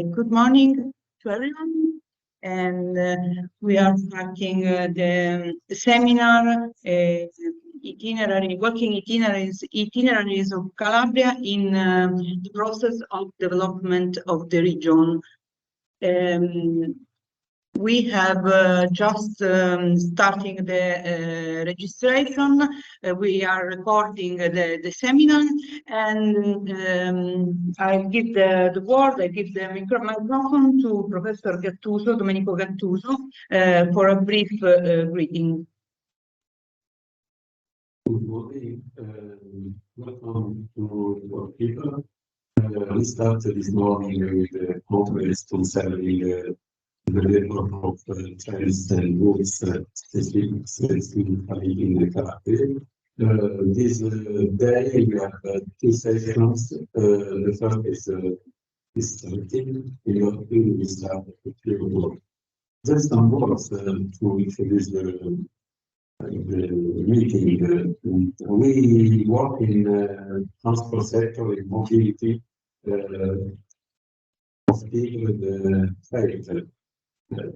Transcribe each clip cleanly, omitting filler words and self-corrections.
Good morning to everyone, and we are starting the seminar working itineraries of Calabria in the process of development of the region. We have just starting the registration. We are recording the seminar, and I give the word, I give the microphone to Professor Gattuso, Domenico Gattuso, for a brief greeting. Good morning. Welcome to our people. We started this morning with a conference concerning the level of trends and rules specifically in the Calabria. This day we have two sessions. The first is starting. We start at the field. Just some words to introduce the meeting. We work in transport sector, in mobility of people in the trade.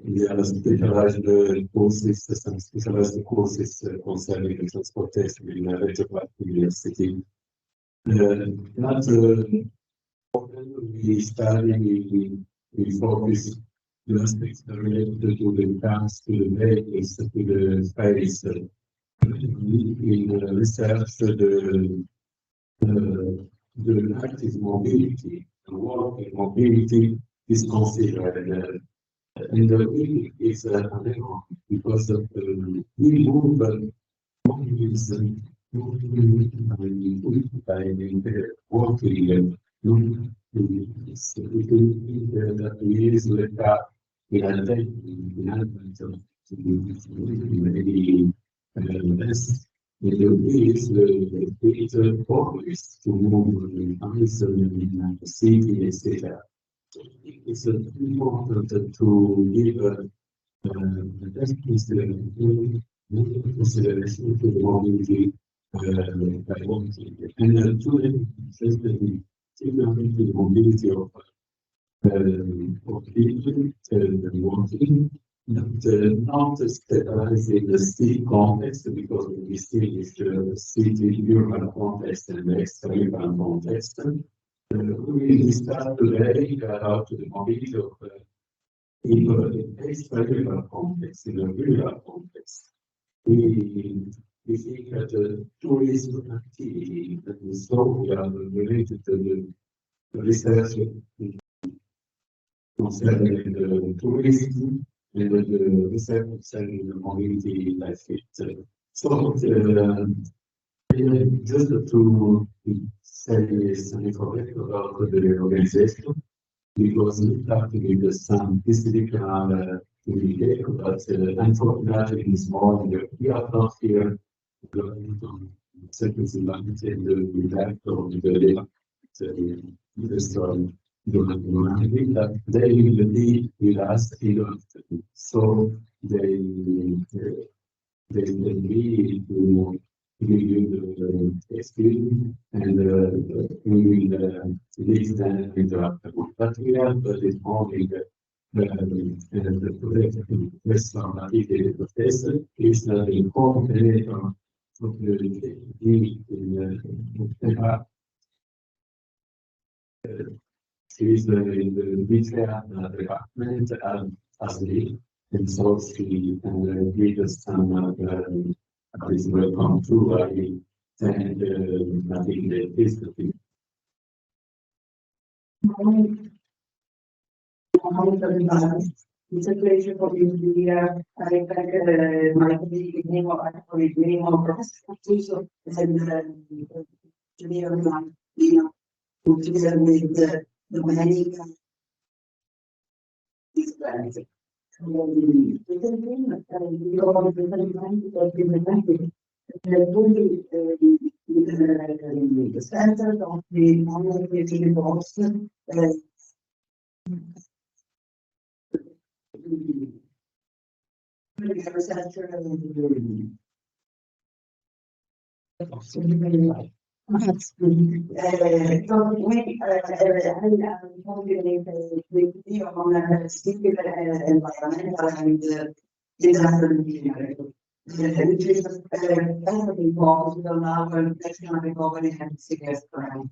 We have specialized courses, some specialized courses concerning the transportation in Reggio University. Not we study, we focus the aspects related to the cars, to the vehicles, to the space. In research, the active mobility, the work in mobility is considered. And the way is an error because of we move movies and by the working that we use the car in advance of maybe less. It is the always to move in the city, etc. It's important to give the best consideration to the mobility by walking. And to the mobility of people and walking, not sterilizing the city context, because we distinguish the city urban context and the extra-urban context. We start today about the mobility of people in the extra-urban context, in the rural context. We think that the tourism activity that we saw are related to the research concerning the tourism and the research concerning the mobility life fit. So, just to say some information about the organization, because we started with some physical indicator, but unfortunately this morning we are not here going on second language and the director of the story. That they will be with us in afternoon. So they will be to give you the experience, and we will leave them in the afternoon. But we have this morning the professor is the coordinator of the she is in the detail department as lead, and so she can give us some please welcome to and I think the history. It's a pleasure for you to be here. I thank my colleague, Professor Gattuso, and together with Domenica. The center of the non-creative box So we on civil environmental and industrial engineering, which is heavily focused on our national recovery and resilience plan.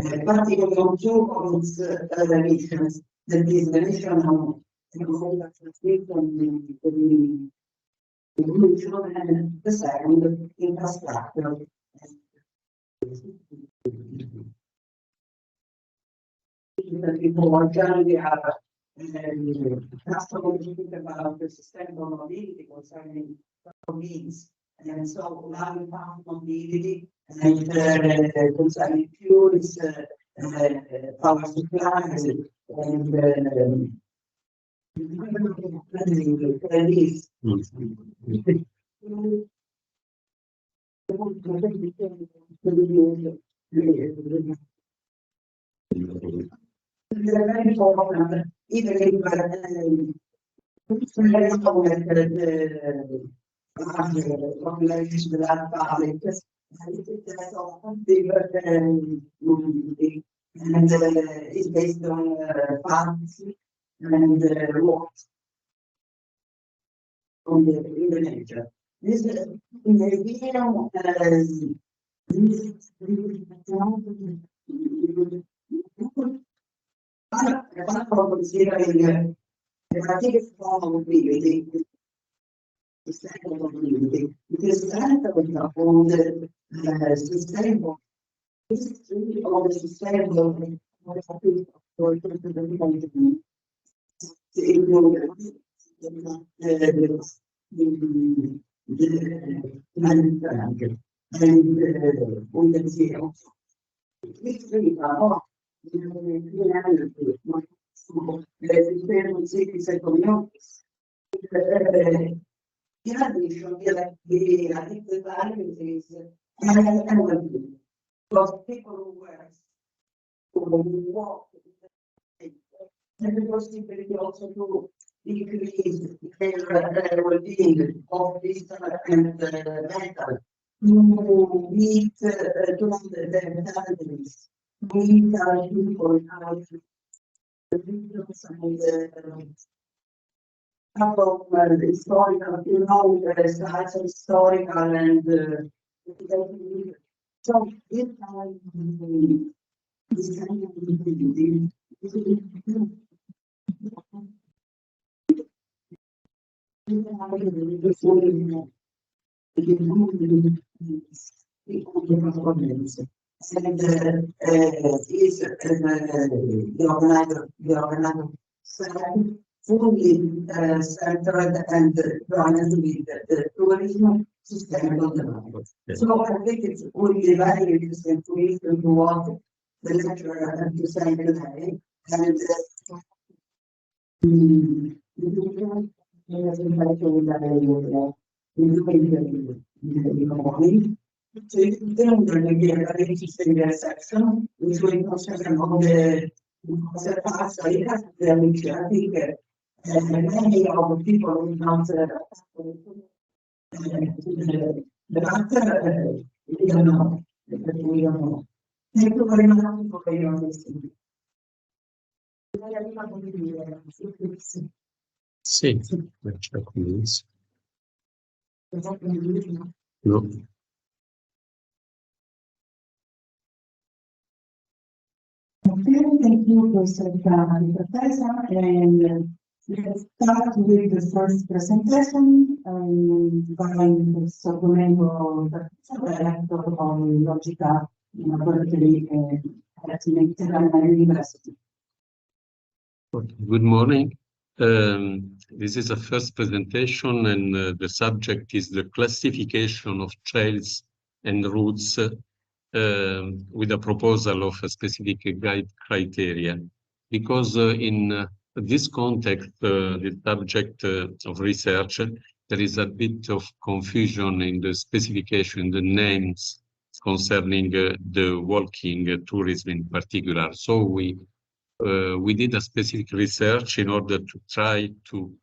Particularly on two of its missions, that is the mission on evolution and the second, infrastructure. Before we have talking about the sustainable mobility concerning needs, and so allowing mobility and concerning fuels, power supplies, and release. Very important, even if population without public, and is based on facts and what on the nature. This in the video considering the particular form of mobility, sustainable mobility, because that of the sustainable history of the sustainable in addition, I think the value is because people who work, who walk, and the possibility also to increase their well-being of physical and mental, to meet their families, meet our people, our about historical, sites of historical and so this time this kind of and is the organizer fully centered and joined with the tourism sustainable development. Yes. So I think it would be very interesting to listen to what the lecturer had to say today, and so then we're going to get a very interesting section, which will concern all the parts I think many of the people who don't the matter, we don't know. Thank you very much for your listening. Sì, no. Okay, thank you, Professor Professor, and let's start with the first presentation by Professor Domenico, Director of Logica Laboratory at Mediterranean University. Good morning. This is a first presentation, and the subject is the classification of trails and routes with a proposal of a specific guide criteria. Because in this context, the subject of research, there is a bit of confusion in the specification, the names concerning the walking tourism in particular. So we did a specific research in order to try to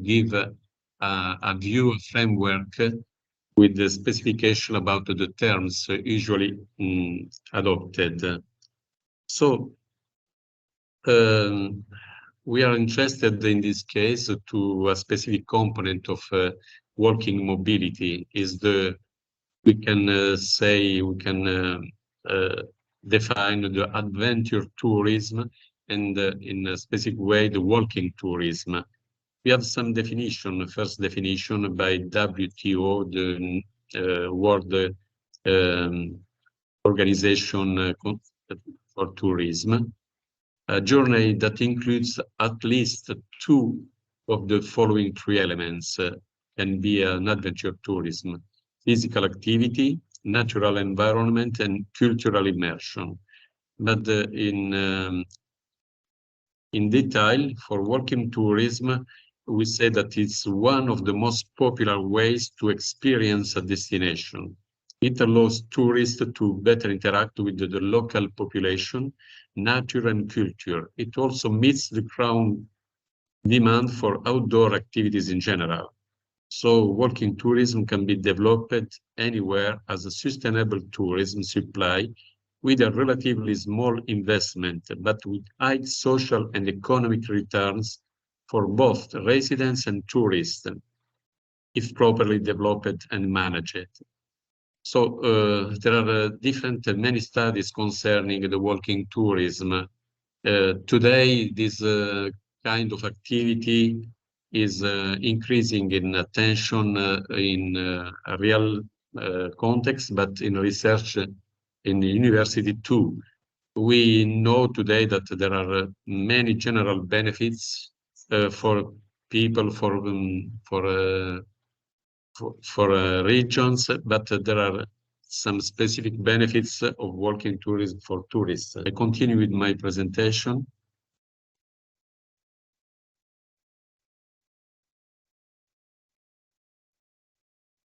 give a view, a framework with the specification about the terms usually adopted. So we are interested in this case to a specific component of working mobility is the, we can say, we can define the adventure tourism and in a specific way the walking tourism. We have some definition, first definition by WTO, the World Organization for Tourism. A journey that includes at least two of the following three elements can be an adventure tourism: physical activity, natural environment, and cultural immersion. But in detail, for walking tourism, we say that it's one of the most popular ways to experience a destination. It allows tourists to better interact with the local population, nature, and culture. It also meets the growing demand for outdoor activities in general. So walking tourism can be developed anywhere as a sustainable tourism supply with a relatively small investment, but with high social and economic returns for both residents and tourists, if properly developed and managed. So there are many studies concerning the walking tourism. Today, this kind of activity is increasing in attention in a real context, but in research in the university too. We know today that there are many general benefits for people, for regions, but there are some specific benefits of walking tourism for tourists. I continue with my presentation.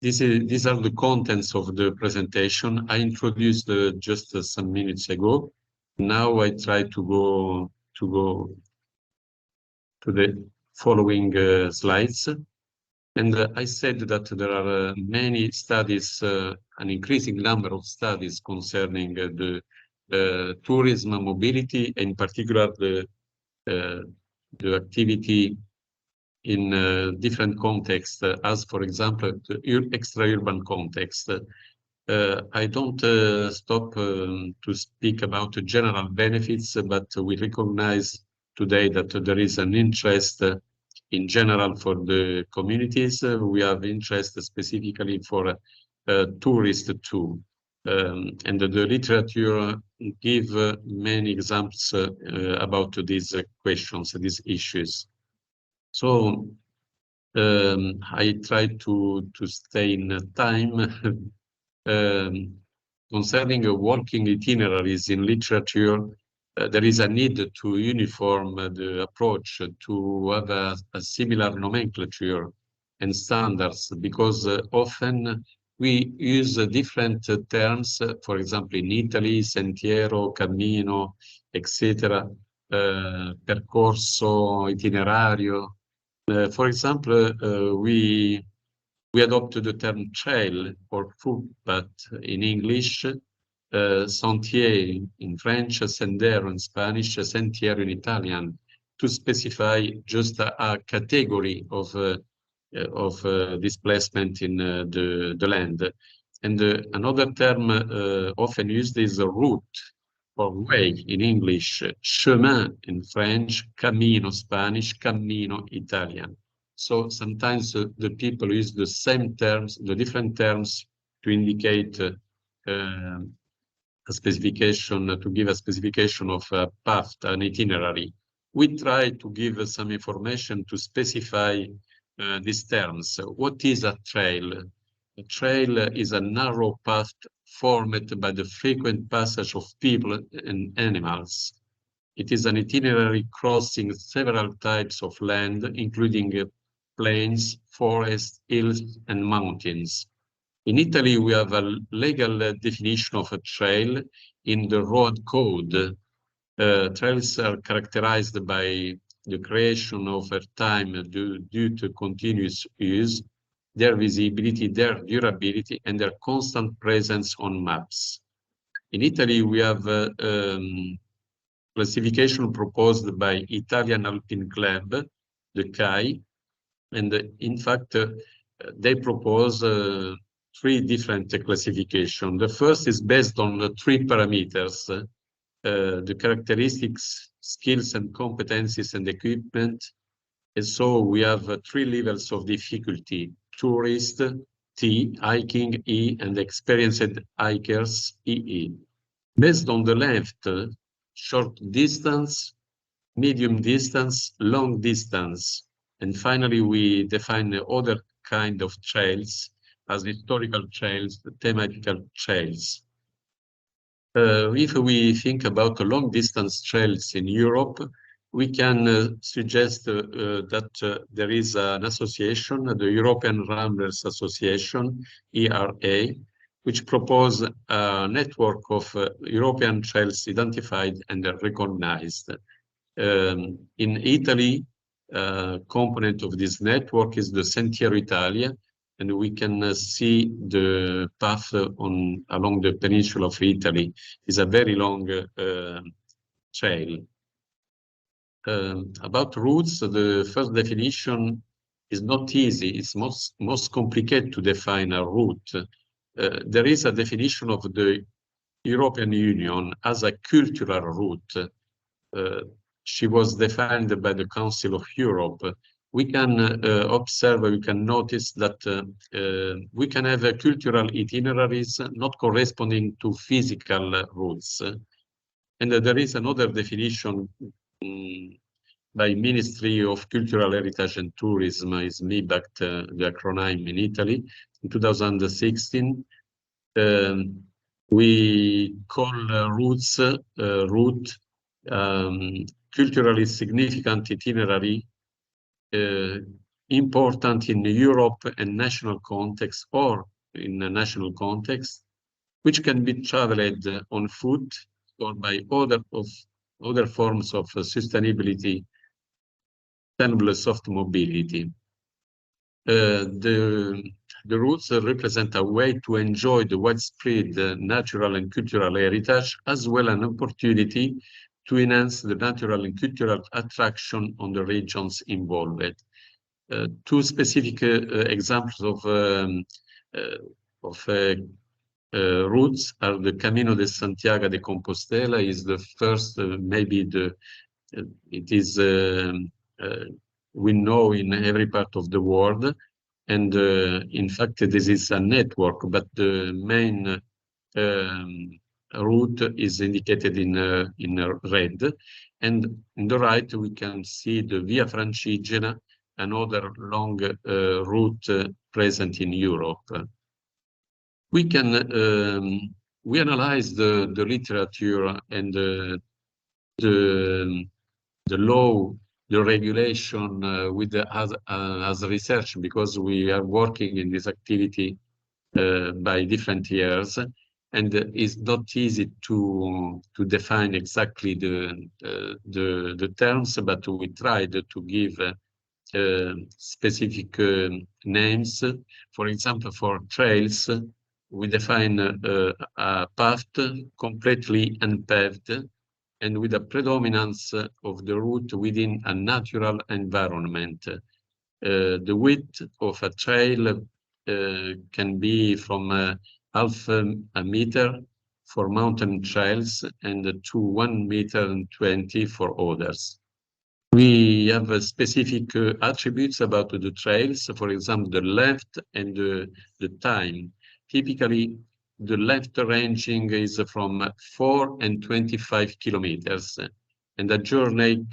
These are the contents of the presentation. I introduced just some minutes ago. Now I try to go to the following slides. And I said that there are many studies, an increasing number of studies concerning the tourism mobility, in particular the activity in different contexts, as for example, the extra-urban context. I don't stop to speak about the general benefits, but we recognize today that there is an interest in general for the communities. We have interest specifically for tourists too. And the literature give many examples about these questions, these issues. So I try to stay in time. Concerning walking itineraries in literature, there is a need to uniform the approach, to have a similar nomenclature and standards, because often we use different terms, for example, in Italy, Sentiero, Cammino, etc., percorso, itinerario. For example, we adopted the term trail or footpath in English, Sentieri in French, Sendero in Spanish, Sentiero in Italian, to specify just a category of displacement in the land. And another term often used is route or way in English, chemin in French, cammino Spanish, cammino Italian. So sometimes the people use the same terms, the different terms, to indicate a specification, to give a specification of a path, an itinerary. We try to give some information to specify these terms. What is a trail? A trail is a narrow path formed by the frequent passage of people and animals. It is an itinerary crossing several types of land, including plains, forests, hills, and mountains. In Italy, we have a legal definition of a trail in the road code. Trails are characterized by the creation over time due to continuous use, their visibility, their durability, and their constant presence on maps. In Italy, we have classification proposed by Italian Alpine Club, the CAI, and in fact, they propose 3 different classifications. The first is based on the 3 parameters, the characteristics, skills and competencies and equipment. And so we have 3 levels of difficulty: tourist, T, hiking, E, and experienced hikers, EE. Based on the length, short distance, medium distance, long distance. And finally, we define other kind of trails as historical trails, thematical trails. If we think about long distance trails in Europe, we can suggest that there is an association, the European Ramblers Association, ERA, which propose a network of European trails identified and recognized. In Italy, component of this network is the Sentieri Italia, and we can see the path along the peninsula of Italy. It's a very long trail. About routes, the first definition is not easy. It's most complicated to define a route. There is a definition of the European Union as a cultural route. She was defined by the Council of Europe. We can observe, we can notice that we can have cultural itineraries not corresponding to physical routes. And there is another definition by Ministry of Cultural Heritage and Tourism, is MIBACT, the acronym in Italy, in 2016. We call routes route culturally significant itinerary, important in Europe and national context or in a national context, which can be traveled on foot or by other forms of sustainability, sustainable soft mobility. The routes represent a way to enjoy the widespread natural and cultural heritage, as well as an opportunity to enhance the natural and cultural attraction on the regions involved. 2 specific examples of routes are the Camino de Santiago de Compostela is the first, maybe it is we know in every part of the world, and in fact this is a network, but the main route is indicated in red, and on the right we can see the Via Francigena, another long route present in Europe. We can we analyze the literature and the law, the regulation with as research, because we are working in this activity by different years, and it's not easy to define exactly the terms, but we tried to give specific names. For example, for trails, we define a path completely unpaved and with a predominance of the route within a natural environment. The width of a trail can be from half a meter for mountain trails and to 1.20 meters for others. We have specific attributes about the trails, for example, the length and the time. Typically, the length ranging is from 4 and 25 kilometers, and the journey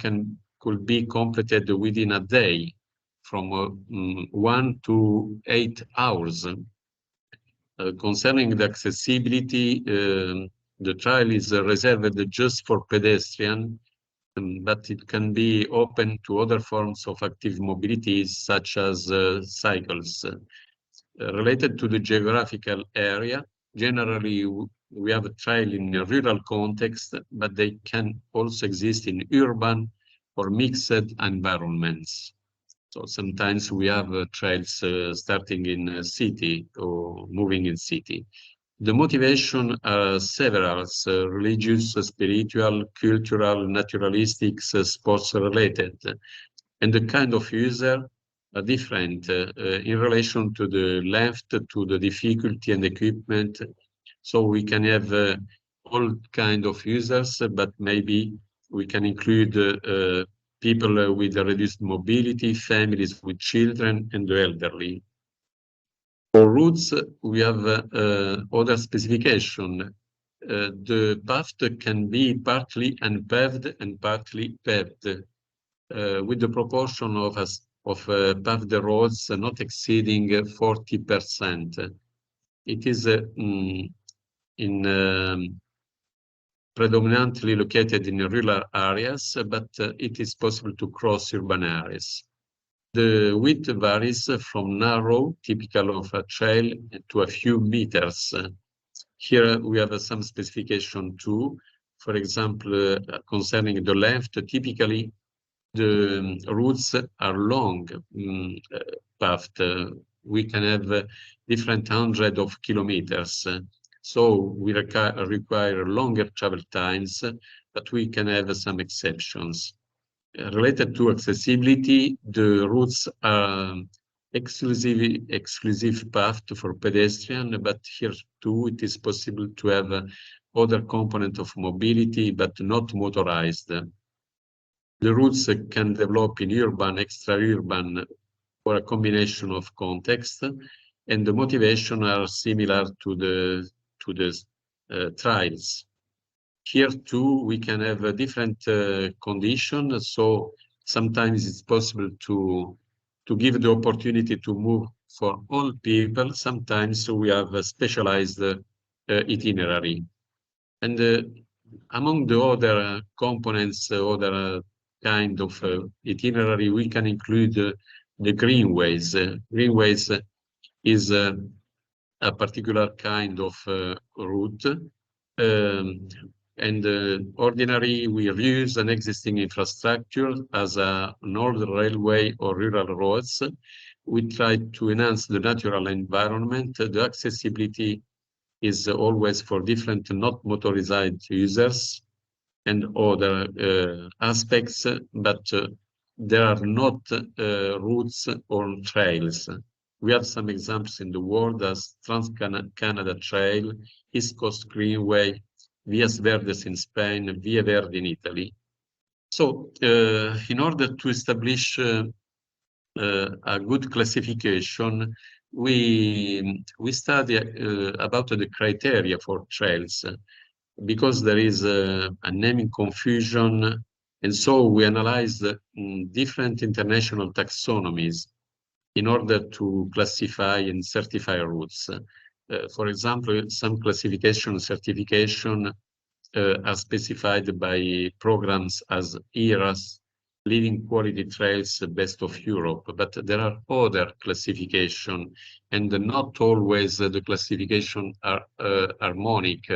could be completed within a day, from 1 to 8 hours. Concerning the accessibility, the trail is reserved just for pedestrians, but it can be open to other forms of active mobility, such as cycles. Related to the geographical area, generally we have a trail in a rural context, but they can also exist in urban or mixed environments. So sometimes we have trails starting in a city or moving in city. The motivation are several, religious, spiritual, cultural, naturalistic, sports related. And the kind of user are different in relation to the length, to the difficulty and equipment. So we can have all kind of users, but maybe we can include people with a reduced mobility, families with children, and the elderly. For routes, we have other specification. The path can be partly unpaved and partly paved, with the proportion of paved roads not exceeding 40%. It is predominantly located in rural areas, but it is possible to cross urban areas. The width varies from narrow, typical of a trail, to a few meters. Here we have some specification too. For example, concerning the length, typically the routes are long paths. We can have different hundreds of kilometers. So we require longer travel times, but we can have some exceptions. Related to accessibility, the routes are exclusive path for pedestrian, but here too it is possible to have other component of mobility, but not motorized. The routes can develop in urban, extra-urban, or a combination of context, and the motivation are similar to the trials. Here too, we can have different conditions. So sometimes it's possible to give the opportunity to move for all people. Sometimes we have a specialized itinerary. And among the other components, other kind of itinerary, we can include the greenways. Greenways is a particular kind of route. And ordinarily, we reuse an existing infrastructure as an old railway or rural roads. We try to enhance the natural environment. The accessibility is always for different not motorized users and other aspects, but there are not routes or trails. We have some examples in the world as Trans-Canada Trail, East Coast Greenway, Vias Verdes in Spain, Via Verde in Italy. So in order to establish a good classification, we study about the criteria for trails, because there is a naming confusion, and so we analyze different international taxonomies in order to classify and certify routes. For example, some classification certification are specified by programs as ERAS, Living Quality Trails Best of Europe, but there are other classification, and not always the classification are harmonic,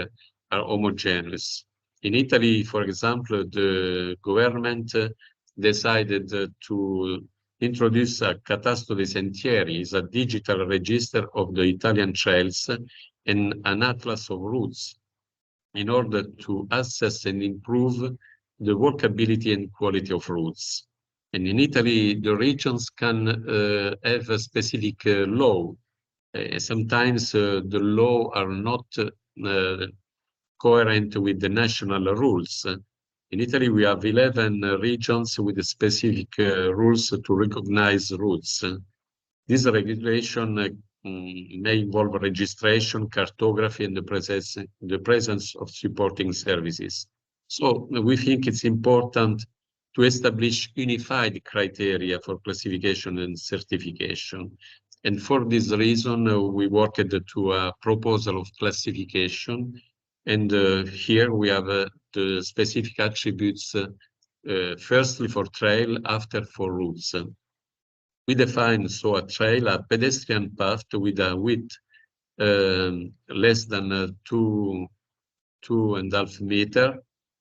are homogeneous. In Italy, for example, the government decided to introduce a Catasto dei Sentieri, is a digital register of the Italian trails and an atlas of routes, in order to assess and improve the workability and quality of routes. And in Italy, the regions can have a specific law. Sometimes the law are not coherent with the national rules. In Italy, we have 11 regions with specific rules to recognize routes. This regulation may involve registration, cartography, and the presence of supporting services. So we think it's important to establish unified criteria for classification and certification. And for this reason, we worked to a proposal of classification. And here we have the specific attributes, firstly for trail, after for routes. We define a trail, a pedestrian path with a width less than 2.5 meters,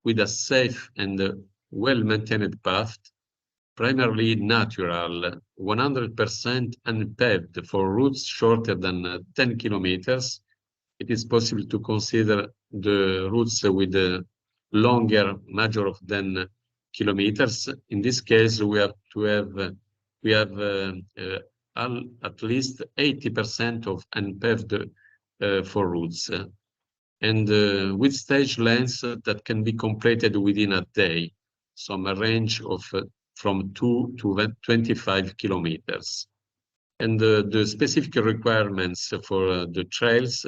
with a safe and well-maintained path, primarily natural, 100% unpaved for routes shorter than 10 kilometers. It is possible to consider the routes with a longer major of 10 kilometers. In this case, we have to have at least 80% of unpaved for routes, and with stage lengths that can be completed within a day, some range of from 2 to 25 kilometers. And the specific requirements for the trails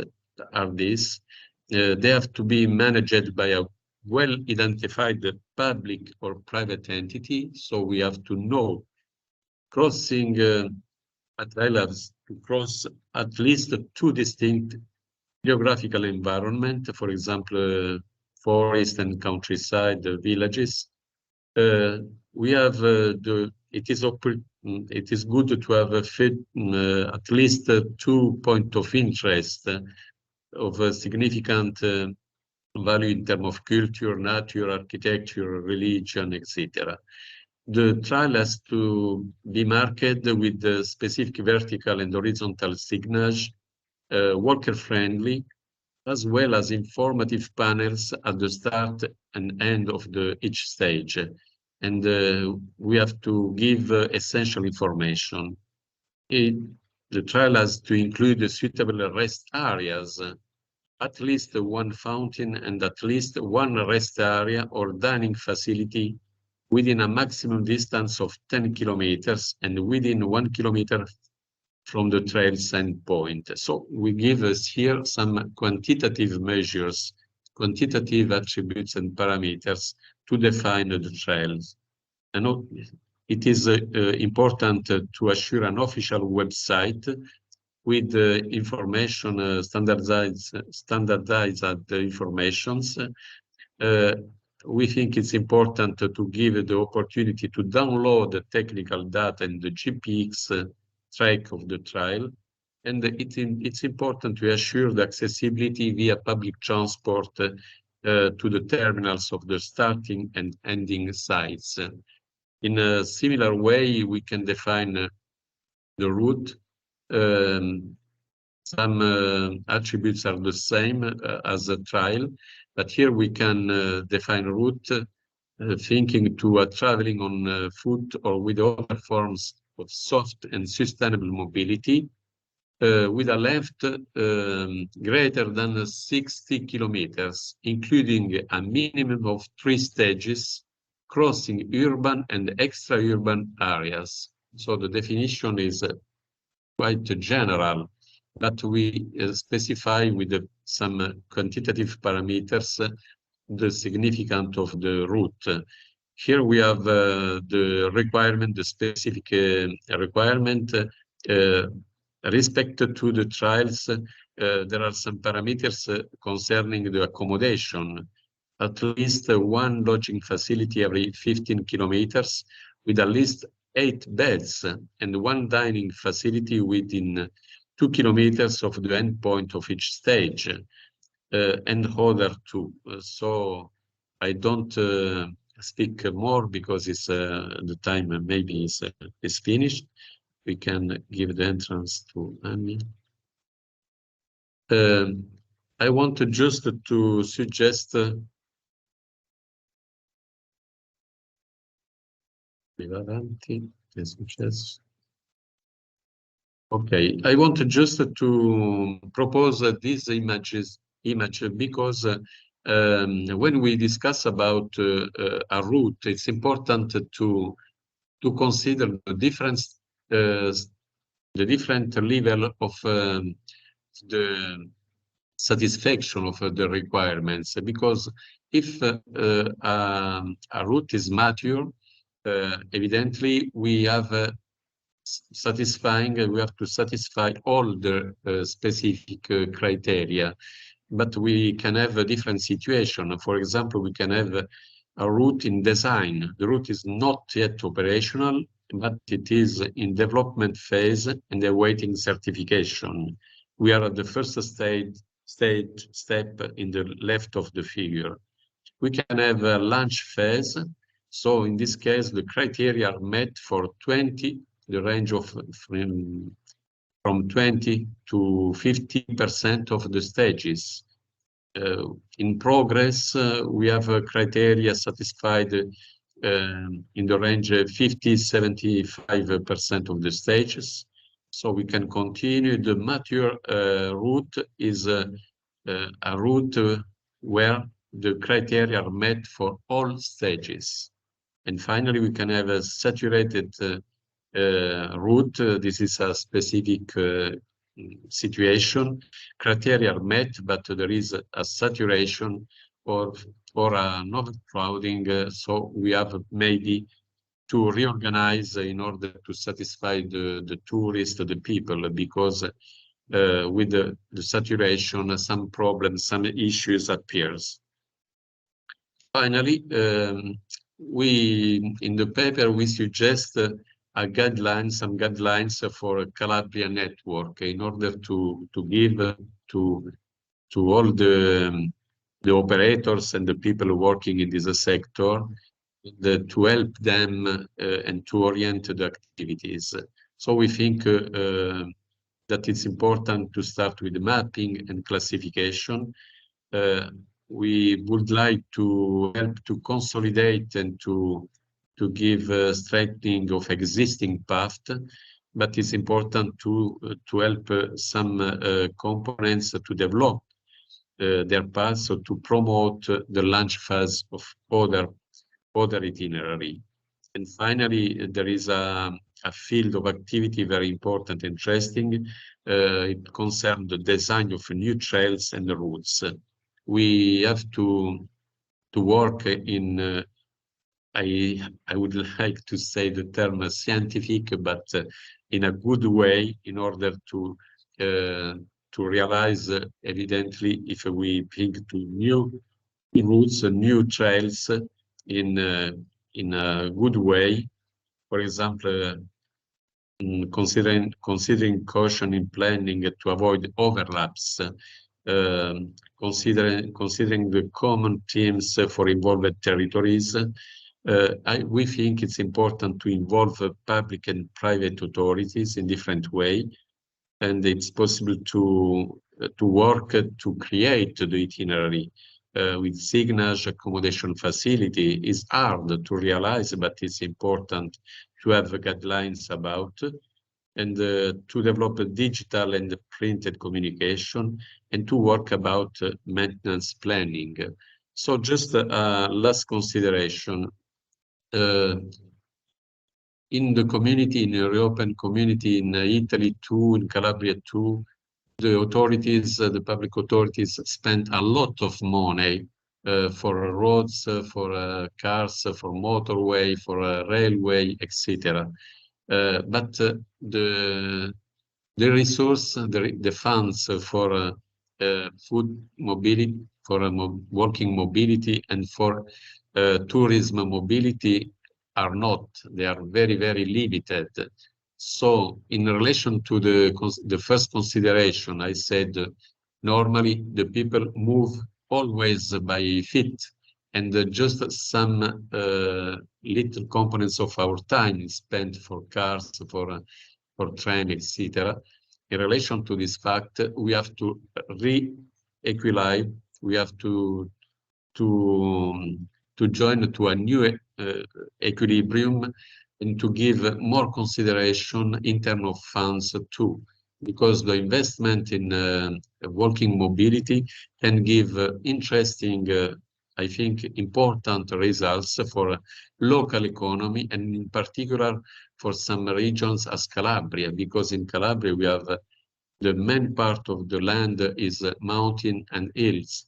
are these. They have to be managed by a well-identified public or private entity. So we have to know crossing a trail has to cross at least 2 distinct geographical environment, for example, forest and countryside, villages. We have it is good to have at least 2 points of interest of a significant value in terms of culture, nature, architecture, religion, etc. The trail has to be marked with the specific vertical and horizontal signage, walker-friendly, as well as informative panels at the start and end of each stage. And we have to give essential information. The trail has to include suitable rest areas, at least 1 fountain and at least 1 rest area or dining facility within a maximum distance of 10 kilometers and within 1 kilometer from the trail's end point. So we give us here some quantitative measures, quantitative attributes and parameters to define the trails. And it is important to assure an official website with information, standardized informations. We think it's important to give the opportunity to download the technical data and the GPX track of the trail. And it's important to assure the accessibility via public transport to the terminals of the starting and ending sites. In a similar way, we can define the route. Some attributes are the same as a trail, but here we can define route thinking to traveling on foot or with other forms of soft and sustainable mobility with a length greater than 60 kilometers, including a minimum of 3 stages, crossing urban and extra-urban areas. So the definition is quite general, but we specify with some quantitative parameters the significance of the route. Here we have the requirement, the specific requirement respect to the trails. There are some parameters concerning the accommodation. At least 1 lodging facility every 15 kilometers with at least 8 beds and 1 dining facility within 2 kilometers of the end point of each stage, and other 2. So I don't speak more because it's the time maybe is finished. We can give the entrance to Annie. I want just to suggest okay, I want just to propose this image because when we discuss about a route, it's important to consider the different level of the satisfaction of the requirements. Because if a route is mature, evidently we have we have to satisfy all the specific criteria, but we can have a different situation. For example, we can have a route in design. The route is not yet operational, but it is in development phase and awaiting certification. We are at the first step in the left of the figure. We can have a launch phase, So in this case, the criteria are met for 20, the range of from 20 to 50% of the stages. In progress, we have a criteria satisfied in the range of 50-75% of the stages. So we can continue. The mature route is a route where the criteria are met for all stages. And finally, we can have a saturated route. This is a specific situation. Criteria are met, but there is a saturation or an overcrowding. So we have maybe to reorganize in order to satisfy the tourists, the people, because with the saturation, some problems, some issues appears. Finally, in the paper, we suggest some guidelines for a Calabria network in order to give to all the operators and the people working in this sector to help them and to orient the activities. So we think that it's important to start with mapping and classification. We would like to help to consolidate and to give strengthening of existing path, but it's important to help some components to develop their paths, so to promote the launch phase of other itinerary. And finally, there is a field of activity very important, interesting. It concerns the design of new trails and routes. We have to work in, I would like to say the term scientific, but in a good way, in order to realize evidently if we think to new routes, new trails in a good way. For example, considering caution in planning to avoid overlaps, considering the common themes for involved territories. We think it's important to involve public and private authorities in different way, and it's possible to work to create the itinerary with signage accommodation facility. Is hard to realize, but it's important to have guidelines about, and to develop a digital and printed communication, and to work about maintenance planning. So just last consideration. In the community, in the European community, in Italy too, in Calabria too, the authorities, the public authorities spend a lot of money for roads, for cars, for motorway, for railway, etc. But the resource, the funds for food mobility, for walking mobility, and for tourism mobility are not. They are very, very limited. So in relation to the first consideration, I said normally the people move always by feet, and just some little components of our time is spent for cars, for train, etc. In relation to this fact, we have to re-equilibrate. We have to join to a new equilibrium, and to give more consideration in terms of funds too, because the investment in walking mobility can give interesting, I think, important results for local economy, and in particular for some regions as Calabria, because in Calabria we have the main part of the land is mountain and hills,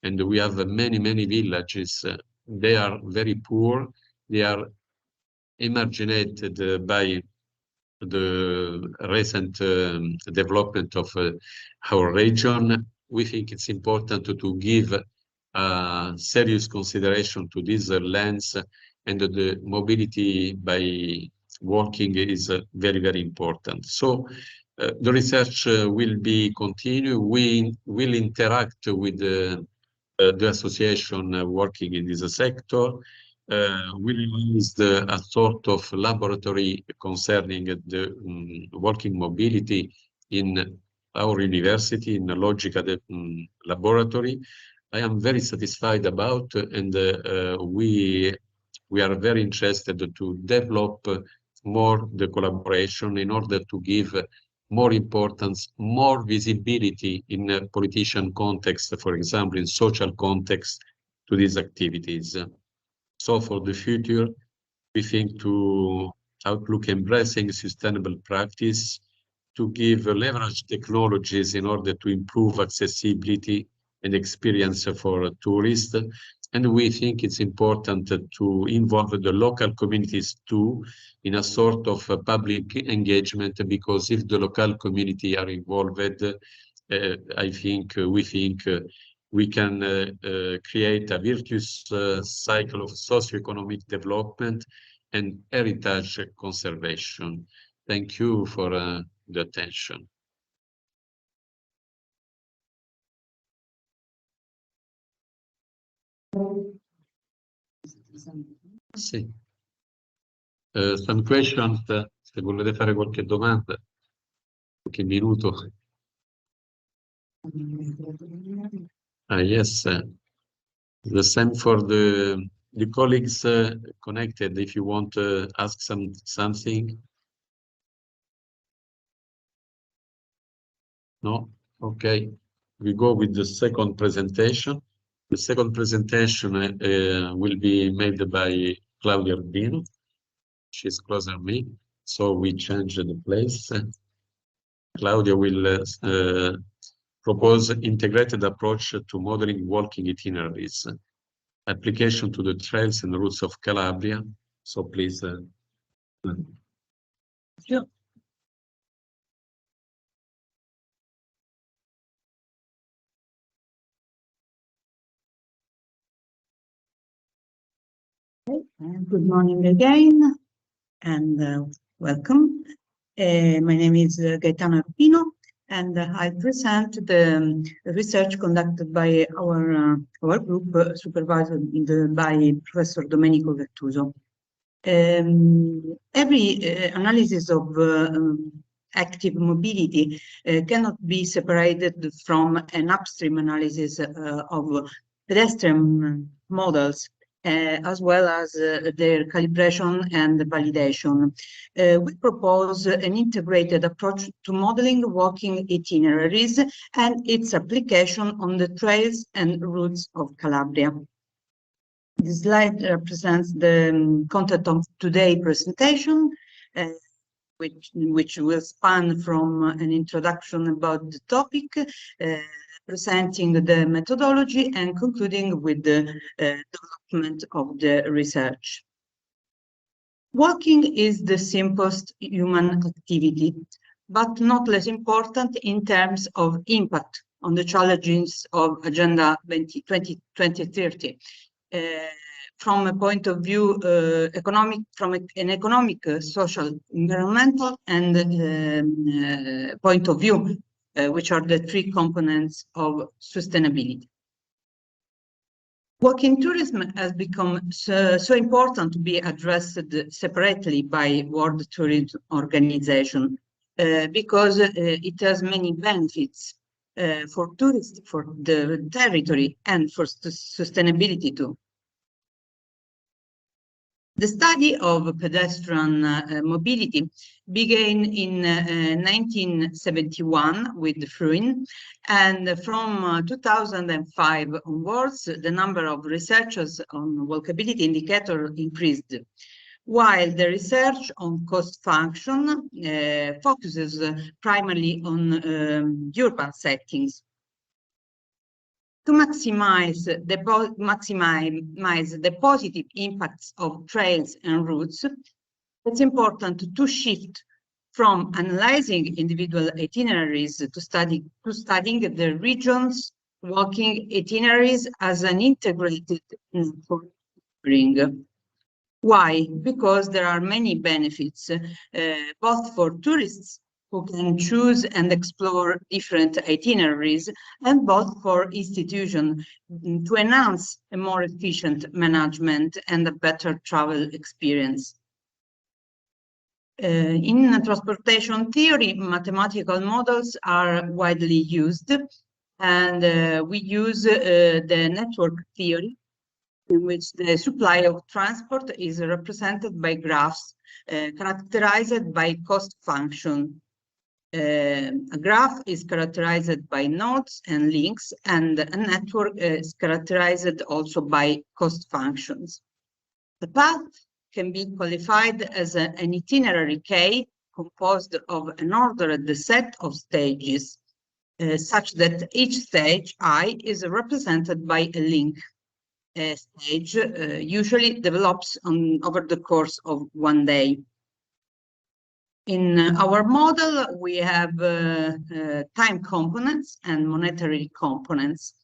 and we have many, many villages. They are very poor. They are emarginated by the recent development of our region. We think it's important to give serious consideration to these lands, and the mobility by walking is very, very important. So the research will be continued. We will interact with the association working in this sector. we released a sort of laboratory concerning the walking mobility in our university, in the Logica laboratory. I am very satisfied about, and we are very interested to develop more the collaboration in order to give more importance, more visibility in a politician context, for example, in social context, to these activities. So for the future, we think to outlook embracing sustainable practice, to give leverage technologies in order to improve accessibility and experience for tourists. And we think it's important to involve the local communities too in a sort of public engagement, because if the local community are involved, we think we can create a virtuous cycle of socioeconomic development and heritage conservation. Thank you for the attention. Sì. Some questions, se volete fare qualche domanda, qualche minuto. Yes, the same for the colleagues connected, if you want to ask something. No? Okay. We go with the second presentation. The second presentation will be made by Claudia Urbino. She's closer to me, so we change the place. Claudia will propose integrated approach to modeling walking itineraries, application to the trails and routes of Calabria. So please. Sure. Good morning again, and welcome. My name is Gaetano Urbino, and I present the research conducted by our group, supervised by Professor Domenico Gattuso. Every analysis of active mobility cannot be separated from an upstream analysis of pedestrian models, as well as their calibration and validation. We propose an integrated approach to modeling walking itineraries and its application on the trails and routes of Calabria. This slide represents the content of today's presentation, which will span from an introduction about the topic, presenting the methodology, and concluding with the development of the research. Walking is the simplest human activity, but not less important in terms of impact on the challenges of Agenda 2030. From a point of view from an economic, social, environmental, and point of view, which are the three components of sustainability. Walking tourism has become so important to be addressed separately by World Tourism Organization because it has many benefits for tourists, for the territory, and for sustainability too. The study of pedestrian mobility began in 1971 with Fruin, and from 2005 onwards, the number of researchers on walkability indicator increased, while the research on cost function focuses primarily on urban settings. To maximize the positive impacts of trails and routes, it's important to shift from analyzing individual itineraries to studying the region's walking itineraries as an integrated network. Why? Because there are many benefits, both for tourists who can choose and explore different itineraries, and both for institutions to enhance a more efficient management and a better travel experience. In transportation theory, mathematical models are widely used, and we use the network theory, in which the supply of transport is represented by graphs characterized by cost function. A graph is characterized by nodes and links, and a network is characterized also by cost functions. The path can be qualified as an itinerary K composed of an ordered set of stages, such that each stage I is represented by a link. A stage usually develops over the course of one day. In our model, we have time components and monetary components.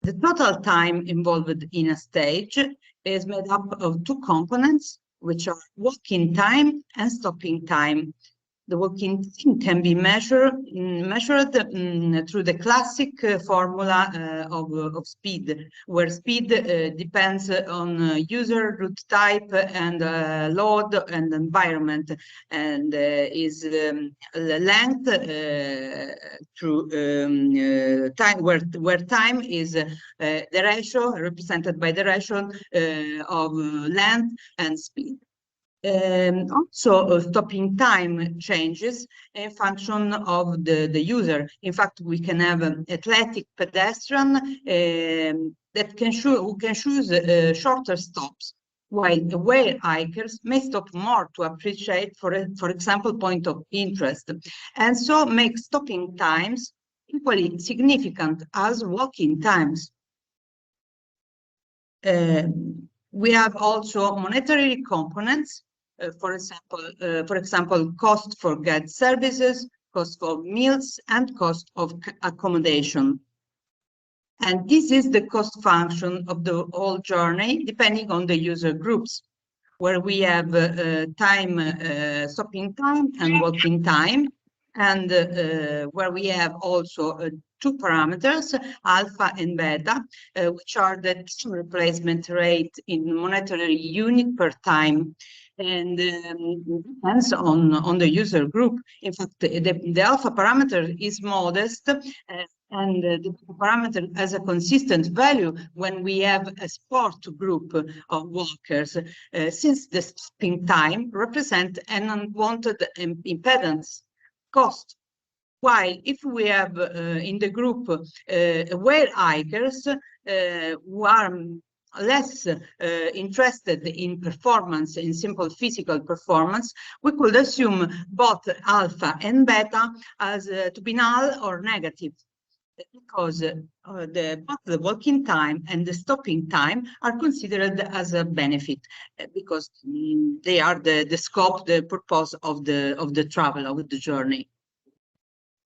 The total time involved in a stage is made up of two components, which are walking time and stopping time. The walking time can be measured through the classic formula of speed, where speed depends on user, route type, and load and environment, and is length through time, where time is the ratio represented by the ratio of length and speed. Also, stopping time changes in function of the user. In fact, we can have an athletic pedestrian that who can choose shorter stops, while aware hikers may stop more to appreciate, for example, point of interest, and so make stopping times equally significant as walking times. We have also monetary components. For example, cost for guide services, cost for meals, and cost of accommodation. And this is the cost function of the whole journey, depending on the user groups, where we have stopping time and walking time, and where we have also two parameters, alpha and beta, which are the time replacement rate in monetary unit per time, and depends on the user group. In fact, the alpha parameter is modest, and the parameter has a consistent value when we have a sport group of walkers, since the stopping time represents an unwanted impedance cost. While if we have in the group aware hikers who are less interested in performance, in simple physical performance, we could assume both alpha and beta as to be null or negative, because both the walking time and the stopping time are considered as a benefit, because they are the scope, the purpose of the travel, of the journey.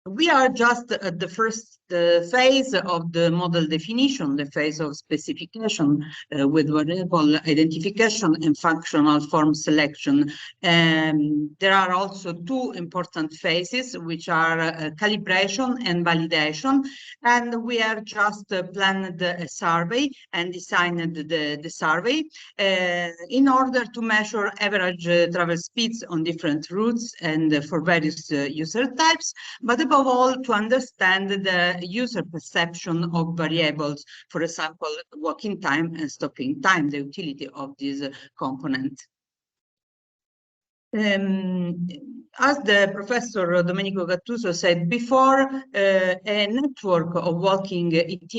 We are just at the first phase of the model definition, the phase of specification with variable identification and functional form selection. There are also two important phases, which are calibration and validation. And we have just planned a survey and designed the survey in order to measure average travel speeds on different routes and for various user types, but above all, to understand the user perception of variables, for example, walking time and stopping time, the utility of this component. As the Professor Domenico Gattuso said before, a network of walking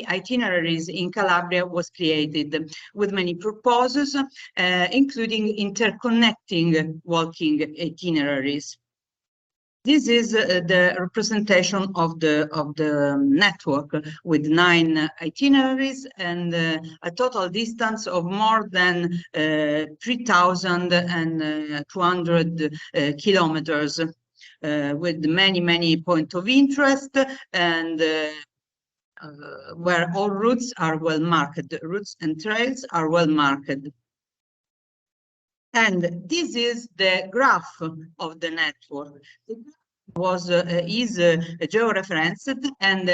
itineraries in Calabria was created with many purposes, including interconnecting walking itineraries. This is the representation of the network with 9 itineraries and a total distance of more than 3,200 kilometers, with many points of interest, and where all routes are well marked. Routes and trails are well marked. And this is the graph of the network. The graph is georeferenced and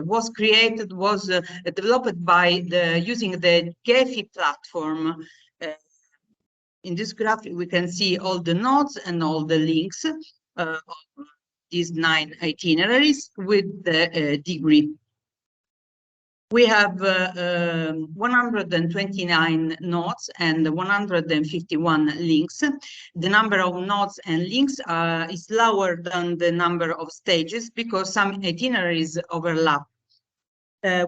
was developed by using the Gephi platform. In this graph, we can see all the nodes and all the links of these 9 itineraries with the degree. We have 129 nodes and 151 links. The number of nodes and links is lower than the number of stages because some itineraries overlap.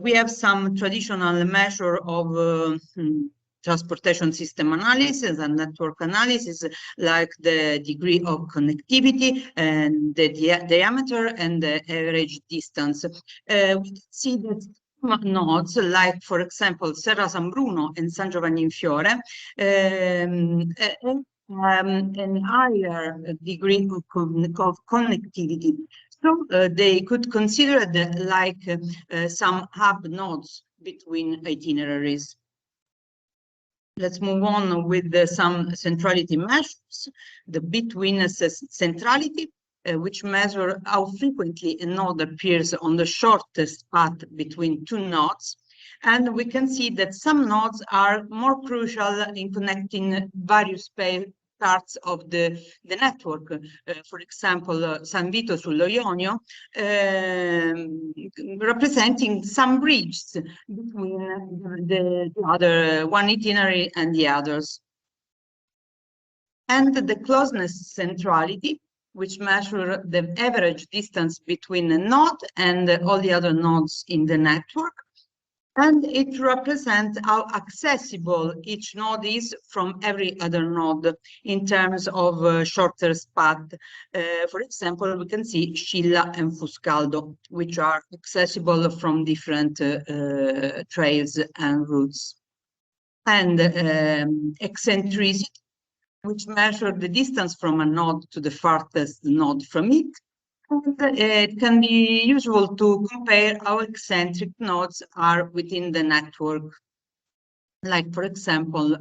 We have some traditional measure of transportation system analysis and network analysis, like the degree of connectivity and the diameter and the average distance. We can see that nodes, like for example Serra San Bruno and San Giovanni in Fiore, an higher degree of connectivity. So they could consider that like some hub nodes between itineraries. Let's move on with some centrality measures. The between centrality, which measure how frequently a node appears on the shortest path between 2 nodes. And we can see that some nodes are more crucial in connecting various parts of the network. For example, San Vito sullo Ionio, representing some bridges between the other one itinerary and the others. And the closeness centrality, which measure the average distance between a node and all the other nodes in the network. And it represents how accessible each node is from every other node in terms of shortest path. For example, we can see Scilla and Fuscaldo, which are accessible from different trails and routes. And eccentricity, which measure the distance from a node to the farthest node from it. And it can be useful to compare how eccentric nodes are within the network. Like, for example,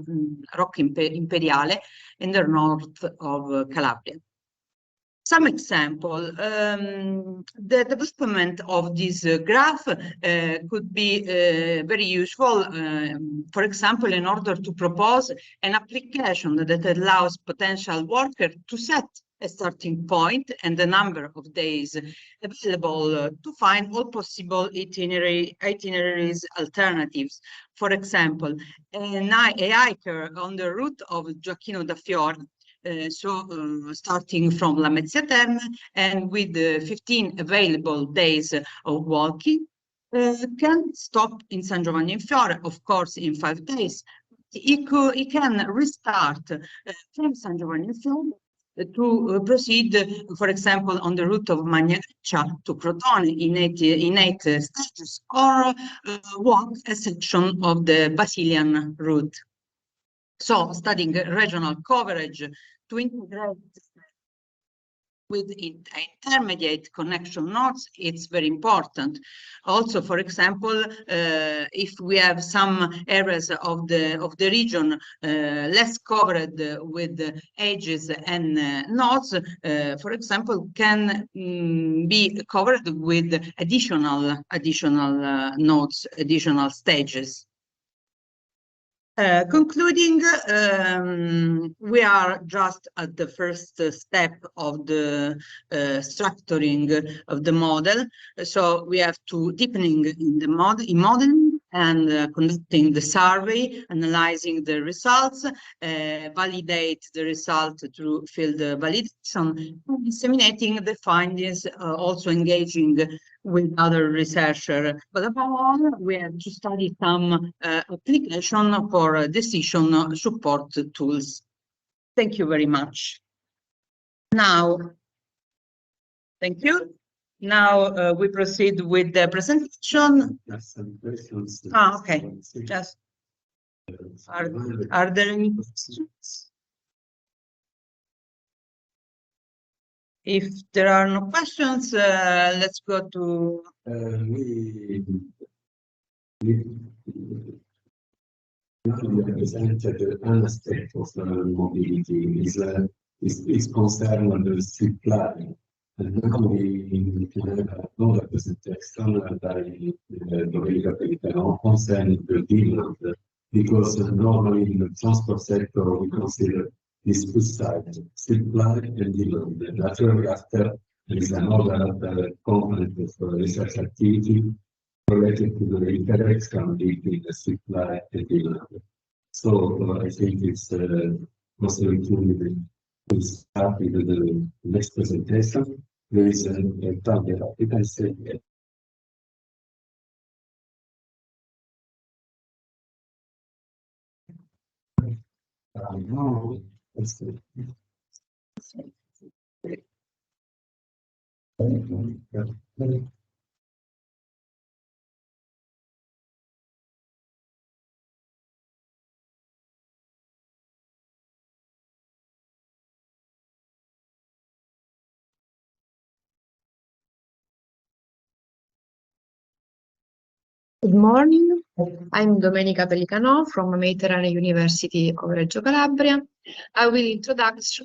Rocca Imperiale in the north of Calabria. Some example, the development of this graph could be very useful, for example, in order to propose an application that allows potential workers to set a starting point and the number of days available to find all possible itineraries alternatives. For example, a hiker on the route of Gioacchino da Fiore, starting from Lamezia Terme and with 15 available days of walking, can stop in San Giovanni in Fiore, of course, in 5 days. He can restart from San Giovanni in Fiore to proceed, for example, on the route of Magnaccia to Crotone in 8 stages, or walk a section of the Basilian route. So, studying regional coverage to integrate with intermediate connection nodes, it's very important. Also, for example, if we have some areas of the region less covered with edges and nodes, for example, can be covered with additional nodes, additional stages. Concluding, we are just at the first step of the structuring of the model. So we have to deepening in the modeling and conducting the survey, analyzing the results, validate the result through field validation, disseminating the findings, also engaging with other researchers. But above all, we have to study some application for decision support tools. Thank you very much. Now, thank you. Now we proceed with the presentation. Yes, some questions. Okay. Just are there any questions? If there are no questions, let's go to. We presented an aspect of mobility is concerned with the street planning. And now we can have another presentation by Domenica Pellicano concerning the demand, because normally in the transport sector we consider these two sides, supply and demand. The natural reactor is another component of research activity related to the interaction between the supply and demand. So I think it's possible to start with the next presentation. There is a target. You can say it. No, let's see. Good morning. I'm Domenica Pellicano from Mediterranean University of Reggio Calabria. I will introduce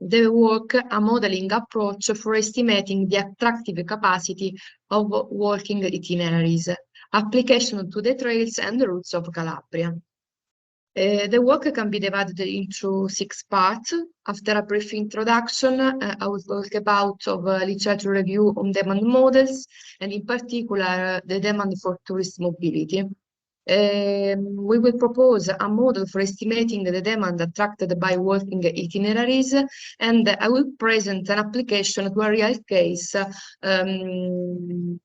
the work, a modeling approach for estimating the attractive capacity of walking itineraries, application to the trails and the routes of Calabria. The work can be divided into 6 parts. After a brief introduction, I will talk about literature review on demand models, and in particular, the demand for tourist mobility. We will propose a model for estimating the demand attracted by walking itineraries, and I will present an application to a real case in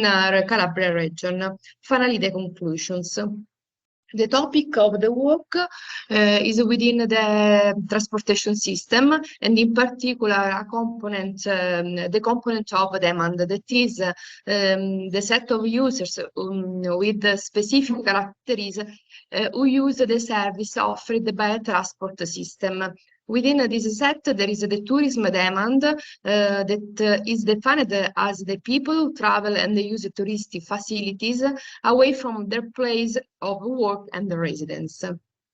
our Calabria region. Finally, the conclusions. The topic of the work is within the transportation system, and in particular a component, the component of demand, that is the set of users with specific characteristics who use the service offered by a transport system. Within this set, there is the tourism demand that is defined as the people who travel and use touristic facilities away from their place of work and residence.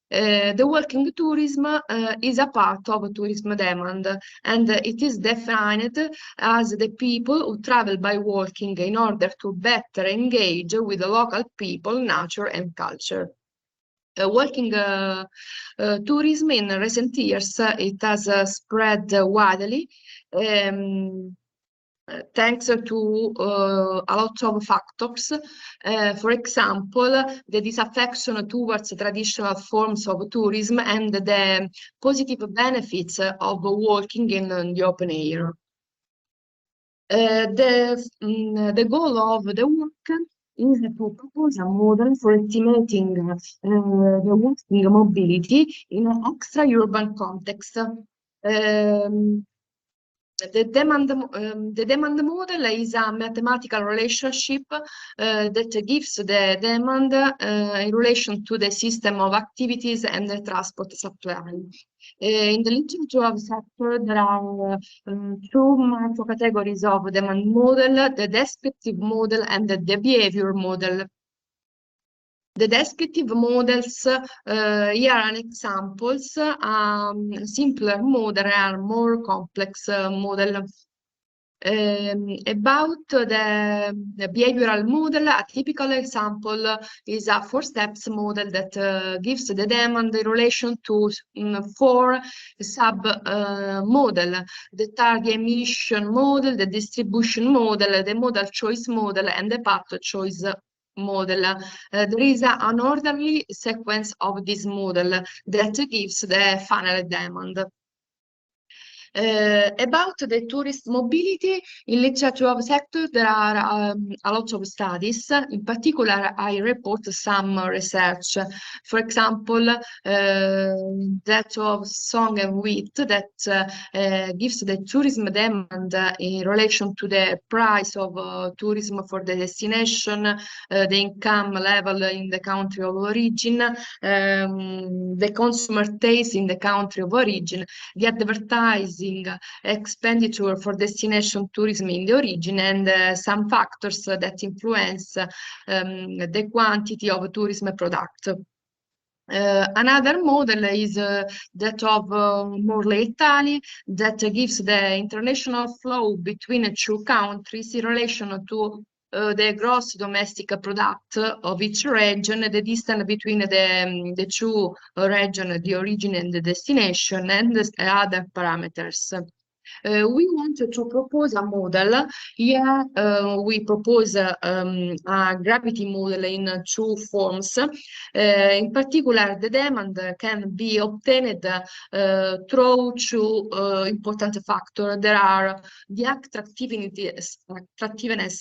The walking tourism is a part of tourism demand, and it is defined as the people who travel by walking in order to better engage with the local people, nature, and culture. Walking tourism in recent years, it has spread widely thanks to a lot of factors. For example, the disaffection towards traditional forms of tourism and the positive benefits of walking in the open air. The goal of the work is to propose a model for estimating the walking mobility in an extra-urban context. The demand model is a mathematical relationship that gives the demand in relation to the system of activities and the transport supply. In the literature of sector, there are 2 macro categories of demand model: the descriptive model and the behavior model. The descriptive models here are examples. Simpler model are more complex model. About the behavioral model, a typical example is a 4 steps model that gives the demand in relation to 4 sub model that are the emission model, the distribution model, the modal choice model, and the path choice model. There is an orderly sequence of this model that gives the final demand. About the tourist mobility, in literature of sector, there are a lot of studies. In particular, I report some research. For example, that of Song and Wheat that gives the tourism demand in relation to the price of tourism for the destination, the income level in the country of origin, the consumer taste in the country of origin, the advertising expenditure for destination tourism in the origin, and some factors that influence the quantity of tourism product. Another model is that of Morley-Italy, that gives the international flow between the two countries in relation to the gross domestic product of each region, the distance between the two regions, the origin and the destination, and the other parameters. We wanted to propose a model. Here we propose a gravity model in two forms. In particular, the demand can be obtained through two important factors. There are the attractiveness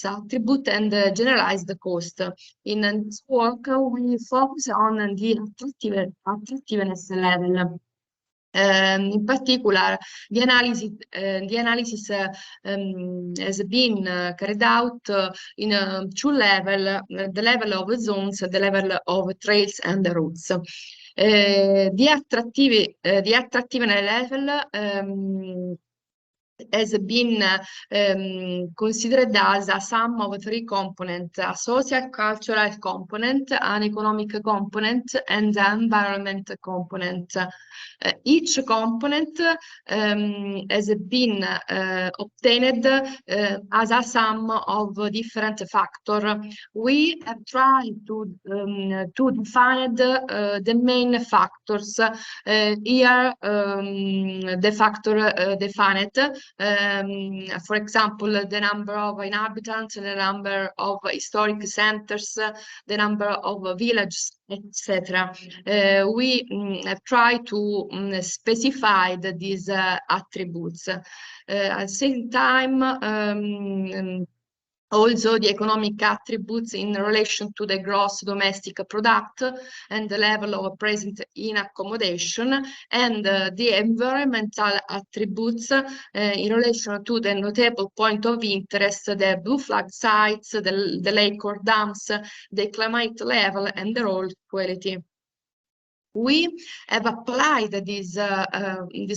attribute and the generalized cost. In this work, we focus on the attractiveness level. In particular, the analysis has been carried out in two levels, the level of zones, the level of trails and routes. The attractiveness level has been considered as a sum of three components: a social cultural component, an economic component, and an environment component. Each component has been obtained as a sum of different factors. We have tried to define the main factors. Here, the factor defined. For example, the number of inhabitants, the number of historic centers, the number of villages, etc. We have tried to specify these attributes. At the same time, also the economic attributes in relation to the gross domestic product and the level of present in accommodation, and the environmental attributes in relation to the notable point of interest, the blue flag sites, the lake or dams, the climate level, and the road quality. We have applied this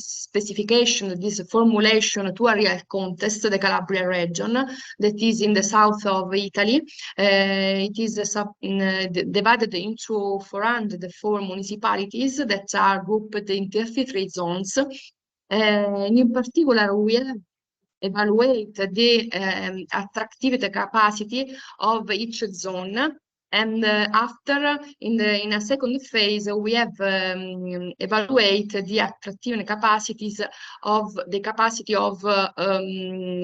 specification, this formulation to a real context, the Calabria region, that is in the south of Italy. It is divided into 404 municipalities that are grouped in 33 zones. In particular, we have evaluated the attractivity capacity of each zone. And after, in a second phase, we have evaluated the attractive capacities of the capacity of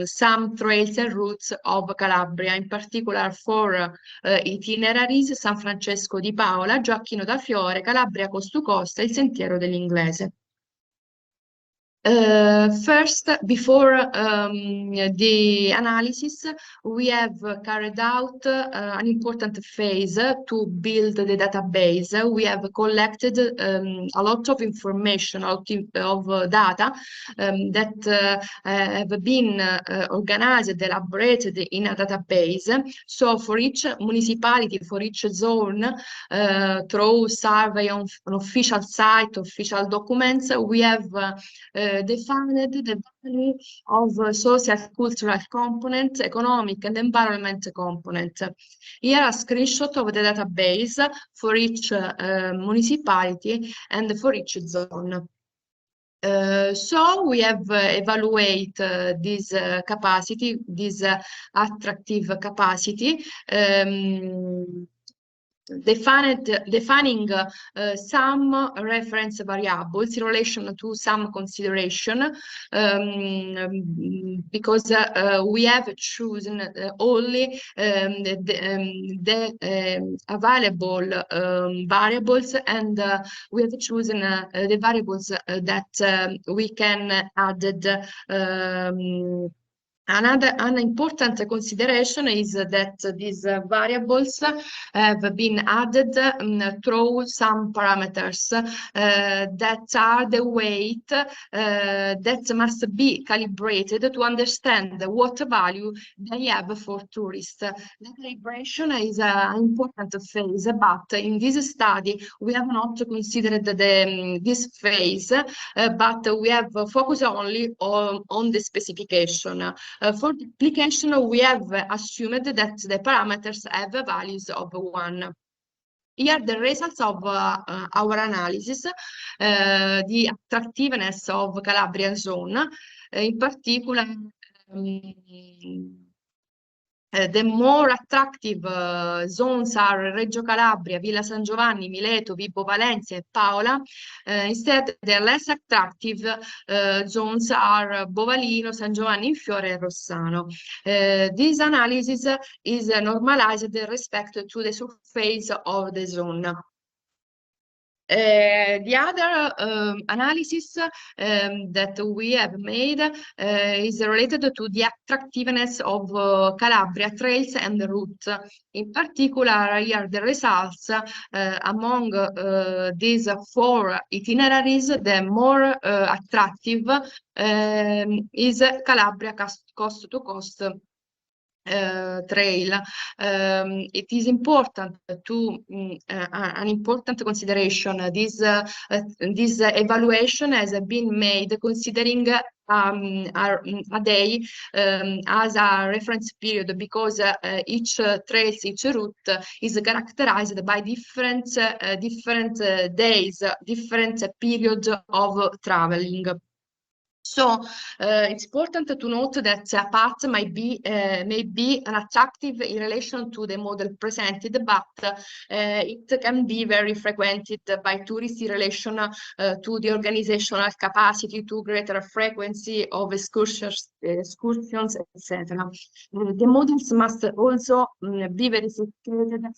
some trails and routes of Calabria, in particular for itineraries: San Francesco di Paola, Gioacchino da Fiore, Calabria Coast to Coast, il Sentiero dell'Inglese. First, before the analysis, we have carried out an important phase to build the database. We have collected a lot of information, of data that have been organized, elaborated in a database. So for each municipality, for each zone, through survey on official site, official documents, we have defined the value of social cultural component, economic and environment component. Here a screenshot of the database for each municipality and for each zone. So we have evaluated this capacity, this attractive capacity, defining some reference variables in relation to some consideration, because we have chosen only the available variables, and we have chosen the variables that we can add. An important consideration is that these variables have been added through some parameters that are the weight that must be calibrated to understand what value they have for tourists. The calibration is an important phase, but in this study we have not considered this phase, but we have focused only on the specification. For the application, we have assumed that the parameters have values of 1. Here the results of our analysis, the attractiveness of Calabrian zone, in particular, the more attractive zones are Reggio Calabria, Villa San Giovanni, Mileto, Vibo Valencia, and Paola. Instead, the less attractive zones are Bovalino, San Giovanni in Fiore, and Rossano. This analysis is normalized with respect to the surface of the zone. The other analysis that we have made is related to the attractiveness of Calabria trails and routes. In particular, here the results among these 4 itineraries, the more attractive is Calabria coast to coast trail. It is important to an important consideration. This evaluation has been made considering a day as a reference period, because each trails, each route is characterized by different days, different periods of traveling. So it's important to note that a path may be unattractive in relation to the model presented, but it can be very frequented by tourists in relation to the organizational capacity, to greater frequency of excursions, etc. The models must also be verified in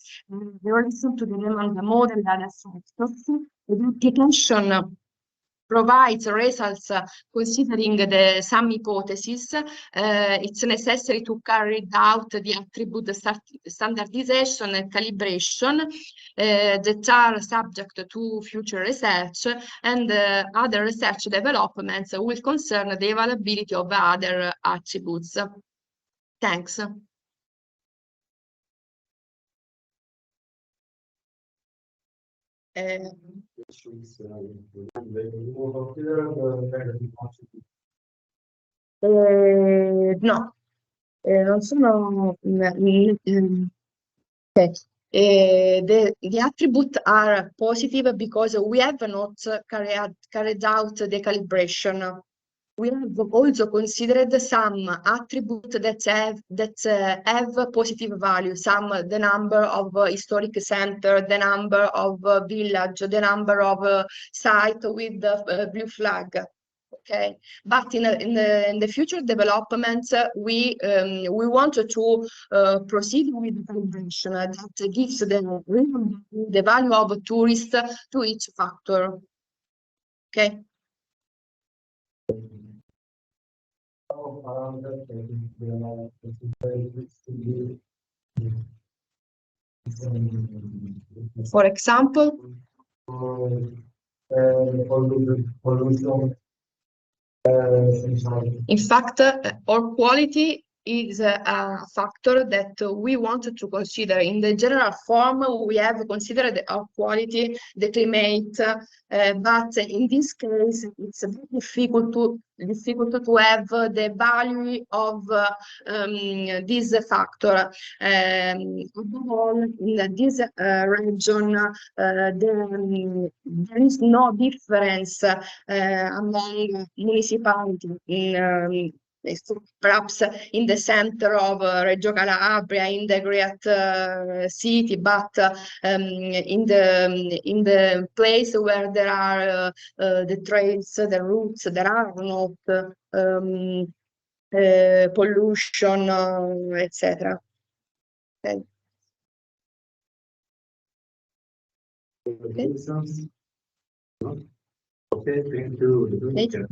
relation to the demand model and other factors. The application provides results considering some hypotheses. It's necessary to carry out the attribute standardization and calibration that are subject to future research, and other research developments will concern the availability of other attributes. Thanks. No, non sono okay. The attributes are positive because we have not carried out the calibration. We have also considered some attributes that have positive value, the number of historic center, the number of village, the number of site with the blue flag. Okay, but in the future developments, we want to proceed with the calibration that gives the value of tourists to each factor. Okay. For example, in fact, air quality is a factor that we wanted to consider. In the general form, we have considered air quality, the climate, but in this case, it's very difficult to have the value of this factor. Above all, in this region, there is no difference among municipalities. Perhaps in the center of Reggio Calabria, in the great city, but in the place where there are the trails, the routes, there are not pollution, etc. Okay. Okay, thank you. Thank you.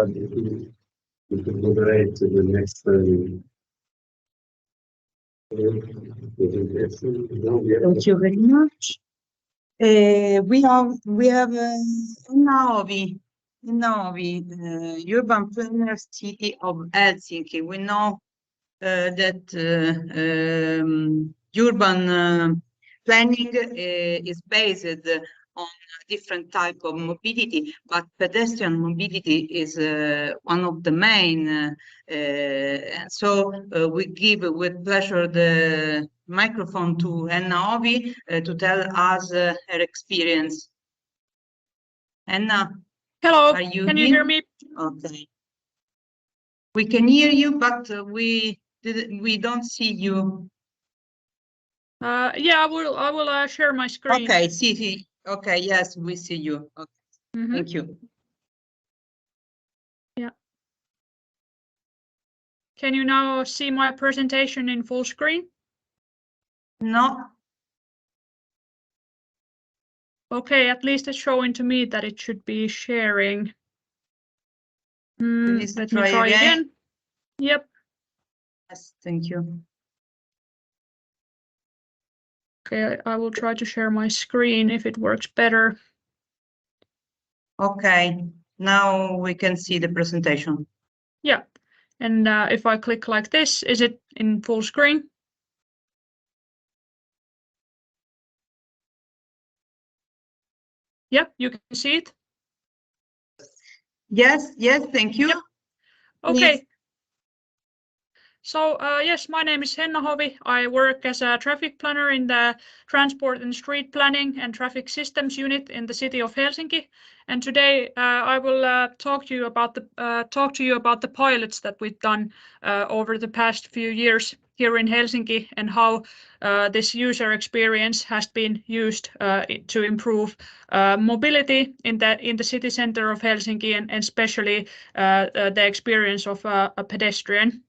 We can moderate to the next. Thank you very much. We have Novi, urban planner city of Helsinki. We know that urban planning is based on different type of mobility, but pedestrian mobility is one of the main. So we give with pleasure the microphone to Henna Ovi to tell us her experience. Henna, hello, are you can here? you hear me? Okay. We can hear you, but we don't see you. Yeah, I will share my screen. Okay, see. Okay, yes, we see you. Okay. Thank you. Yeah. Can you now see my presentation in full screen? No. Okay, at least it's showing to me that it should be sharing. Please Let me try again. Yep. Yes, thank you. Okay, I will try to share my screen if it works better. Okay, now we can see the presentation. Yeah, and if I click like this, is it in full screen? Yep, you can see it. Yes, thank you. Yep. Okay. So yes, my name is Henna Hovi. I work as a traffic planner in the Transport and Street Planning and Traffic Systems Unit in the city of Helsinki. And today I will talk to you about the pilots that we've done over the past few years here in Helsinki, and how this user experience has been used to improve mobility in the city center of Helsinki, and especially the experience of a pedestrian.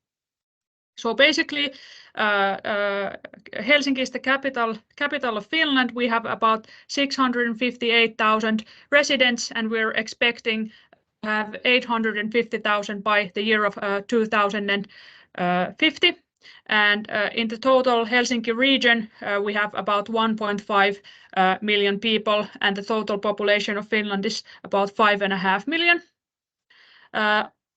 So basically, Helsinki is the capital of Finland. We have about 658,000 residents, and we're expecting to have 850,000 by the year of 2050. And in the total Helsinki region, we have about 1.5 million people, and the total population of Finland is about 5.5 million.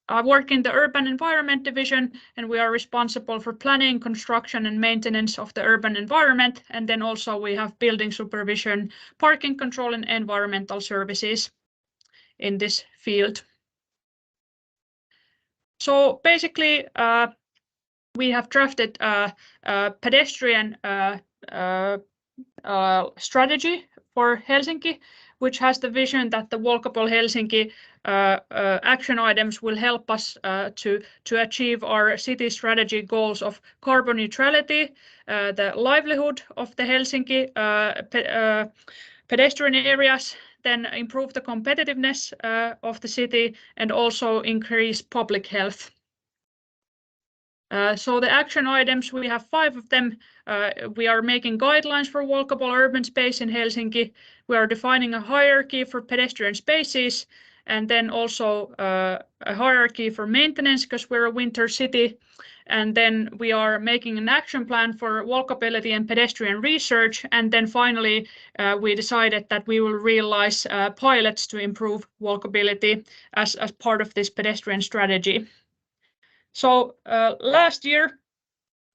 I work in the Urban Environment Division, and we are responsible for planning, construction, and maintenance of the urban environment. And then also we have building supervision, parking control, and environmental services in this field. So basically, we have drafted a pedestrian strategy for Helsinki, which has the vision that the Walkable Helsinki action items will help us to achieve our city strategy goals of carbon neutrality, the livelihood of the Helsinki pedestrian areas, then improve the competitiveness of the city, and also increase public health. So the action items, we have 5 of them. We are making guidelines for walkable urban space in Helsinki. We are defining a hierarchy for pedestrian spaces, and then also a hierarchy for maintenance, because we're a winter city. And then we are making an action plan for walkability and pedestrian research. And then finally, we decided that we will realize pilots to improve walkability as part of this pedestrian strategy. So last year,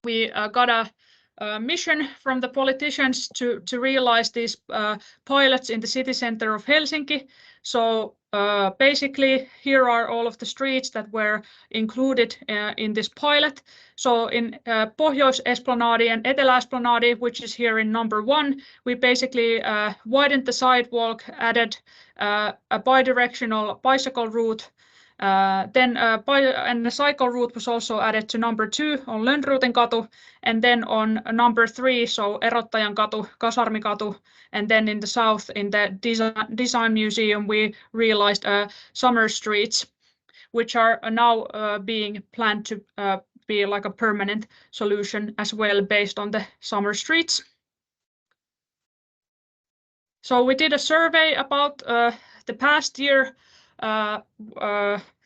we got a mission from the politicians to realize these pilots in the city center of Helsinki. So basically, here are all of the streets that were included in this pilot. So in Pohjois-Esplanadi and Etelä-Esplanadi, which is here in number 1, we basically widened the sidewalk, added a bidirectional bicycle route. And the cycle route was also added to number 2 on Lönnruutenkatu, and then on number 3, so Erottajankatu, Kasarmikatu, and then in the south, in the Design Museum, we realized summer streets, which are now being planned to be like a permanent solution as well, based on the summer streets. So we did a survey about the past year,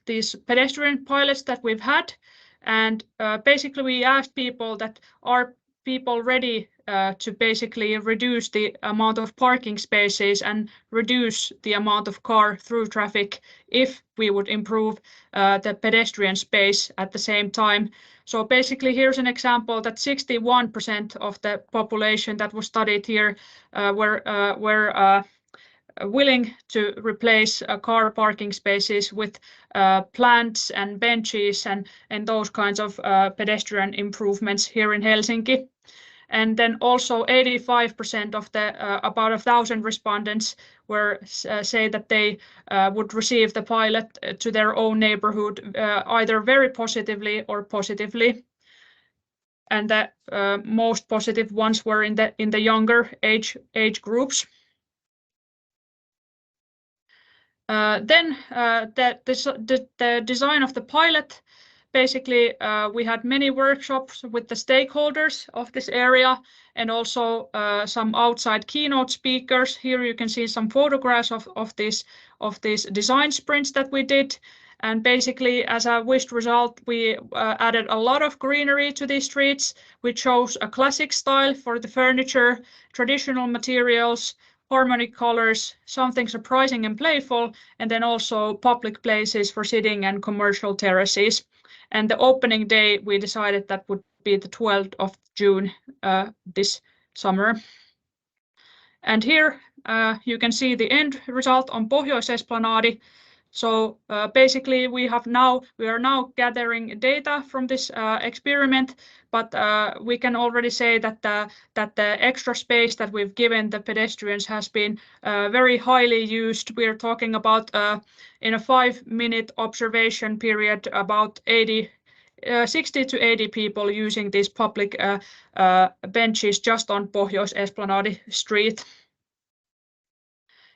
these pedestrian pilots that we've had, and basically we asked people that are people ready to basically reduce the amount of parking spaces and reduce the amount of car through traffic if we would improve the pedestrian space at the same time. So basically here's an example that 61% of the population that was studied here were willing to replace car parking spaces with plants and benches and those kinds of pedestrian improvements here in Helsinki. And then also 85% of the about 1,000 respondents were say that they would receive the pilot to their own neighborhood either very positively or positively. And the most positive ones were in the younger age groups. Then the design of the pilot. Basically, we had many workshops with the stakeholders of this area and also some outside keynote speakers. Here you can see some photographs of these design sprints that we did. And basically, as a wished result, we added a lot of greenery to these streets. We chose a classic style for the furniture, traditional materials, harmonic colors, something surprising and playful, and then also public places for sitting and commercial terraces. And the opening day, we decided that would be the 12th of June this summer. And here you can see the end result on Pohjois-Esplanadi. So basically, we are now gathering data from this experiment, but we can already say that the extra space that we've given the pedestrians has been very highly used. We are talking about in a 5-minute observation period about 60 to 80 people using these public benches just on Pohjois-Esplanadi street.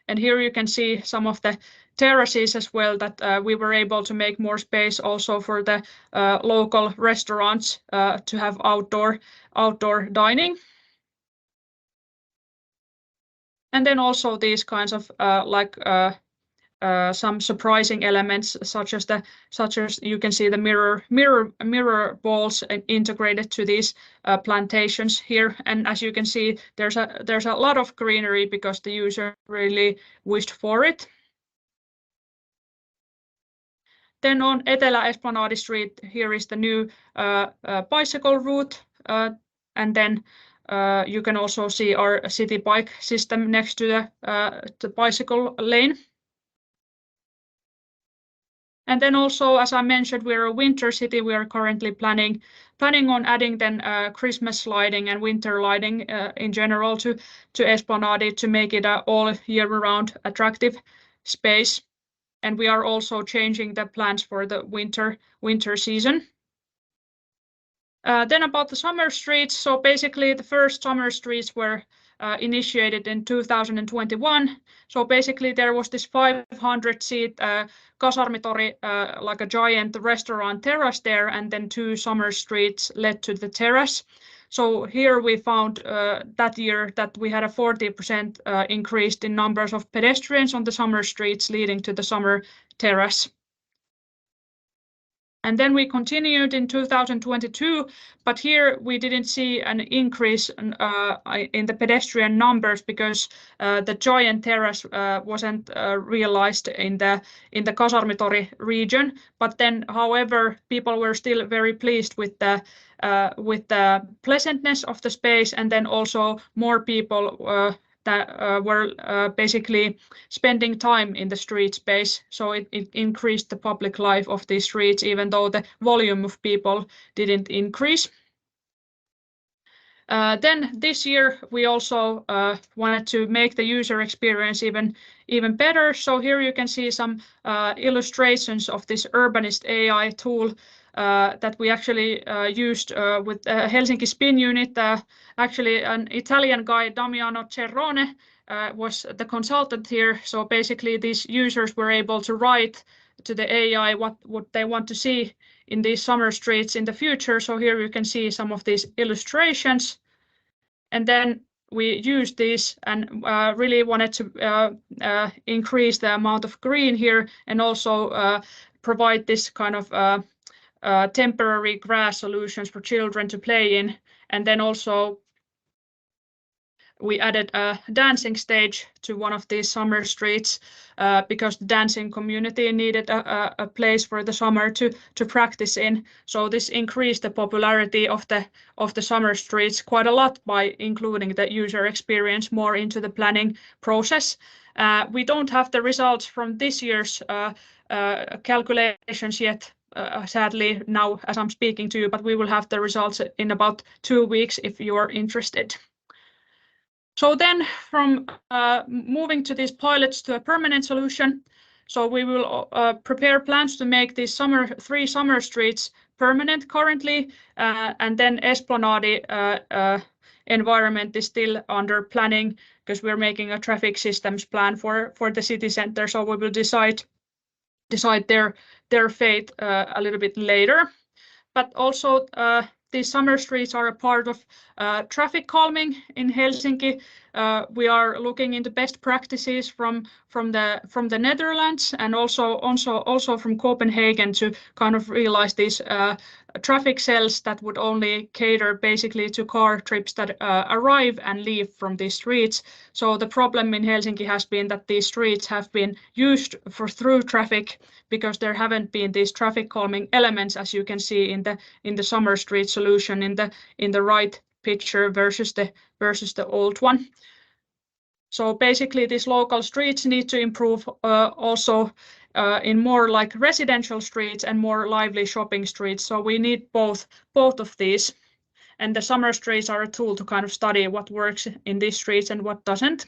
And here you can see some of the terraces as well that we were able to make more space also for the local restaurants to have outdoor dining. And then also these kinds of some surprising elements, such as you can see the mirror balls integrated to these plantations here. And as you can see, there's a lot of greenery because the user really wished for it. Then on Etelä-Esplanadi Street, here is the new bicycle route, and then you can also see our city bike system next to the bicycle lane. And then also, as I mentioned, we're a winter city. We are currently planning on adding then Christmas lighting and winter lighting in general to Esplanadi to make it an all year round attractive space. And we are also changing the plans for the winter season. Then about the summer streets. So basically the first summer streets were initiated in 2021. So basically there was this 500-seat Kasarmitori, like a giant restaurant terrace there, and then 2 summer streets led to the terrace. So here we found that year that we had a 40% increase in numbers of pedestrians on the summer streets leading to the summer terrace. And then we continued in 2022, but here we didn't see an increase in the pedestrian numbers because the giant terrace wasn't realized in the Kasarmitori region. But then, however, people were still very pleased with the pleasantness of the space, and then also more people that were basically spending time in the street space. So it increased the public life of these streets, even though the volume of people didn't increase. Then this year, we also wanted to make the user experience even better. So here you can see some illustrations of this Urbanist AI tool that we actually used with Helsinki Spin Unit. Actually, an Italian guy, Damiano Cerrone, was the consultant here. So basically, these users were able to write to the AI what they want to see in these summer streets in the future. So here you can see some of these illustrations. And then we used these and really wanted to increase the amount of green here and also provide this kind of temporary grass solutions for children to play in. And then also we added a dancing stage to one of these summer streets because the dancing community needed a place for the summer to practice in. So this increased the popularity of the summer streets quite a lot by including the user experience more into the planning process. We don't have the results from this year's calculations yet, sadly, now as I'm speaking to you, but we will have the results in about 2 weeks if you are interested. So then from moving to these pilots to a permanent solution, so we will prepare plans to make these 3 summer streets permanent currently, and then Esplanade environment is still under planning because we're making a traffic systems plan for the city center. So we will decide their fate a little bit later. But also these summer streets are a part of traffic calming in Helsinki. We are looking into best practices from the Netherlands and also from Copenhagen to kind of realize these traffic cells that would only cater basically to car trips that arrive and leave from these streets. So the problem in Helsinki has been that these streets have been used for through traffic because there haven't been these traffic calming elements, as you can see in the summer street solution in the right picture versus the old one. So basically these local streets need to improve also in more like residential streets and more lively shopping streets. So we need both of these. And the summer streets are a tool to kind of study what works in these streets and what doesn't.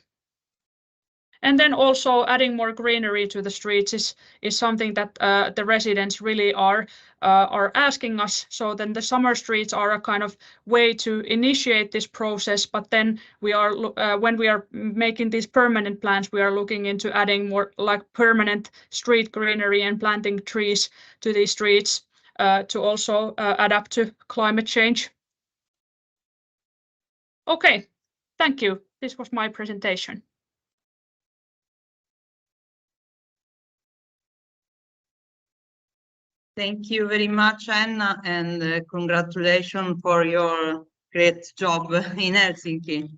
And then also adding more greenery to the streets is something that the residents really are asking us. So then the summer streets are a kind of way to initiate this process. But then we are when we are making these permanent plans, we are looking into adding more like permanent street greenery and planting trees to these streets to also adapt to climate change. Okay, thank you. This was my presentation. Thank you very much, Anna, and congratulations for your great job in Helsinki.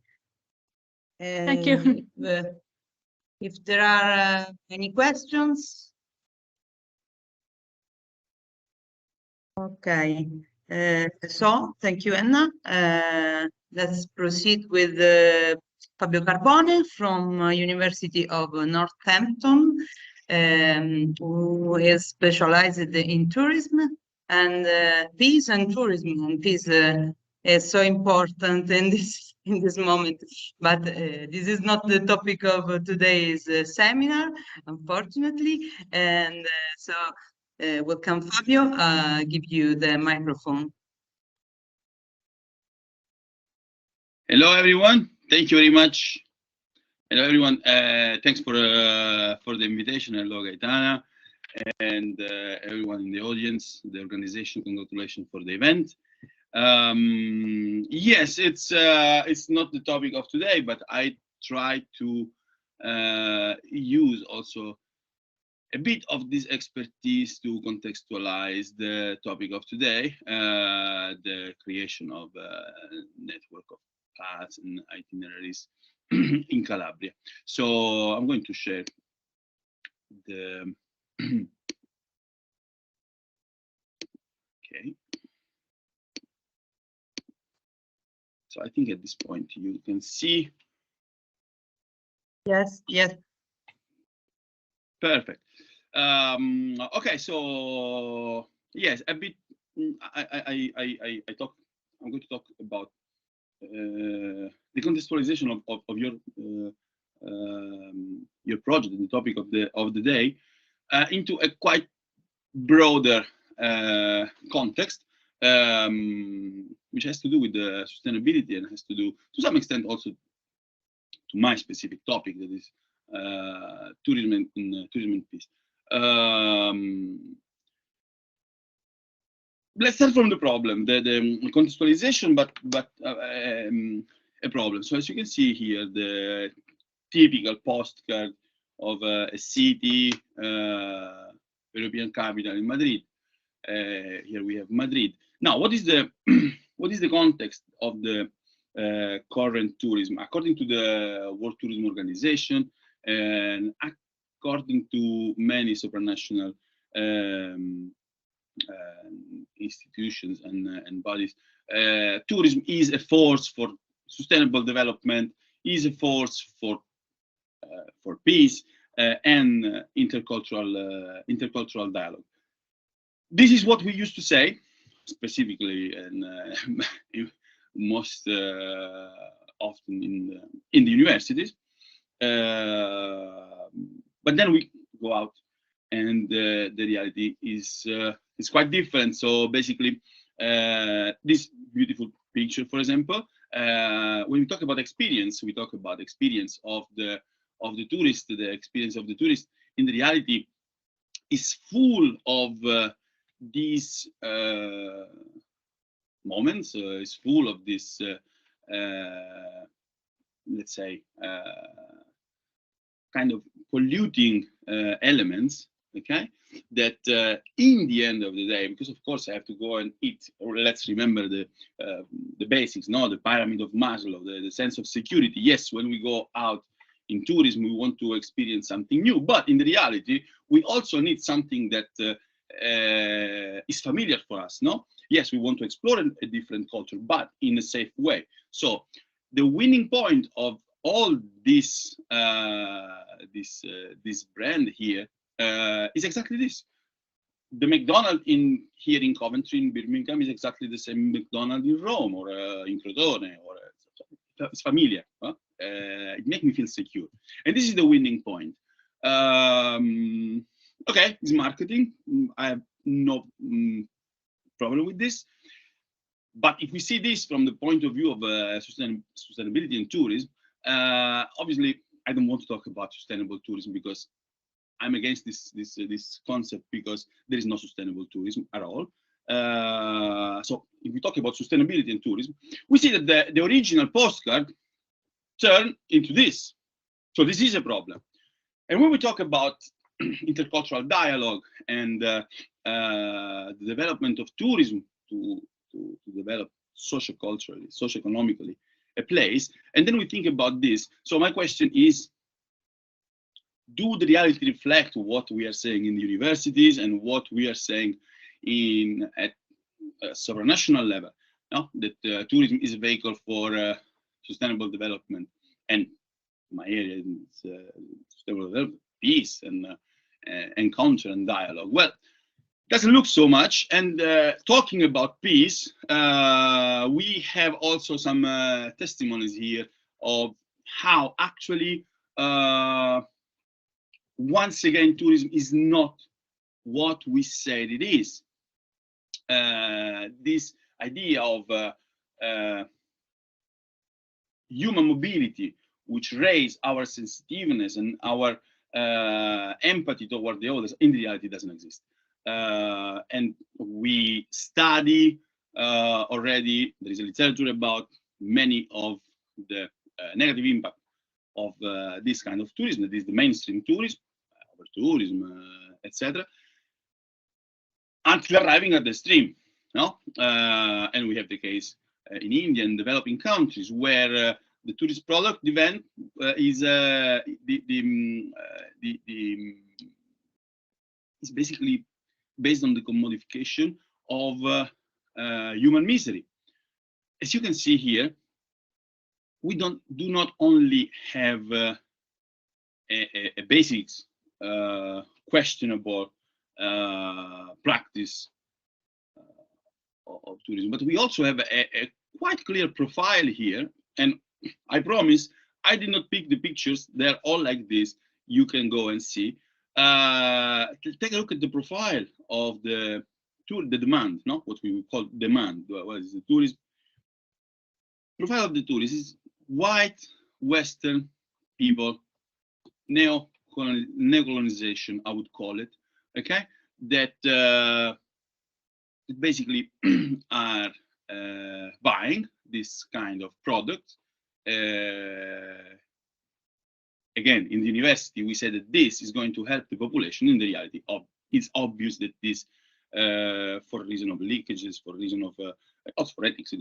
Thank you. If there are any questions. Okay, so thank you, Anna. Let's proceed with Fabio Carbone from University of Northampton. Who is specialized in tourism and peace and tourism. And peace is so important in this moment. But this is not the topic of today's seminar, unfortunately. And so welcome, Fabio. Give you the microphone. Hello, everyone. Thank you very much. Hello, everyone. Thanks for the invitation. Hello, Gaetana, and everyone in the audience, the organization. Congratulations for the event. Yes, it's not the topic of today, but I try to use also a bit of this expertise to contextualize the topic of today, the creation of a network of paths and itineraries in Calabria. So I'm going to share the okay. So I think at this point you can see. Yes, yes. Perfect. Okay, so yes, a bit. I talk. I'm going to talk about the contextualization of your project and the topic of the day into a quite broader context, which has to do with the sustainability and has to do to some extent also to my specific topic, that is tourism and peace. Let's start from the problem, the contextualization, but a problem. So as you can see here, the typical postcard of a city, European capital in Madrid. Here we have Madrid. Now, what is the context of the current tourism, according to the World Tourism Organization and according to many supranational institutions and bodies. Tourism is a force for sustainable development, is a force for peace and intercultural dialogue. This is what we used to say, specifically and most often in the universities. But then we go out, and the reality is quite different. So basically, this beautiful picture, for example, when we talk about experience, we talk about experience of the tourist. The experience of the tourist in the reality is full of these moments. Is full of this, let's say, kind of polluting elements. Okay, that in the end of the day, because of course I have to go and eat, or let's remember the basics, no, the pyramid of Maslow, the sense of security. Yes, when we go out in tourism, we want to experience something new, but in the reality, we also need something that is familiar for us, no? Yes, we want to explore a different culture, but in a safe way. So the winning point of all this this brand here is exactly this. The McDonald's here in Coventry, in Birmingham, is exactly the same McDonald's in Rome or in Crotone, or it's familiar. Huh? It makes me feel secure, and this is the winning point. Okay, it's marketing. I have no problem with this. But if we see this from the point of view of sustainability and tourism, obviously I don't want to talk about sustainable tourism, because I'm against this concept, because there is no sustainable tourism at all. So if we talk about sustainability and tourism, we see that the original postcard turned into this. So this is a problem. And when we talk about intercultural dialogue and the development of tourism to develop socio-culturally, socio-economically a place, and then we think about this. So my question is, do the reality reflect what we are saying in the universities and what we are saying at supranational level? No? That tourism is a vehicle for sustainable development, and my area is sustainable development, peace and culture and dialogue. Well, doesn't look so much. And talking about peace, we have also some testimonies here of how actually once again tourism is not what we said it is. This idea of human mobility, which raise our sensitiveness and our empathy toward the others, in reality doesn't exist. And we study already, there is a literature about many of the negative impact of this kind of tourism, that is the mainstream tourism, over-tourism, etc., until arriving at the stream. No? And we have the case in India and developing countries where the tourist product event is basically based on the commodification of human misery. As you can see here, we do not only have a basics questionable practice of tourism, but we also have a quite clear profile here. And I promise I did not pick the pictures, they're all like this. You can go and see. Take a look at the profile of the demand, no? What we call demand. What is the tourism? Profile of the tourist is white Western people, neo-colonization, I would call it. Okay, that basically are buying this kind of product. Again, in the university, we said that this is going to help the population. In the reality, it's obvious that this, for reason of leakages, for reason of also for ethics,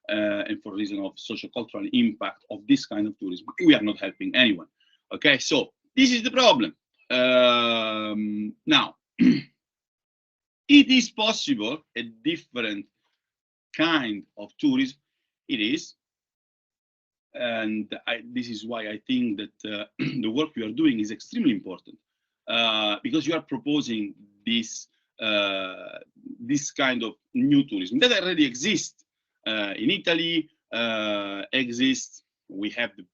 and for reason of socio-cultural impact of this kind of tourism, we are not helping anyone. Okay, so this is the problem. Now, it is possible a different kind of tourism. It is, and this is why I think that the work you are doing is extremely important, because you are proposing this this kind of new tourism that already exists in Italy. Exists. We have the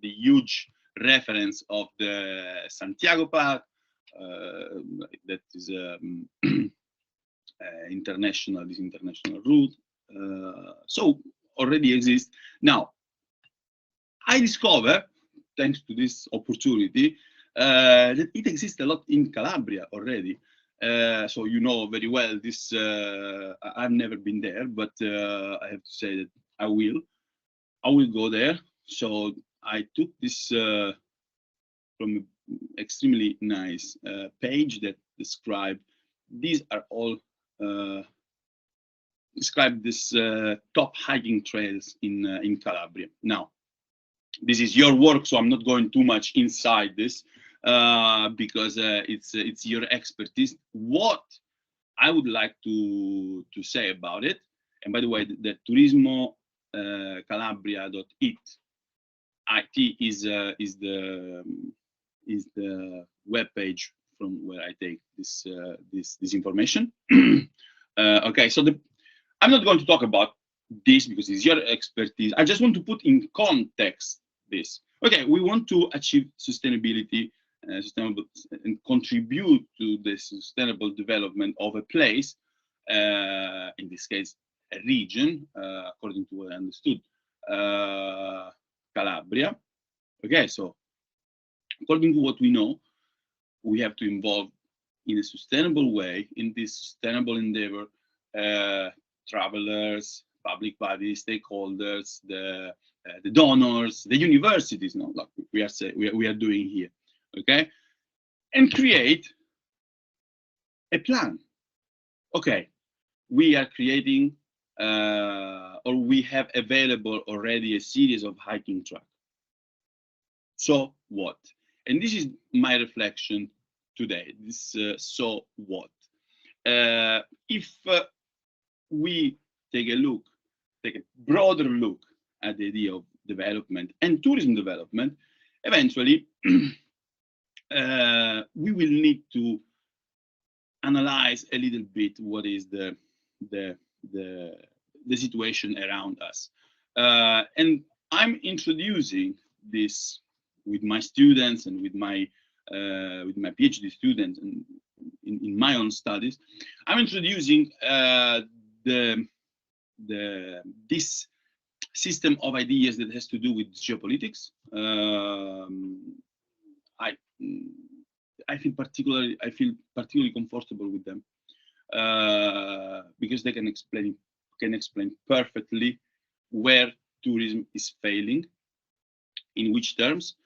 huge reference of the Santiago Park, that is international route. So already exists. Now, I discover, thanks to this opportunity, that it exists a lot in Calabria already. So you know very well this. I've never been there, but I have to say that I will go there. So I took this from an extremely nice page that describe. These are all describe this top hiking trails in Calabria. Now, this is your work, so I'm not going too much inside this because it's your expertise. What I would like to say about it, and by the way, the turismocalabria.it is the web page from where I take this information. Okay, so I'm not going to talk about this because it's your expertise. I just want to put in context this. Okay, we want to achieve sustainability, and contribute to the sustainable development of a place, in this case, a region, according to what I understood, Calabria. Okay, so according to what we know, we have to involve in a sustainable way in this sustainable endeavor, travelers, public bodies, stakeholders, the donors, the universities, no, like we are doing here, okay, and create a plan. Okay, we are creating, or we have available already a series of hiking tracks. So what? And this is my reflection today. This so what? If we take a broader look at the idea of development and tourism development, eventually we will need to analyze a little bit what is the situation around us. And I'm introducing this with my students and with my PhD students and in my own studies. I'm introducing this system of ideas that has to do with geopolitics. I feel particularly comfortable with them because they can explain perfectly where tourism is failing, in which terms.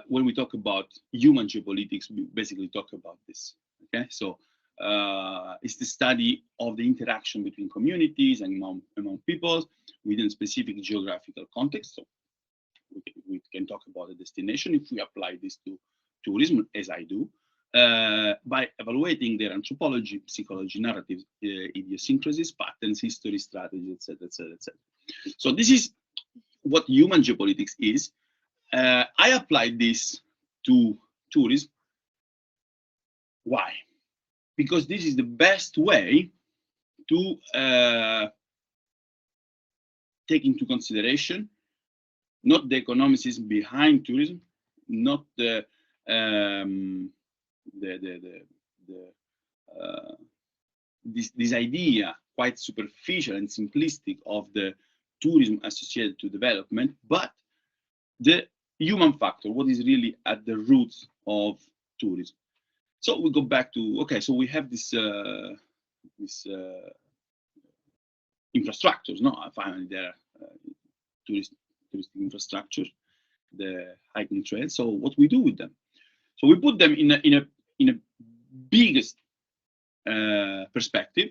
When we talk about human geopolitics, we basically talk about this. Okay, so it's the study of the interaction between communities and among peoples within specific geographical context. So we can talk about a destination if we apply this to tourism, as I do, by evaluating their anthropology, psychology, narratives, idiosyncrasies, patterns, history, strategy, etc., etc., etc. So this is what human geopolitics is. I applied this to tourism. Why? Because this is the best way to take into consideration not the economics behind tourism, not this idea, quite superficial and simplistic, of the tourism associated to development, but the human factor, what is really at the roots of tourism. So we go back to, okay, so we have this infrastructures, no? Finally, there are touristic infrastructure, the hiking trails. So what we do with them? So we put them in a biggest perspective,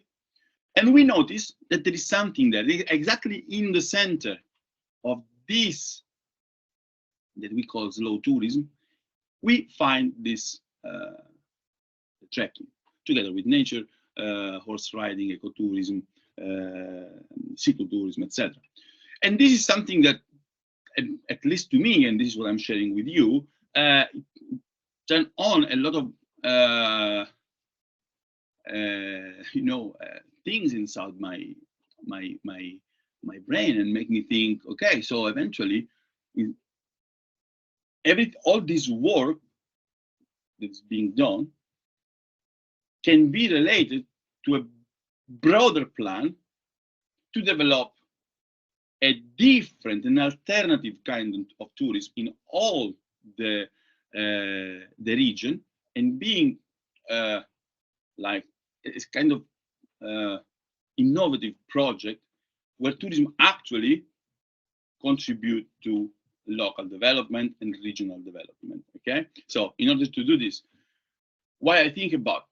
And we notice that there is something there, exactly in the center of this that we call slow tourism. We find this trekking together with nature, horse riding, ecotourism, cyclotourism, etc. And this is something that, at least to me, and this is what I'm sharing with you, turn on a lot of things inside my brain and make me think, okay, so eventually all this work that's being done can be related to a broader plan to develop a different and alternative kind of tourism in all the region, and being like it's kind of innovative project where tourism actually contribute to local development and regional development. Okay, so in order to do this, why I think about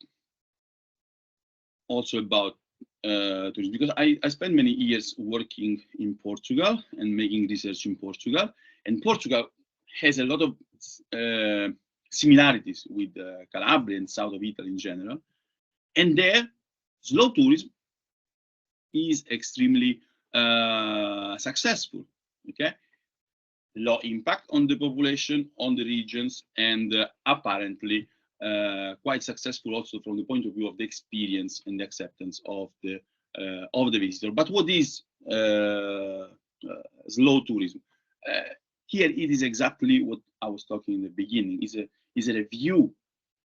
tourism, because I spent many years working in Portugal and making research in Portugal, and Portugal has a lot of similarities with Calabria and south of Italy in general, and there slow tourism is extremely successful. Okay, low impact on the population, on the regions, and apparently quite successful also from the point of view of the experience and the acceptance of the visitor. But what is slow tourism? Here it is exactly what I was talking in the beginning. Is a review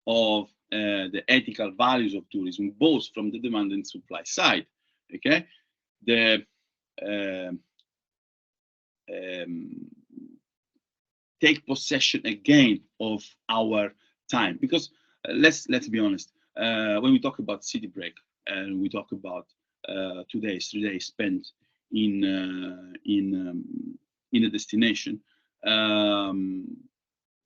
of the ethical values of tourism, both from the demand and supply side. Okay, take possession again of our time, because let's be honest, when we talk about city break and we talk about 2 days, 3 days spent in a destination,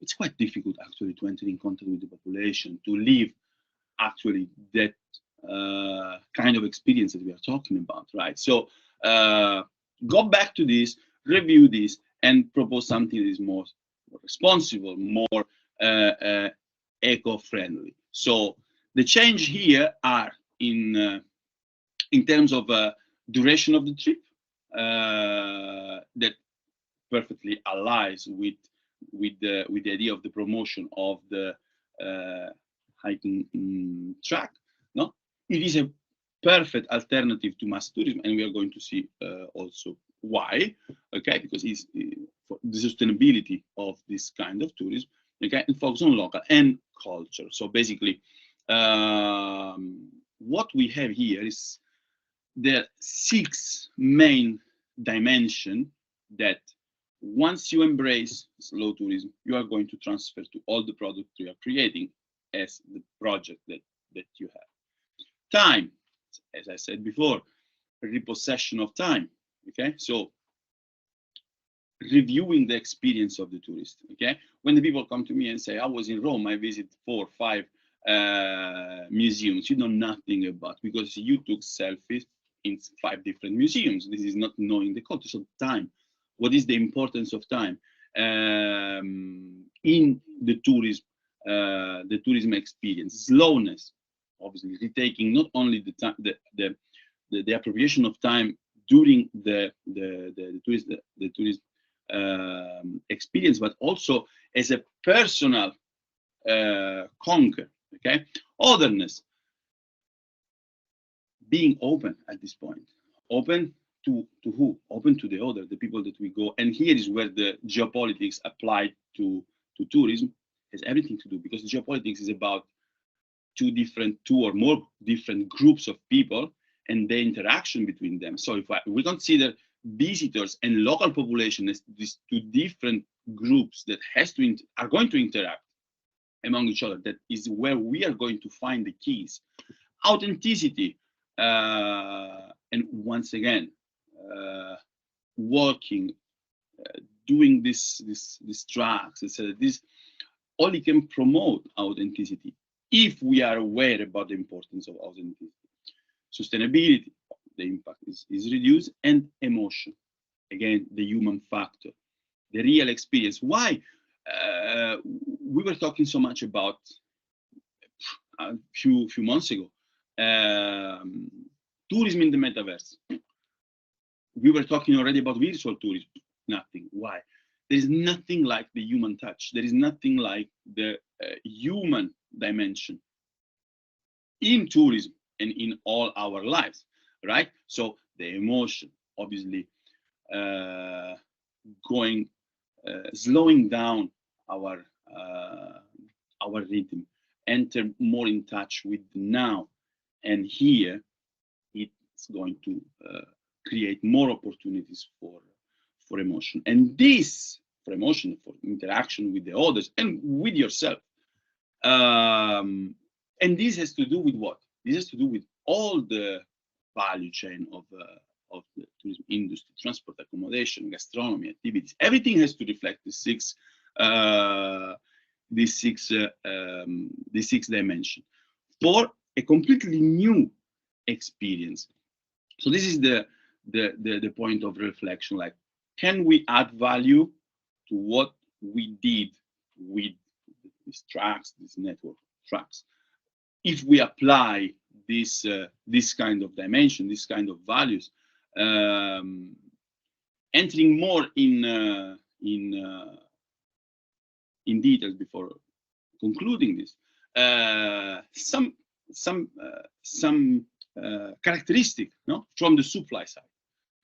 it's quite difficult actually to enter in contact with the population, to live actually that kind of experience that we are talking about, right? So go back to this, review this, and propose something that is more responsible, more eco-friendly. So the change here are in terms of duration of the trip, that perfectly aligns with the idea of the promotion of the hiking track. No, it is a perfect alternative to mass tourism, and we are going to see also why. Okay, because it's for the sustainability of this kind of tourism. Okay, and focus on local and culture. So basically, what we have here is the 6 main dimensions that once you embrace slow tourism, you are going to transfer to all the products you are creating as the project that you have. Time, as I said before, repossession of time. Okay, so reviewing the experience of the tourist. Okay, when the people come to me and say, I was in Rome, I visited 4 or 5 museums, you know nothing about, because you took selfies in 5 different museums. This is not knowing the culture. So time, what is the importance of time in the tourism experience? Slowness, obviously, retaking not only the time, the appropriation of time during the tourist experience, but also as a personal conquer. Okay, otherness, being open at this point, open to who? Open to the other, the people that we go. And here is where the geopolitics applied to tourism has everything to do, because geopolitics is about 2 or more different groups of people and the interaction between them. So if we consider visitors and local population as these 2 different groups that are going to interact among each other, that is where we are going to find the keys. Authenticity, and once again, walking, doing this tracks, etc. This only can promote authenticity if we are aware about the importance of authenticity. sustainability, the impact is reduced, and emotion, again, the human factor, the real experience. Why? We were talking so much about a few months ago, tourism in the metaverse. We were talking already about virtual tourism. Nothing. Why? There is nothing like the human touch. There is nothing like the human dimension in tourism and in all our lives, right? So the emotion, obviously, slowing down our rhythm, enter more in touch with now and here. It's going to create more opportunities for emotion, and this for emotion, for interaction with the others and with yourself. And this has to do with what? This has to do with all the value chain of the tourism industry: transport, accommodation, gastronomy, activities. Everything has to reflect the six dimensions for a completely new experience. So this is the point of reflection. Like, can we add value to what we did with these tracks, these network tracks, if we apply this kind of dimension, this kind of values, entering more in details before concluding this. Some characteristic, no, from the supply side,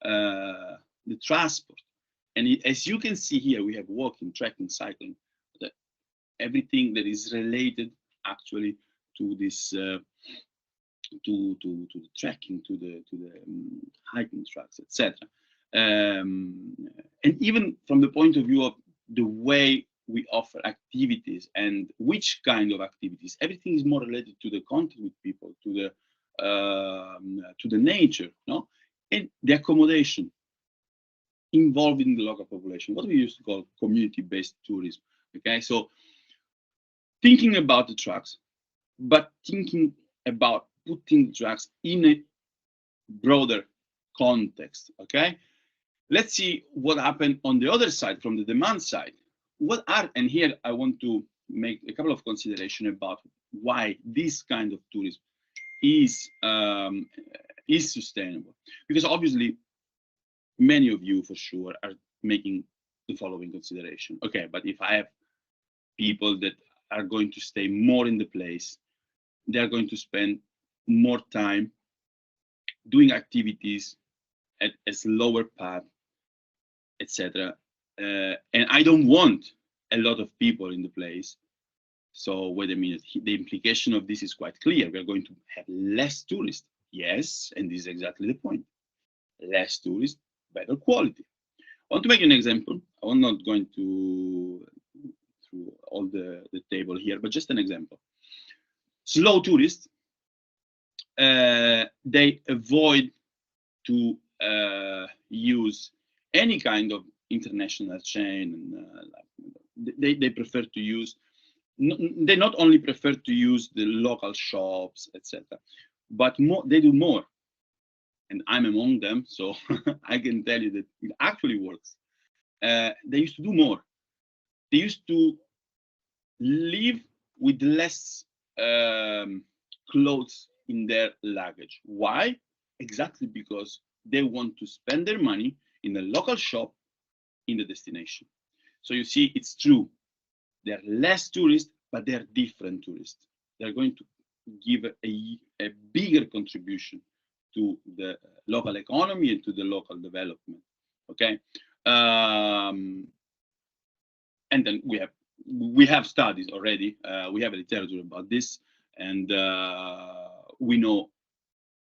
the transport, and as you can see here, we have walking, trekking, cycling, everything that is related actually to this, to the trekking, to the hiking tracks, etc. And even from the point of view of the way we offer activities and which kind of activities, everything is more related to the contact with people, to the nature, no, and the accommodation involving the local population, what we used to call community-based tourism. Okay, so thinking about the tracks, but thinking about putting tracks in a broader context. Okay, let's see what happened on the other side, from the demand side. What are, and here I want to make a couple of considerations about why this kind of tourism is sustainable, because obviously many of you for sure are making the following consideration. Okay, but if I have people that are going to stay more in the place, they are going to spend more time doing activities at a slower path, etc. And I don't want a lot of people in the place. So wait a minute, the implication of this is quite clear. We are going to have less tourists. Yes, and this is exactly the point. Less tourists, better quality. I want to make an example. I'm not going to through all the table here, but just an example. Slow tourists, they avoid to use any kind of international chain. They prefer to use, they not only prefer to use the local shops, etc., but more, they do more. And I'm among them, so I can tell you that it actually works. They used to do more. They used to live with less clothes in their luggage. Why? Exactly because they want to spend their money in a local shop in the destination. So you see, it's true. They're less tourists, but they're different tourists. They're going to give a bigger contribution to the local economy and to the local development. Okay, and then we have studies already. We have a literature about this, and we know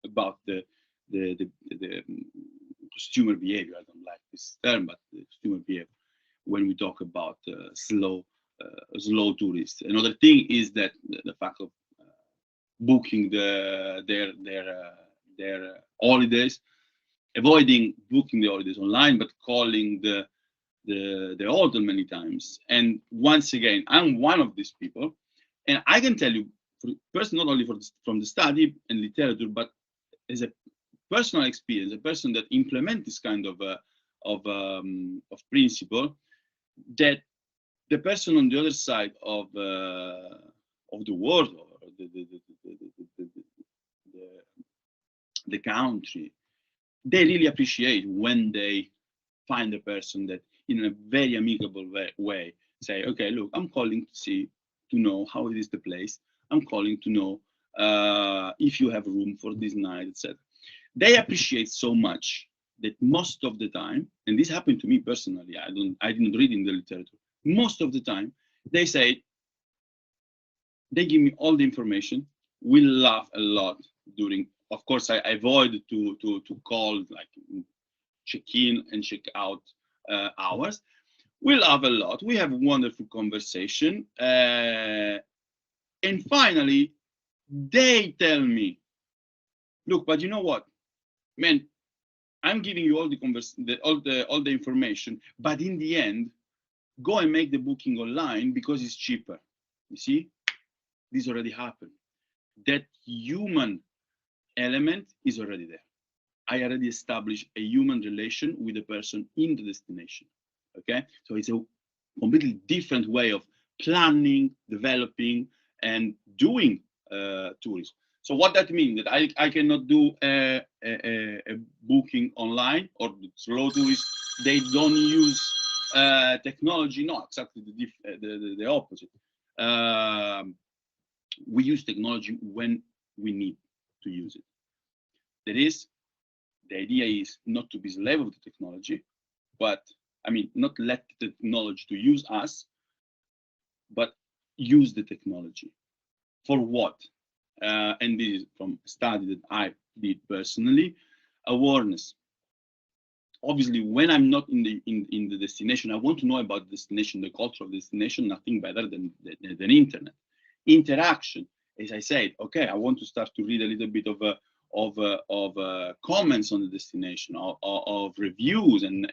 about the consumer behavior. I don't like this term, but the consumer behavior when we talk about slow tourists. Another thing is that the fact of booking their holidays, avoiding booking the holidays online, but calling the hotel many times. And once again, I'm one of these people, and I can tell you, first, not only from the study and literature, but as a personal experience, a person that implements this kind of principle, that the person on the other side of the world, or the country, they really appreciate when they find a person that in a very amicable way say, okay, look, I'm calling to know how it is the place. I'm calling to know if you have room for this night, etc. They appreciate so much that most of the time, and this happened to me personally, I didn't read in the literature. Most of the time, they say, they give me all the information. We laugh a lot during. Of course, I avoid to call like check-in and check-out hours. We laugh a lot. We have a wonderful conversation, and finally, they tell me, "Look, but you know what, man? I'm giving you all the information, but in the end, go and make the booking online because it's cheaper." You see, this already happened. That human element is already there. I already established a human relation with the person in the destination. Okay, so it's a completely different way of planning, developing, and doing tourism. So what that means, that I cannot do a booking online, or slow tourists, they don't use technology. No, exactly the opposite. We use technology when we need to use it. That is, the idea is not to be slave of the technology, but I mean, not let the technology to use us, but use the technology. For what? And this is from a study that I did personally. Awareness. Obviously, when I'm not in the destination, I want to know about the destination, the culture of the destination. Nothing better than internet. Interaction. As I said, okay, I want to start to read a little bit of comments on the destination, of reviews, and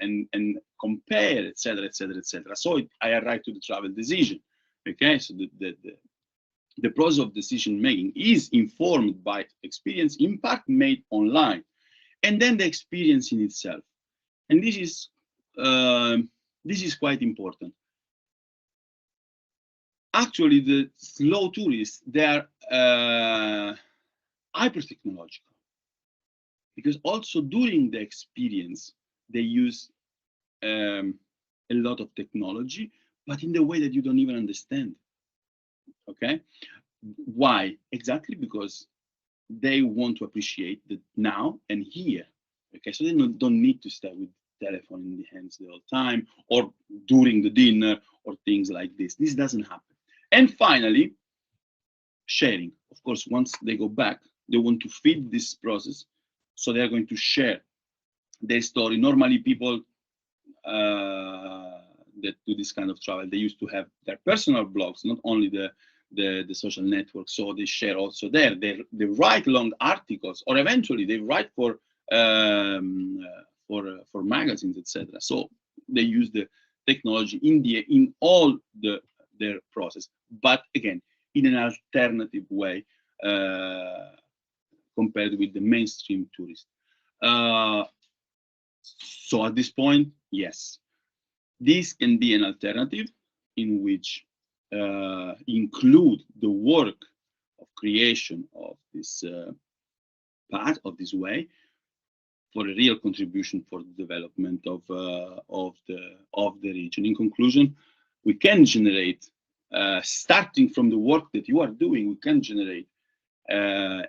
compare, etc., etc., etc. So I arrive to the travel decision. Okay, so the process of decision making is informed by experience, in part made online, and then the experience in itself. And this is quite important. Actually, the slow tourists, they are hyper technological, because also during the experience they use a lot of technology, but in the way that you don't even understand. Okay, why? Exactly because they want to appreciate the now and here. Okay, so they don't need to stay with telephone in the hands the whole time, or during the dinner, or things like this. This doesn't happen. And finally, sharing. Of course, once they go back, they want to feed this process, so they're going to share their story. Normally, people that do this kind of travel, they used to have their personal blogs, not only the social networks. So they share also there. They write long articles, or eventually they write for magazines, etc. So they use the technology in all their process, but again, in an alternative way compared with the mainstream tourist. So at this point, yes, this can be an alternative in which include the work of creation of this part of this way, for a real contribution for the development of the region. In conclusion, we can generate, starting from the work that you are doing, we can generate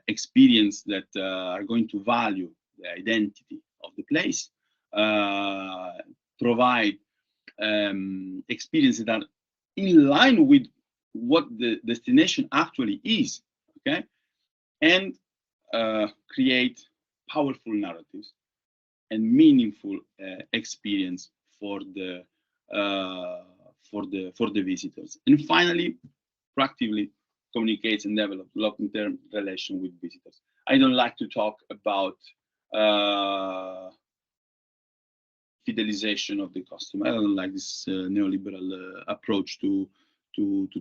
experience that are going to value the identity of the place, provide experiences that are in line with what the destination actually is, okay, and create powerful narratives and meaningful experience for the visitors. And finally, proactively communicates and develop long-term relation with visitors. I don't like to talk about fidelization of the customer. I don't like this neoliberal approach to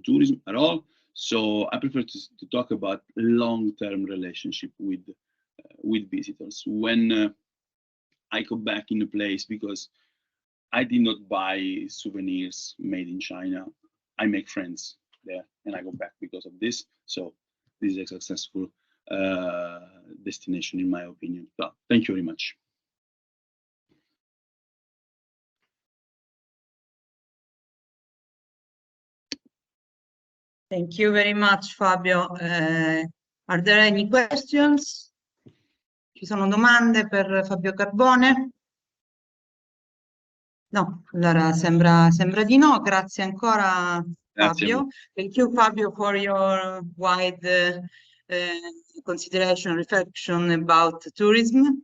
tourism at all. So I prefer to talk about long-term relationship with with visitors. When I go back in a place, because I did not buy souvenirs made in China, I make friends there and I go back because of this. So this is a successful destination in my opinion. So thank you very much. Thank you very much, Fabio. Are there any questions? Ci sono domande per Fabio Carbone? No, allora sembra di no. Grazie ancora, Fabio. Thank you, Fabio, for your wide consideration, reflection about tourism.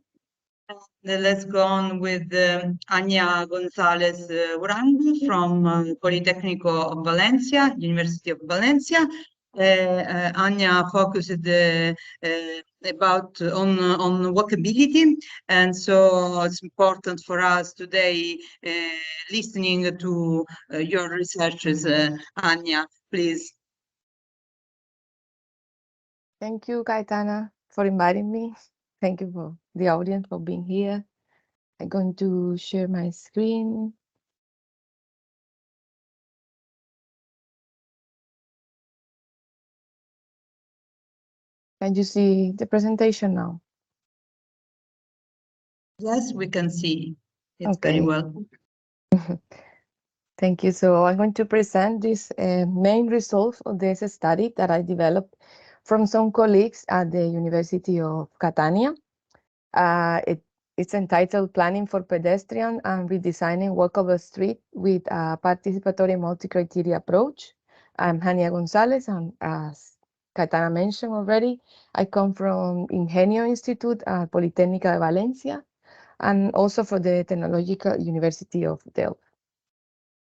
Let's go on with Anya González Urang from Politecnico of Valencia, University of Valencia. Anya focused about on walkability, and so it's important for us today listening to your researches. Anya, please. Thank you, Gaetana, for inviting me. Thank you for the audience for being here. I'm going to share my screen. Can you see the presentation now? Yes, we can see it Okay. very well. Thank you. So I'm going to present this main results of this study that I developed from some colleagues at the University of Catania. It's entitled Planning for Pedestrian and Redesigning Walkable Street with a Participatory Multi-Criteria Approach. I'm Anya González, and as Gaetana mentioned already, I come from Ingenio Institute at Politécnica de Valencia, and also for the Technological University of Delft.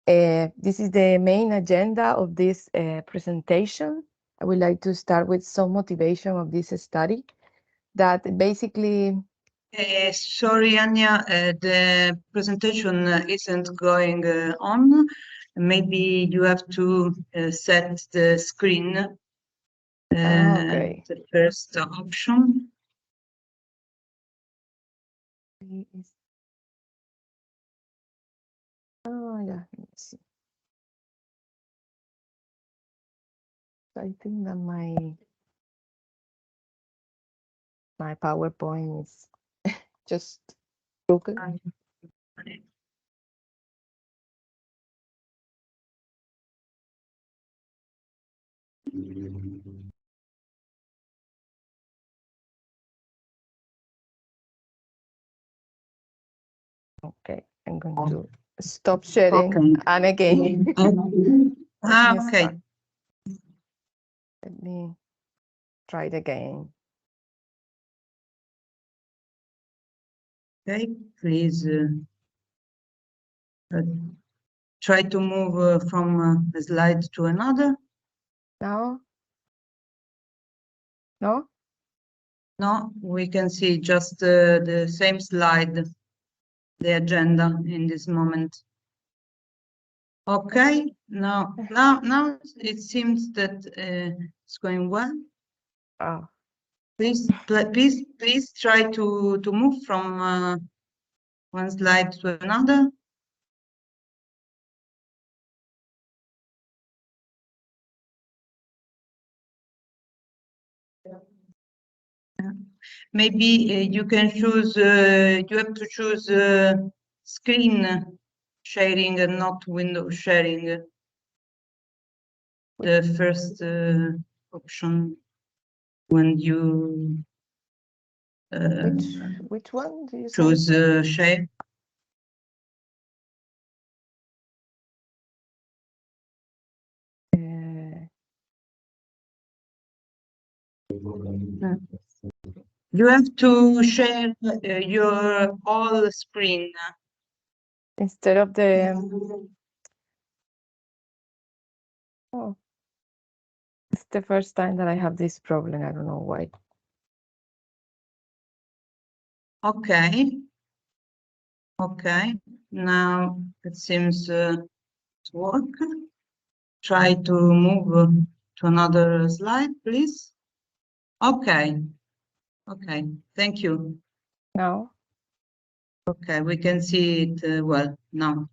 This is the main agenda of this presentation. I would like to start with some motivation of this study that basically... Sorry, Anya, the presentation isn't going on. Maybe you have to set the screen, Okay. the first option. Oh, yeah, let me see. So I think that my PowerPoint is just broken. Okay, I'm going to stop sharing and again. Okay. Let me try it again. Okay, please try to move from a slide to another. Now? No? No, we can see just the same slide, the agenda in this moment. Okay, now it seems that it's going well. Oh. Please try to move from one slide to another. Maybe you can choose, you have to choose screen sharing and not window sharing. The first option when you which one do you choose share. You have to share your whole screen. Instead of the... Oh, it's the first time that I have this problem. I don't know why. Okay. Okay. Now it seems to work. Try to move to another slide, please. Okay. Okay, thank you. Now, Okay, we can see it well now.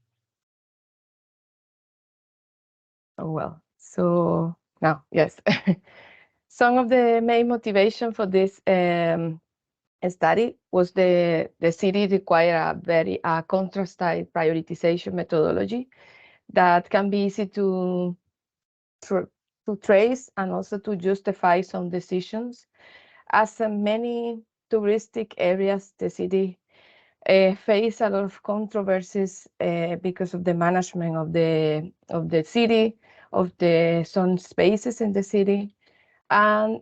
oh, well, so now, yes. Some of the main motivation for this study was the city require a very contrasted prioritization methodology that can be easy to trace and also to justify some decisions. As many touristic areas, the city face a lot of controversies because of the management of the city, of some spaces in the city, and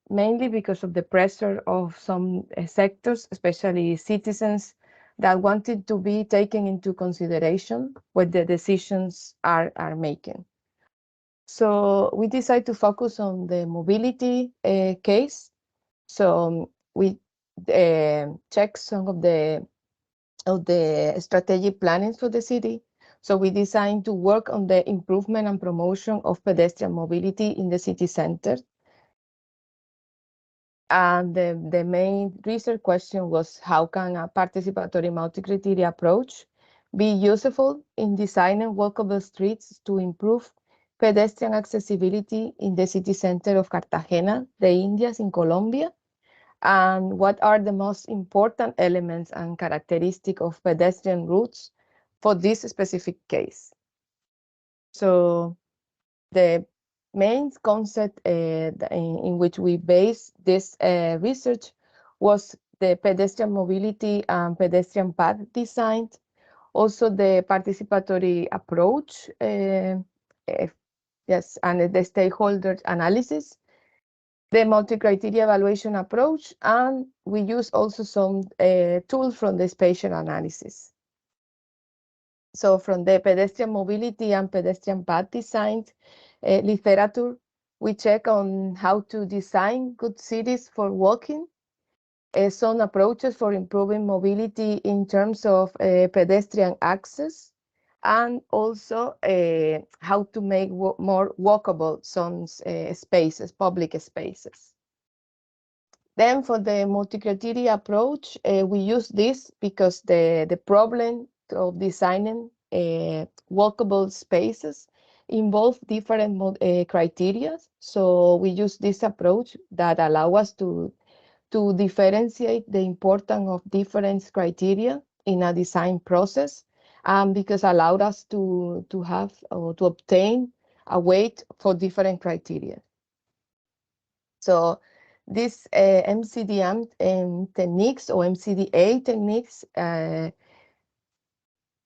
mainly because of the pressure of some sectors, especially citizens, that wanted to be taken into consideration when the decisions are making. So we decided to focus on the mobility case. So we checked some of the strategic planning for the city. So we designed to work on the improvement and promotion of pedestrian mobility in the city center. And the main research question was, how can a participatory multi-criteria approach be useful in designing walkable streets to improve pedestrian accessibility in the city center of Cartagena, the Indias in Colombia? And what are the most important elements and characteristics of pedestrian routes for this specific case? So the main concept in which we base this research was the pedestrian mobility and pedestrian path design, also the participatory approach, yes, and the stakeholder analysis, the multi-criteria evaluation approach, and we use also some tools from the spatial analysis. So from the pedestrian mobility and pedestrian path design literature, we check on how to design good cities for walking, some approaches for improving mobility in terms of pedestrian access, and also how to make more walkable some spaces, public spaces. Then for the multi-criteria approach, we use this because the problem of designing walkable spaces involve different criteria. So we use this approach that allow us to differentiate the importance of different criteria in a design process, because allowed us to have or to obtain a weight for different criteria. So these MCDM techniques or MCDA techniques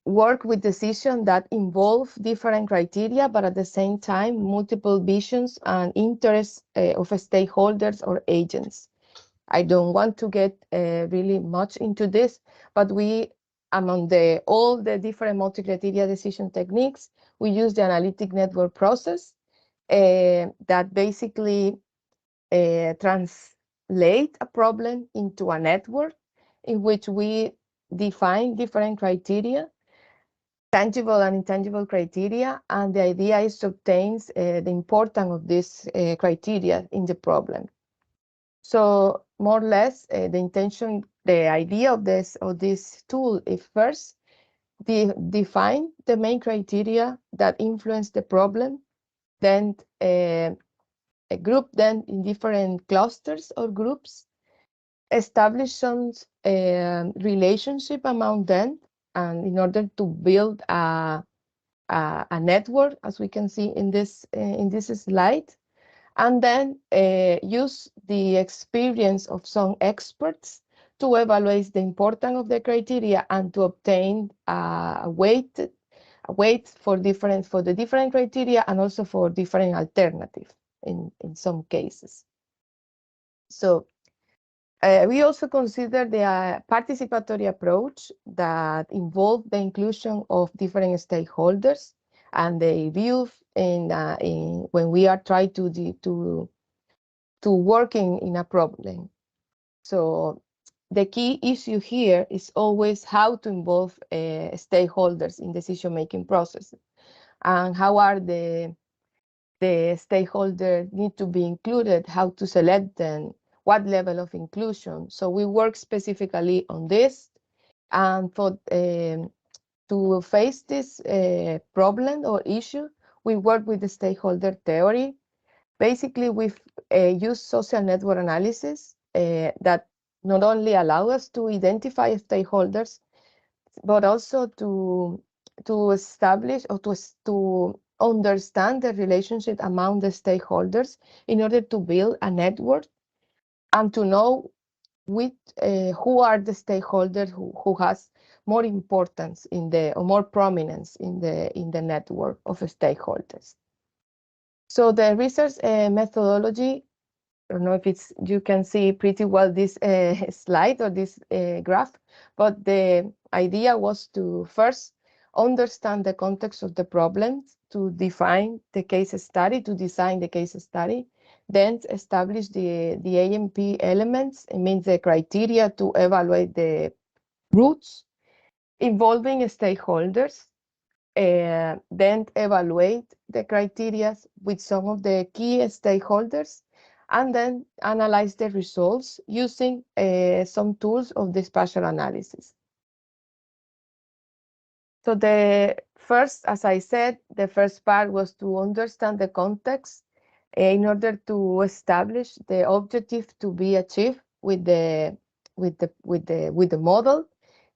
work with decisions that involve different criteria, but at the same time, multiple visions and interests of stakeholders or agents. I don't want to get really much into this, but we, among all the different multi-criteria decision techniques, we use the analytic network process that basically translate a problem into a network in which we define different criteria, tangible and intangible criteria, and the idea is to obtain the importance of this criteria in the problem. So more or less, the idea of this tool is first define the main criteria that influence the problem, then group them in different clusters or groups, establish some relationship among them, and in order to build a network, as we can see in this slide, and then use the experience of some experts to evaluate the importance of the criteria and to obtain a weight for the different criteria and also for different alternatives in some cases. So we also consider the participatory approach that involves the inclusion of different stakeholders and the view when we are trying to working in a problem. So the key issue here is always how to involve stakeholders in decision-making process, and how are the stakeholders need to be included, how to select them, what level of inclusion. So we work specifically on this, and for to face this problem or issue, we work with the stakeholder theory. Basically, we use social network analysis that not only allow us to identify stakeholders, but also to establish or to understand the relationship among the stakeholders in order to build a network and to know who are the stakeholders who has more importance in the or more prominence in the network of stakeholders. So the research methodology, I don't know if you can see pretty well this slide or this graph, but the idea was to first understand the context of the problems, to define the case study, to design the case study, then establish the AMP elements, it means the criteria to evaluate the routes, involving stakeholders, then evaluate the criteria with some of the key stakeholders, and then analyze the results using some tools of the spatial analysis. So the first, as I said, the first part was to understand the context in order to establish the objective to be achieved with the model.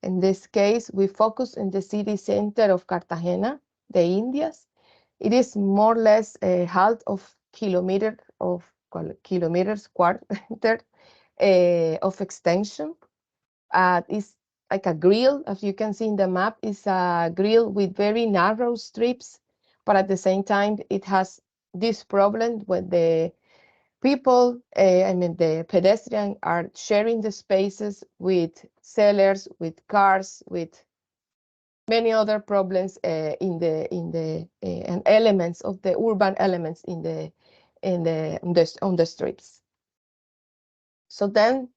In this case, we focus in the city center of Cartagena, the Indias. It is more or less a half of kilometers quarter of extension. It's like a grill, as you can see in the map, is a grill with very narrow strips, but at the same time, it has this problem when the people, the pedestrians are sharing the spaces with sellers, with cars, with many other problems and elements of the urban elements on the streets. So then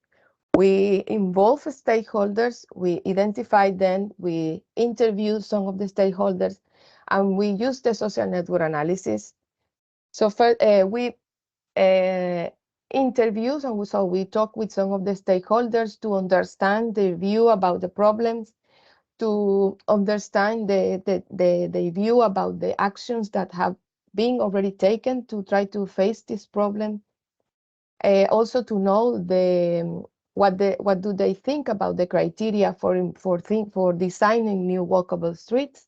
we involve stakeholders, we identify them, we interview some of the stakeholders, and we use the social network analysis. So first, we interviews, and so we talk with some of the stakeholders to understand their view about the problems, to understand the view about the actions that have been already taken to try to face this problem. Also to know what do they think about the criteria for designing new walkable streets,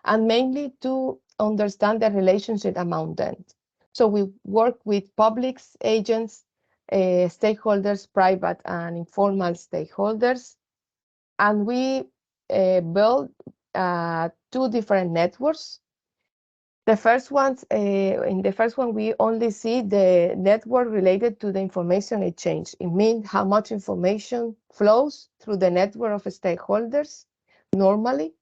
and mainly to understand the relationship among them. So we work with public agents, stakeholders, private and informal stakeholders, and we build 2 different networks. The first ones, in the first one, we only see the network related to the information exchange. It means how much information flows through the network of stakeholders normally.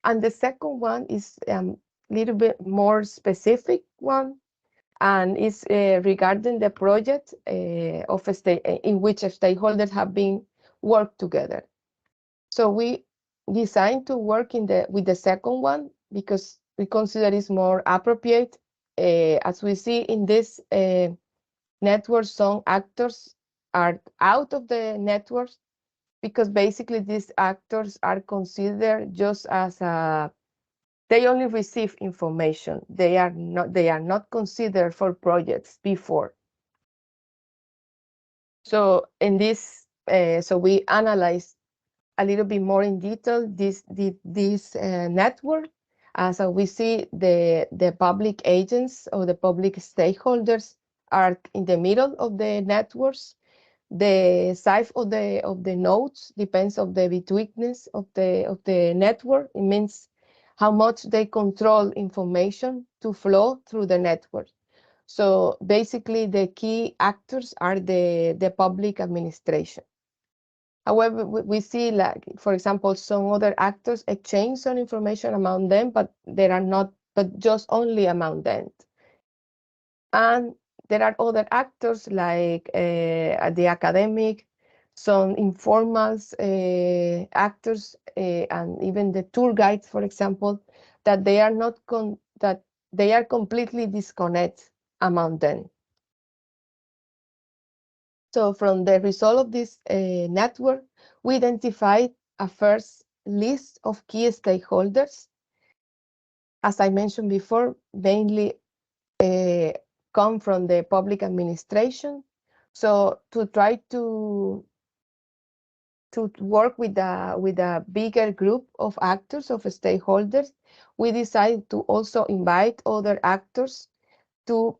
And the second one is a little bit more specific one, and is regarding the project in which stakeholders have been worked together. So we designed to work with the second one because we consider it's more appropriate. As we see in this network, some actors are out of the network because basically these actors are considered just as they only receive information. They are not considered for projects before. So in this, so we analyze a little bit more in detail this network. So we see the public agents or the public stakeholders are in the middle of the networks. The size of the nodes depends on the betweenness of the network. It means how much they control information to flow through the network. So basically, the key actors are the public administration. However, we see, like, for example, some other actors exchange some information among them, but there are not, but just only among them. And there are other actors like the academic, some informal actors, and even the tour guides, for example, that they are not that they are completely disconnected among them. So from the result of this network, we identified a first list of key stakeholders. As I mentioned before, mainly come from the public administration. So to try to work with a bigger group of actors, of stakeholders, we decided to also invite other actors to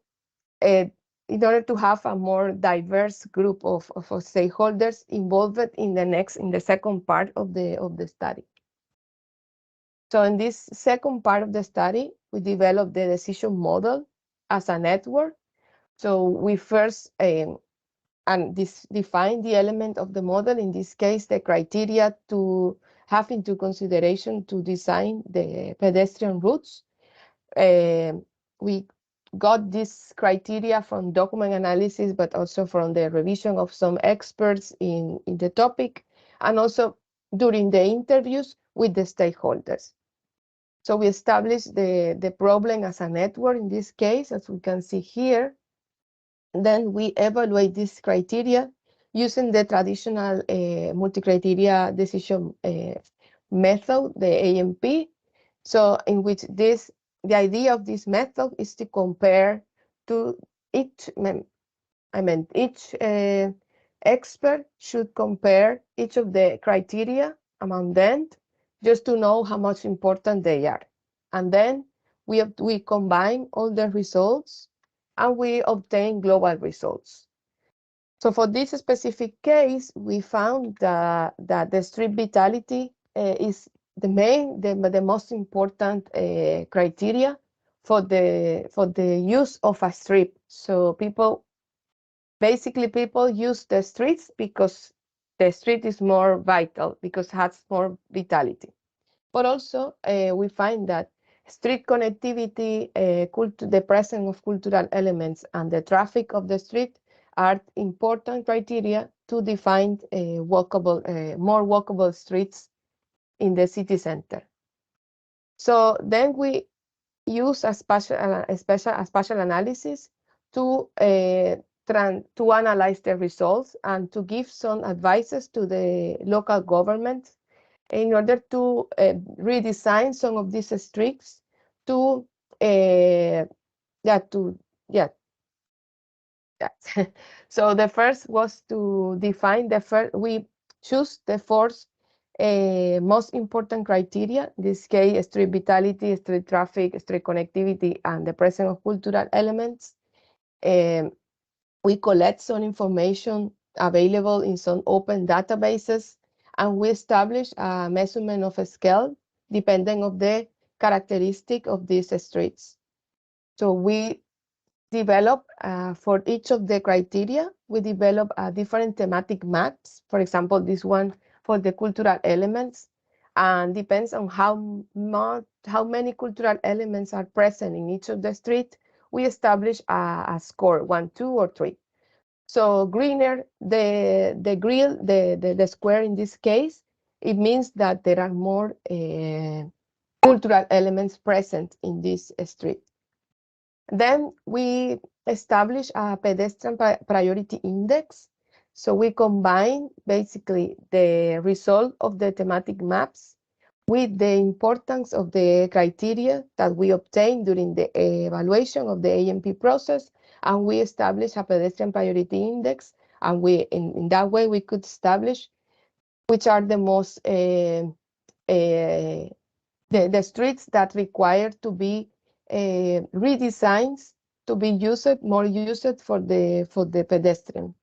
in order to have a more diverse group of stakeholders involved in the second part of the study. So in this second part of the study, we developed the decision model as a network. So we first define the element of the model, in this case, the criteria to have into consideration to design the pedestrian routes. We got this criteria from document analysis, but also from the revision of some experts in the topic, and also during the interviews with the stakeholders. So we established the problem as a network in this case, as we can see here. Then we evaluate this criteria using the traditional multi-criteria decision method, the AMP. So in which the idea of this method is to compare to each expert should compare each of the criteria among them just to know how much important they are. And then we combine all the results and we obtain global results. So for this specific case, we found that the street vitality is the most important criteria for the use of a street. So people use the streets because the street is more vital, because it has more vitality. But also we find that street connectivity, the presence of cultural elements, and the traffic of the street are important criteria to define more walkable streets in the city center. So then we use a spatial analysis to analyze the results and to give some advices to the local government in order to redesign some of these streets to So the first was to define we choose the fourth most important criteria, in this case, street vitality, street traffic, street connectivity, and the presence of cultural elements. We collect some information available in some open databases, and we establish a measurement of a scale depending on the characteristic of these streets. So we develop for each of the criteria, we develop different thematic maps. For example, this one for the cultural elements, and depends on how many cultural elements are present in each of the street. We establish a score, 1, 2, or 3. So greener the square in this case, it means that there are more cultural elements present in this street. Then we establish a pedestrian priority index. So we combine basically the result of the thematic maps with the importance of the criteria that we obtain during the evaluation of the AMP process, and we establish a pedestrian priority index. And in that way, we could establish which are the most the streets that require to be redesigned to be more used for the pedestrian.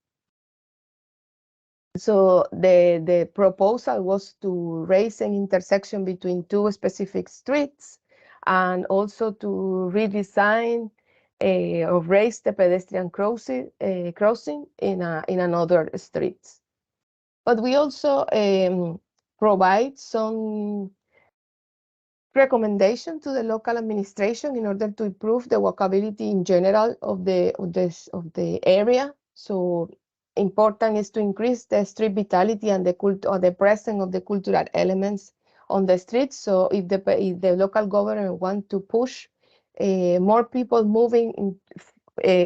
So the proposal was to raise an intersection between two specific streets, and also to redesign or raise the pedestrian crossing in another streets. But we also provide some recommendation to the local administration in order to improve the walkability in general of the area. So important is to increase the street vitality and the presence of the cultural elements on the streets. So if the local government want to push more people moving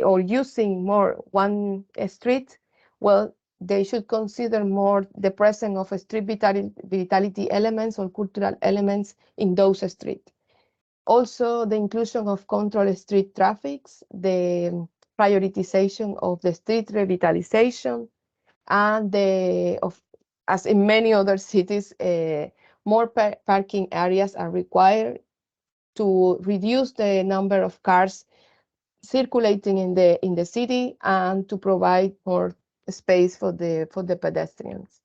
or using more one street, well, they should consider more the presence of street vitality elements or cultural elements in those streets. Also, the inclusion of controlled street traffics, the prioritization of the street revitalization, and as in many other cities, more parking areas are required to reduce the number of cars circulating in the city and to provide more space for the pedestrians.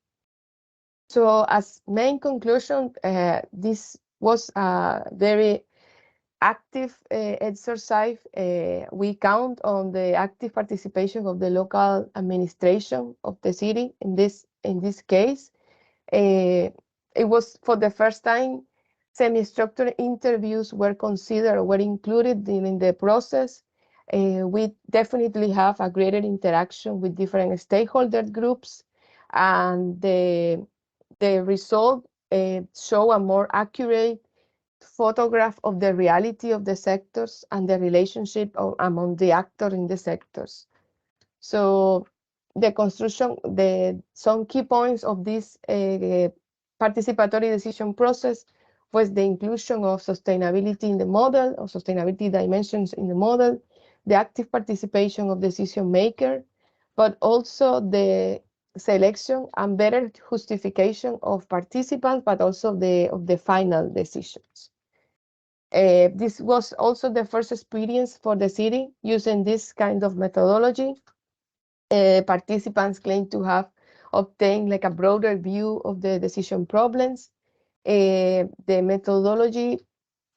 So as main conclusion, this was a very active exercise. We count on the active participation of the local administration of the city. In this case, it was for the first time semi-structured interviews were considered, were included in the process. We definitely have a greater interaction with different stakeholder groups, and the result show a more accurate photograph of the reality of the sectors and the relationship among the actors in the sectors. So the construction, some key points of this participatory decision process was the inclusion of sustainability in the model, or sustainability dimensions in the model, the active participation of decision maker, but also the selection and better justification of participants, but also of the final decisions. This was also the first experience for the city using this kind of methodology. Participants claim to have obtained like a broader view of the decision problems. The methodology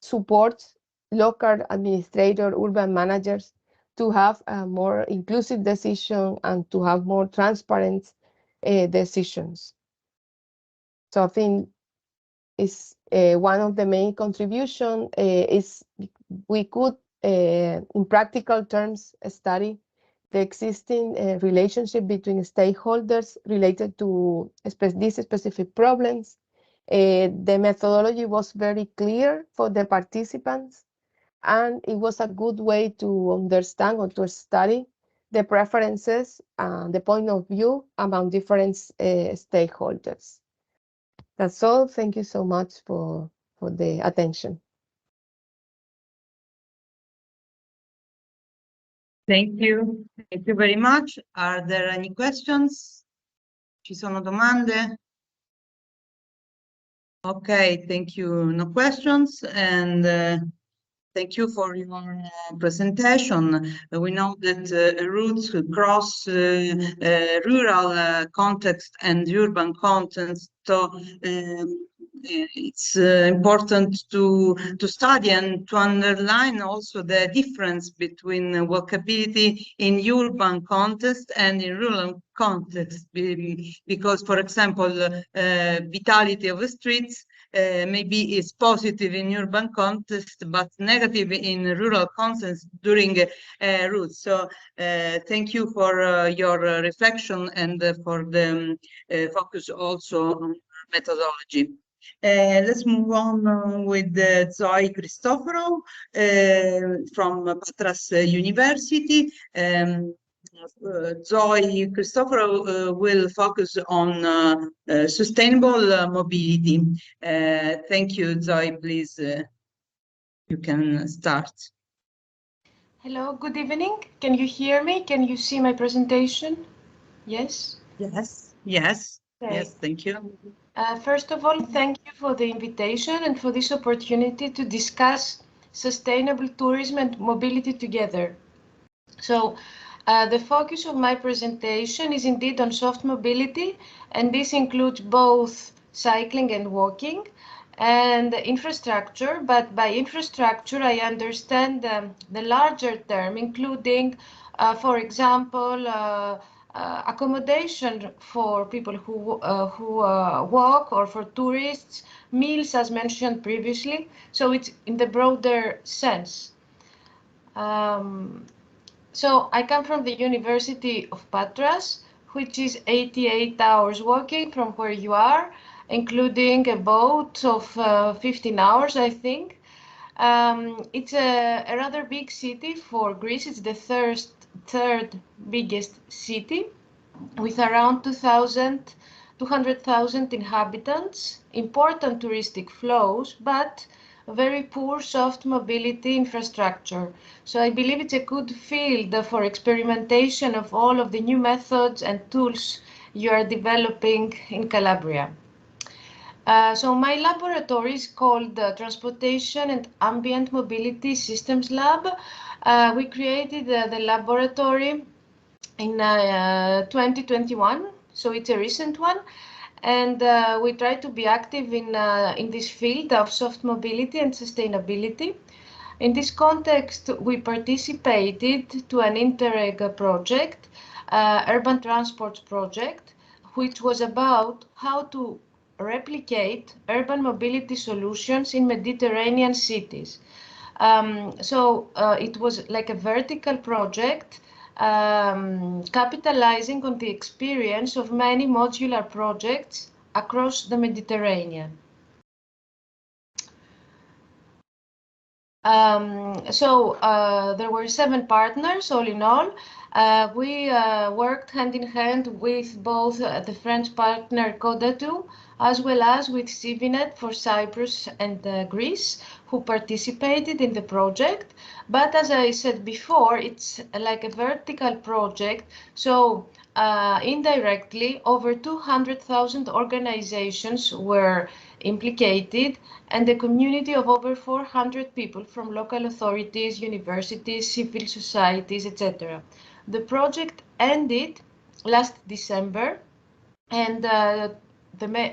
supports local administrators, urban managers to have a more inclusive decision and to have more transparent decisions. So I think is one of the main contribution is we could, in practical terms, study the existing relationship between stakeholders related to these specific problems. The methodology was very clear for the participants, and it was a good way to understand or to study the preferences and the point of view among different stakeholders. That's all. Thank you so much for the attention. Thank you. Thank you very much. Are there any questions? Ci sono domande? Okay, thank you. No questions. And thank you for your presentation. We know that routes cross rural context and urban context. So it's important to study and to underline also the difference between walkability in urban context and in rural context, because, for example, vitality of the streets maybe is positive in urban context, but negative in rural context during routes. So thank you for your reflection and for the focus also on methodology. Let's move on with Zoe Cristoforou from Patras University. Zoe Cristoforou will focus on sustainable mobility. Thank you, Zoe. Please, you can start. Hello, good evening. Can you hear me? Can you see my presentation? Yes? Yes, yes, Okay. yes, thank you. First of all, thank you for the invitation and for this opportunity to discuss sustainable tourism and mobility together. So, the focus of my presentation is indeed on soft mobility, and this includes both cycling and walking and infrastructure. But by infrastructure, I understand the larger term, including, for example, accommodation for people who walk, or for tourists, meals as mentioned previously. So it's in the broader sense. So I come from the University of Patras, which is 88 hours walking from where you are, including a boat of 15 hours, I think. It's a rather big city for Greece. It's the third biggest city. with around 200,000 inhabitants, important touristic flows, but very poor soft mobility infrastructure. So I believe it's a good field for experimentation of all of the new methods and tools you are developing in Calabria. So my laboratory is called the Transportation and Ambient Mobility Systems Lab. We created the laboratory in 2021, so it's a recent one. And we try to be active in this field of soft mobility and sustainability. In this context, we participated to an Interreg project, urban transport project, which was about how to replicate urban mobility solutions in Mediterranean cities. It was like a vertical project, capitalizing on the experience of many modular projects across the Mediterranean. There were 7 partners all in all. We worked hand in hand with both the French partner Codatu, as well as with Civinet for Cyprus and Greece, who participated in the project. But as I said before, it's like a vertical project, so indirectly over 200,000 organizations were implicated, and a community of over 400 people from local authorities, universities, civil societies, etc. The project ended last December, and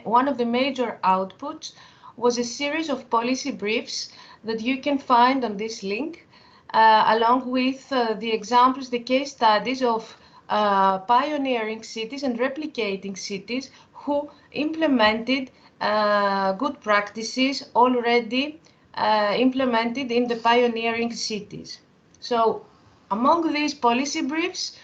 one of the major outputs was a series of policy briefs that you can find on this link, along with the examples, the case studies of pioneering cities and replicating cities who implemented good practices already implemented in the pioneering cities. So among these policy briefs,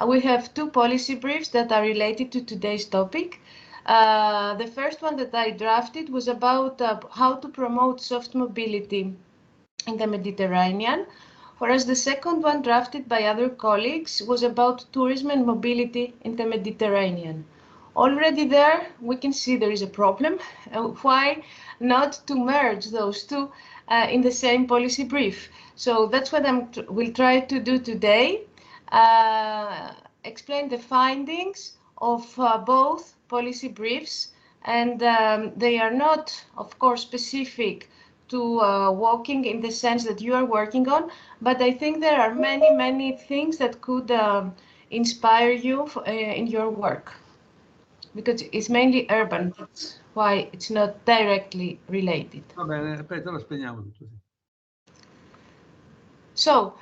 we have 2 policy briefs that are related to today's topic. The first one that I drafted was about how to promote soft mobility in the Mediterranean, whereas the second one, drafted by other colleagues, was about tourism and mobility in the Mediterranean. Already there, we can see there is a problem. Why not to merge those 2 in the same policy brief? So that's what we'll try to do today. Explain the findings of both policy briefs, and they are not, of course, specific to walking in the sense that you are working on, but I think there are many things that could inspire you in your work, because it's mainly urban, that's why it's not directly related. Va bene, aspetta, lo spegniamo tutto. So,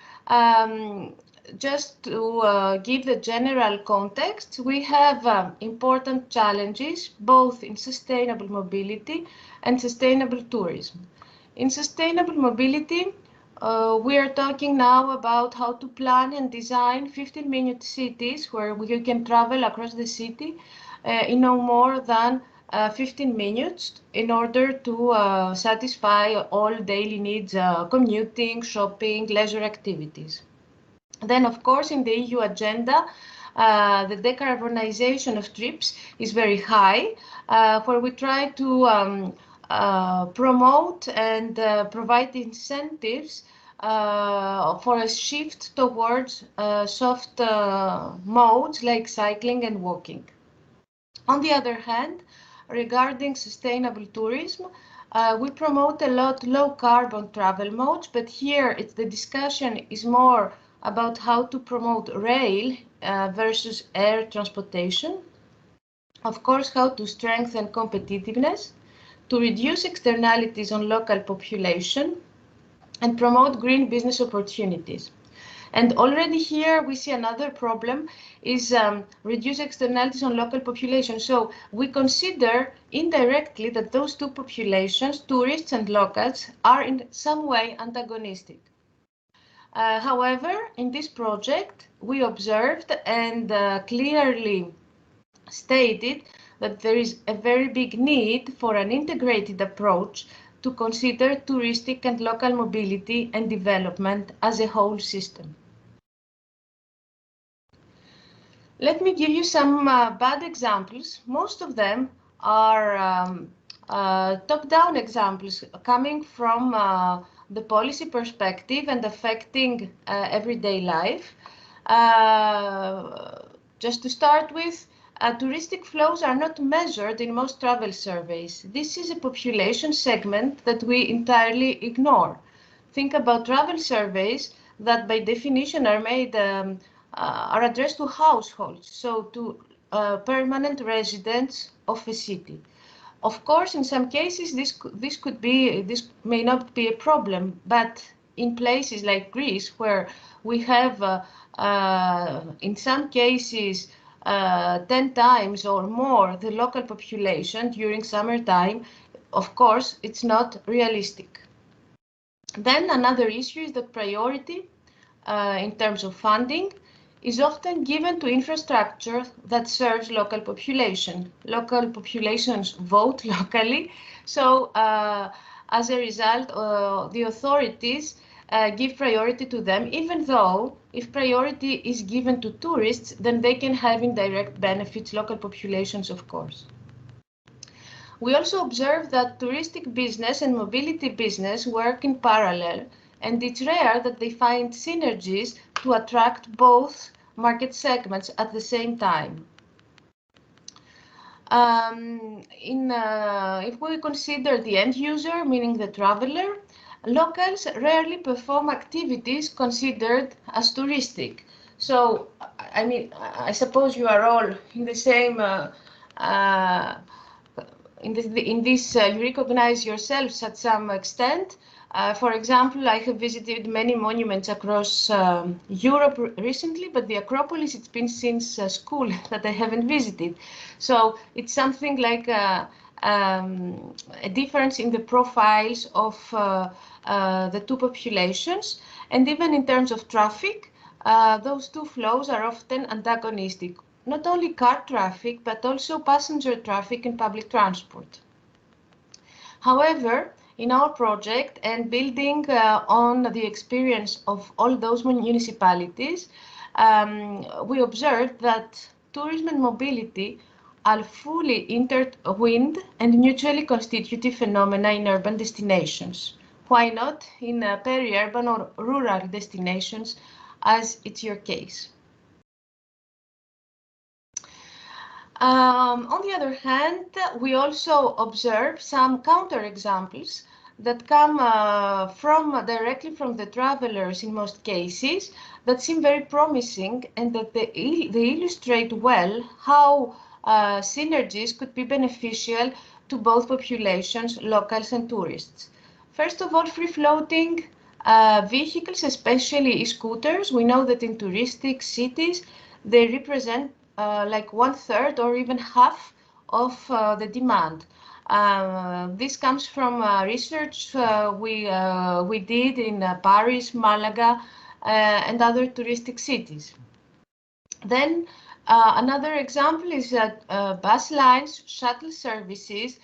just to give the general context, we have important challenges both in sustainable mobility and sustainable tourism. In sustainable mobility, we are talking now about how to plan and design 15-minute cities where you can travel across the city in no more than 15 minutes in order to satisfy all daily needs, commuting, shopping, leisure activities. Then, of course, in the EU agenda, the decarbonization of trips is very high, where we try to promote and provide incentives for a shift towards soft modes like cycling and walking. On the other hand, regarding sustainable tourism, we promote a lot low carbon travel modes, but here the discussion is more about how to promote rail versus air transportation. Of course, how to strengthen competitiveness, to reduce externalities on local population, and promote green business opportunities. And already here we see another problem is reduce externalities on local population. So we consider indirectly that those 2 populations, tourists and locals, are in some way antagonistic. However, in this project, we observed and clearly stated that there is a very big need for an integrated approach to consider touristic and local mobility and development as a whole system. Let me give you some bad examples. Most of them are top-down examples coming from the policy perspective and affecting everyday life. Just to start with, touristic flows are not measured in most travel surveys. This is a population segment that we entirely ignore. Think about travel surveys that by definition are made are addressed to households, so to permanent residents of a city. Of course, in some cases, this may not be a problem, but in places like Greece, where we have, in some cases, 10 times or more the local population during summertime, of course, it's not realistic. Then another issue is that priority in terms of funding is often given to infrastructure that serves local population. Local populations vote locally, so as a result, the authorities give priority to them, even though if priority is given to tourists, then they can have indirect benefits, local populations, of course. We also observe that touristic business and mobility business work in parallel, and it's rare that they find synergies to attract both market segments at the same time. If we consider the end user, meaning the traveler, locals rarely perform activities considered as touristic. So, I mean, I suppose you are all in the same in this, you recognize yourselves at some extent. For example, I have visited many monuments across Europe recently, but the Acropolis, it's been since school that I haven't visited. So it's something like a difference in the profiles of the two populations. And even in terms of traffic, those two flows are often antagonistic. Not only car traffic, but also passenger traffic and public transport. However, in our project and building on the experience of all those municipalities, we observed that tourism and mobility are fully intertwined and mutually constitutive phenomena in urban destinations. Why not in peri-urban or rural destinations, as it's your case? On the other hand, we also observe some counterexamples that come directly from the travelers in most cases that seem very promising and that they illustrate well how synergies could be beneficial to both populations, locals and tourists. First of all, free-floating vehicles, especially scooters. We know that in touristic cities, they represent like 1/3 or even half of the demand. This comes from research we did in Paris, Malaga, and other touristic cities. Then another example is that bus lines, shuttle services,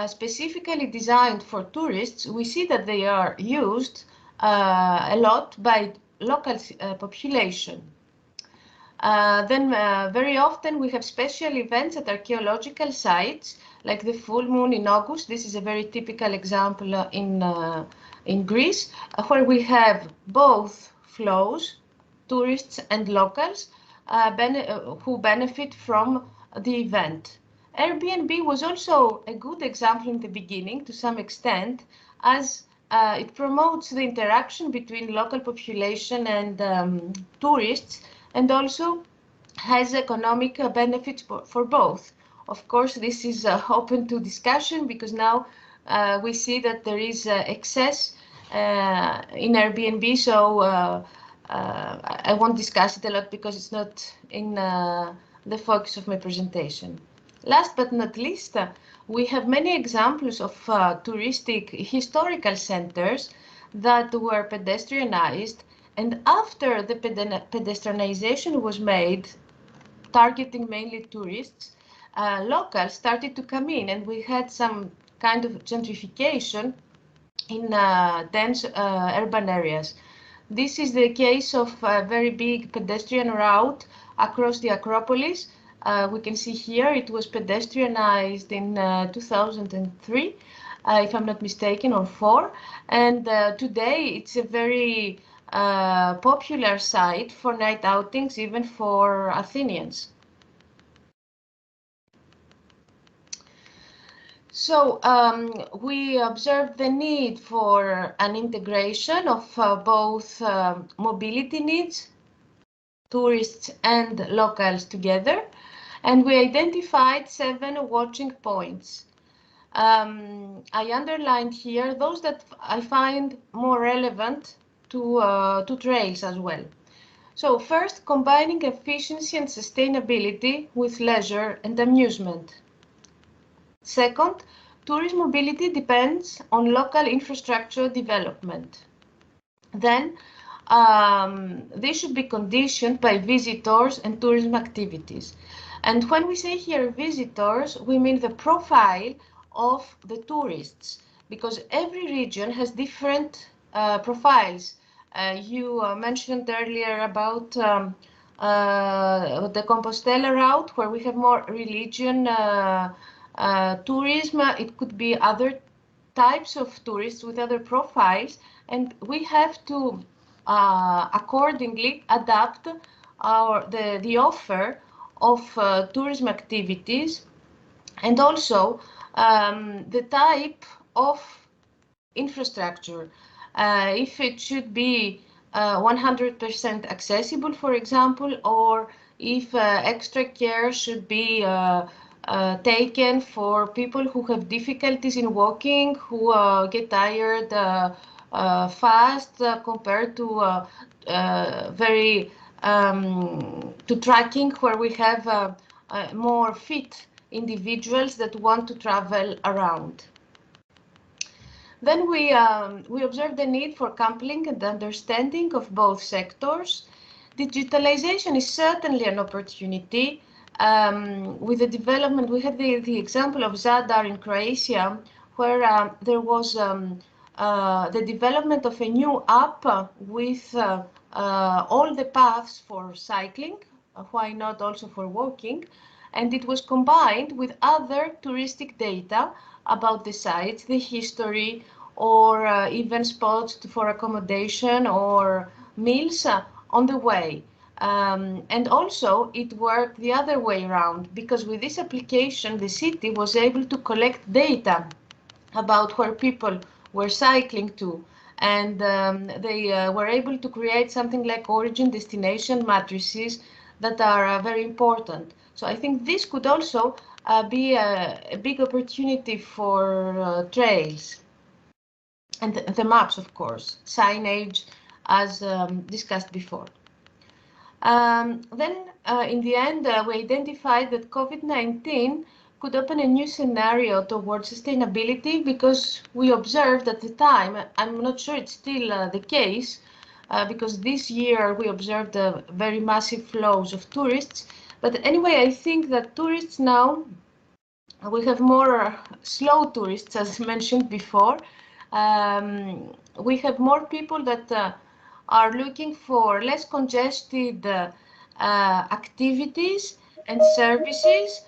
specifically designed for tourists. We see that they are used a lot by local population. Then very often we have special events at archaeological sites, like the full moon in August. This is a very typical example in Greece, where we have both flows, tourists and locals, who benefit from the event. Airbnb was also a good example in the beginning, to some extent, as it promotes the interaction between local population and tourists, and also has economic benefits for both. Of course, this is open to discussion because now we see that there is excess in Airbnb, so I won't discuss it a lot because it's not in the focus of my presentation. Last but not least, we have many examples of touristic historical centers that were pedestrianized, and after the pedestrianization was made, targeting mainly tourists, locals started to come in, and we had some kind of gentrification in dense urban areas. This is the case of a very big pedestrian route across the Acropolis. We can see here it was pedestrianized in 2003, if I'm not mistaken, or 4. And today it's a very popular site for night outings, even for Athenians. So we observed the need for an integration of both mobility needs, tourists and locals together, and we identified 7 watching points. I underlined here those that I find more relevant to trails as well. So first, combining efficiency and sustainability with leisure and amusement. Second, tourist mobility depends on local infrastructure development. Then, they should be conditioned by visitors and tourism activities. And when we say here visitors, we mean the profile of the tourists, because every region has different profiles. You mentioned earlier about the Compostela route, where we have more religion tourism. It could be other types of tourists with other profiles, and we have to accordingly adapt the offer of tourism activities, and also the type of infrastructure. If it should be 100% accessible, for example, or if extra care should be taken for people who have difficulties in walking, who get tired fast compared to to trekking, where we have more fit individuals that want to travel around. Then we observe the need for coupling and understanding of both sectors. Digitalization is certainly an opportunity. With the development, we had the example of Zadar in Croatia, where there was the development of a new app with all the paths for cycling, why not also for walking, and it was combined with other touristic data about the sites, the history, or even spots for accommodation or meals on the way. And also it worked the other way around, because with this application, the city was able to collect data about where people were cycling to, and they were able to create something like origin destination matrices that are very important. So I think this could also be a big opportunity for trails. And the maps, of course, signage, as discussed before. Then in the end, we identified that COVID-19 could open a new scenario towards sustainability, because we observed at the time, I'm not sure it's still the case, because this year we observed very massive flows of tourists. But anyway, I think that tourists now, we have more slow tourists, as mentioned before. We have more people that are looking for less congested activities and services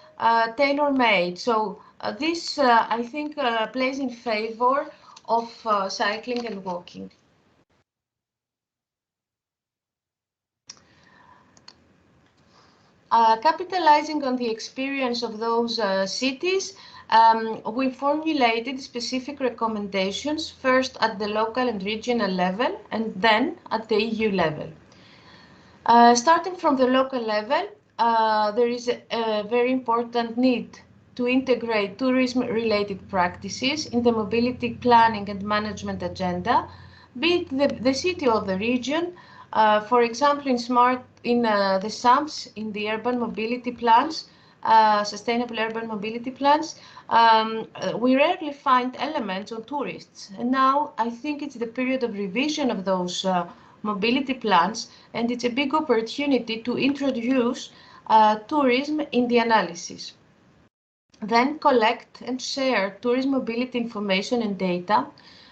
tailor-made. So this, I think, plays in favor of cycling and walking. Capitalizing on the experience of those cities, we formulated specific recommendations, first at the local and regional level, and then at the EU level. Starting from the local level, there is a very important need to integrate tourism-related practices in the mobility planning and management agenda, be it the city or the region. For example, in the SAMPs, in the urban mobility plans, sustainable urban mobility plans, we rarely find elements on tourists. And now I think it's the period of revision of those mobility plans, and it's a big opportunity to introduce tourism in the analysis. Then collect and share tourism mobility information and data,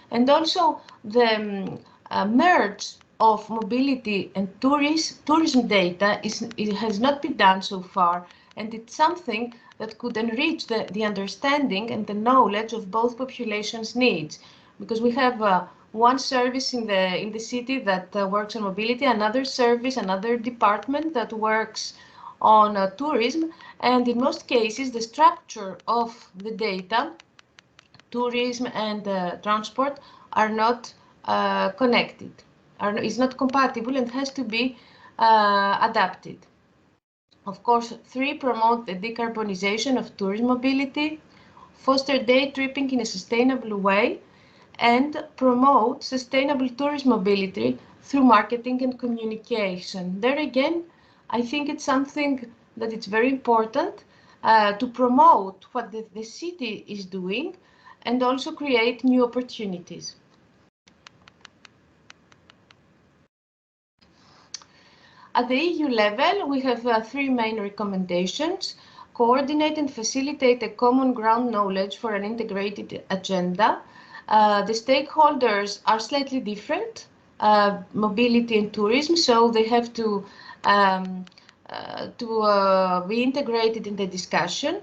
and also the merge of mobility and tourism data it has not been done so far, and it's something that could enrich the understanding and the knowledge of both populations' needs, because we have one service in the city that works on mobility, another service, another department that works on tourism, and in most cases the structure of the data, tourism and transport, are not connected, is not compatible, and has to be adapted. Of course, 3, promote the decarbonization of tourism mobility, foster day tripping in a sustainable way, and promote sustainable tourism mobility through marketing and communication. There again, I think it's something that it's very important to promote what the city is doing and also create new opportunities. At the EU level, we have 3 main recommendations: coordinate and facilitate a common ground knowledge for an integrated agenda. The stakeholders are slightly different, mobility and tourism, so they have to be integrated in the discussion.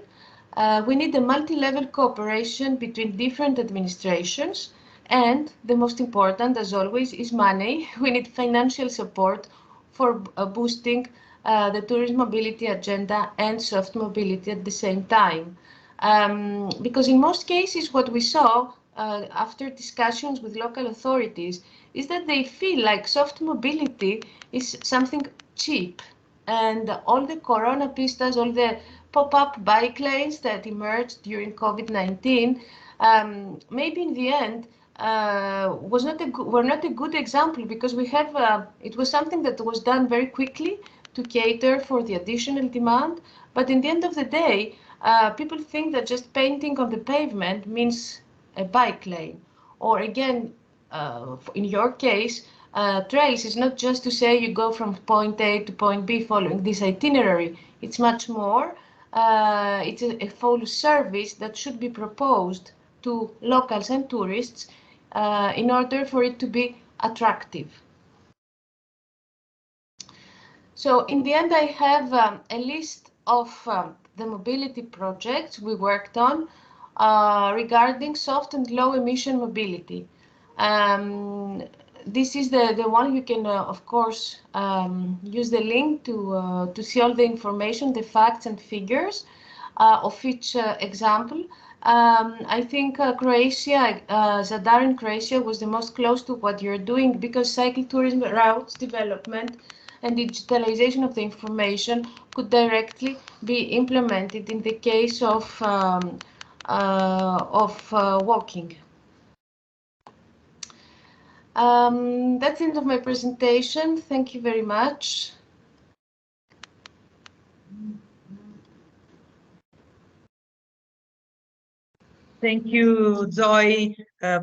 We need a multi-level cooperation between different administrations, and the most important, as always, is money. We need financial support for boosting the tourism mobility agenda and soft mobility at the same time. Because in most cases, what we saw after discussions with local authorities is that they feel like soft mobility is something cheap, and all the corona pistas, all the pop-up bike lanes that emerged during COVID-19, maybe in the end were not a good example, because we have it was something that was done very quickly to cater for the additional demand, but in the end of the day, people think that just painting on the pavement means a bike lane. Or again, in your case, trails is not just to say you go from point A to point B following this itinerary. It's much more. It's a full service that should be proposed to locals and tourists in order for it to be attractive. So in the end, I have a list of the mobility projects we worked on regarding soft and low emission mobility. This is the one you can, of course, use the link to see all the information, the facts and figures of each example. I think Croatia, Zadar in Croatia was the most close to what you're doing, because cycle tourism routes development and digitalization of the information could directly be implemented in the case of walking. That's the end of my presentation. Thank you very much. Thank you, Zoe,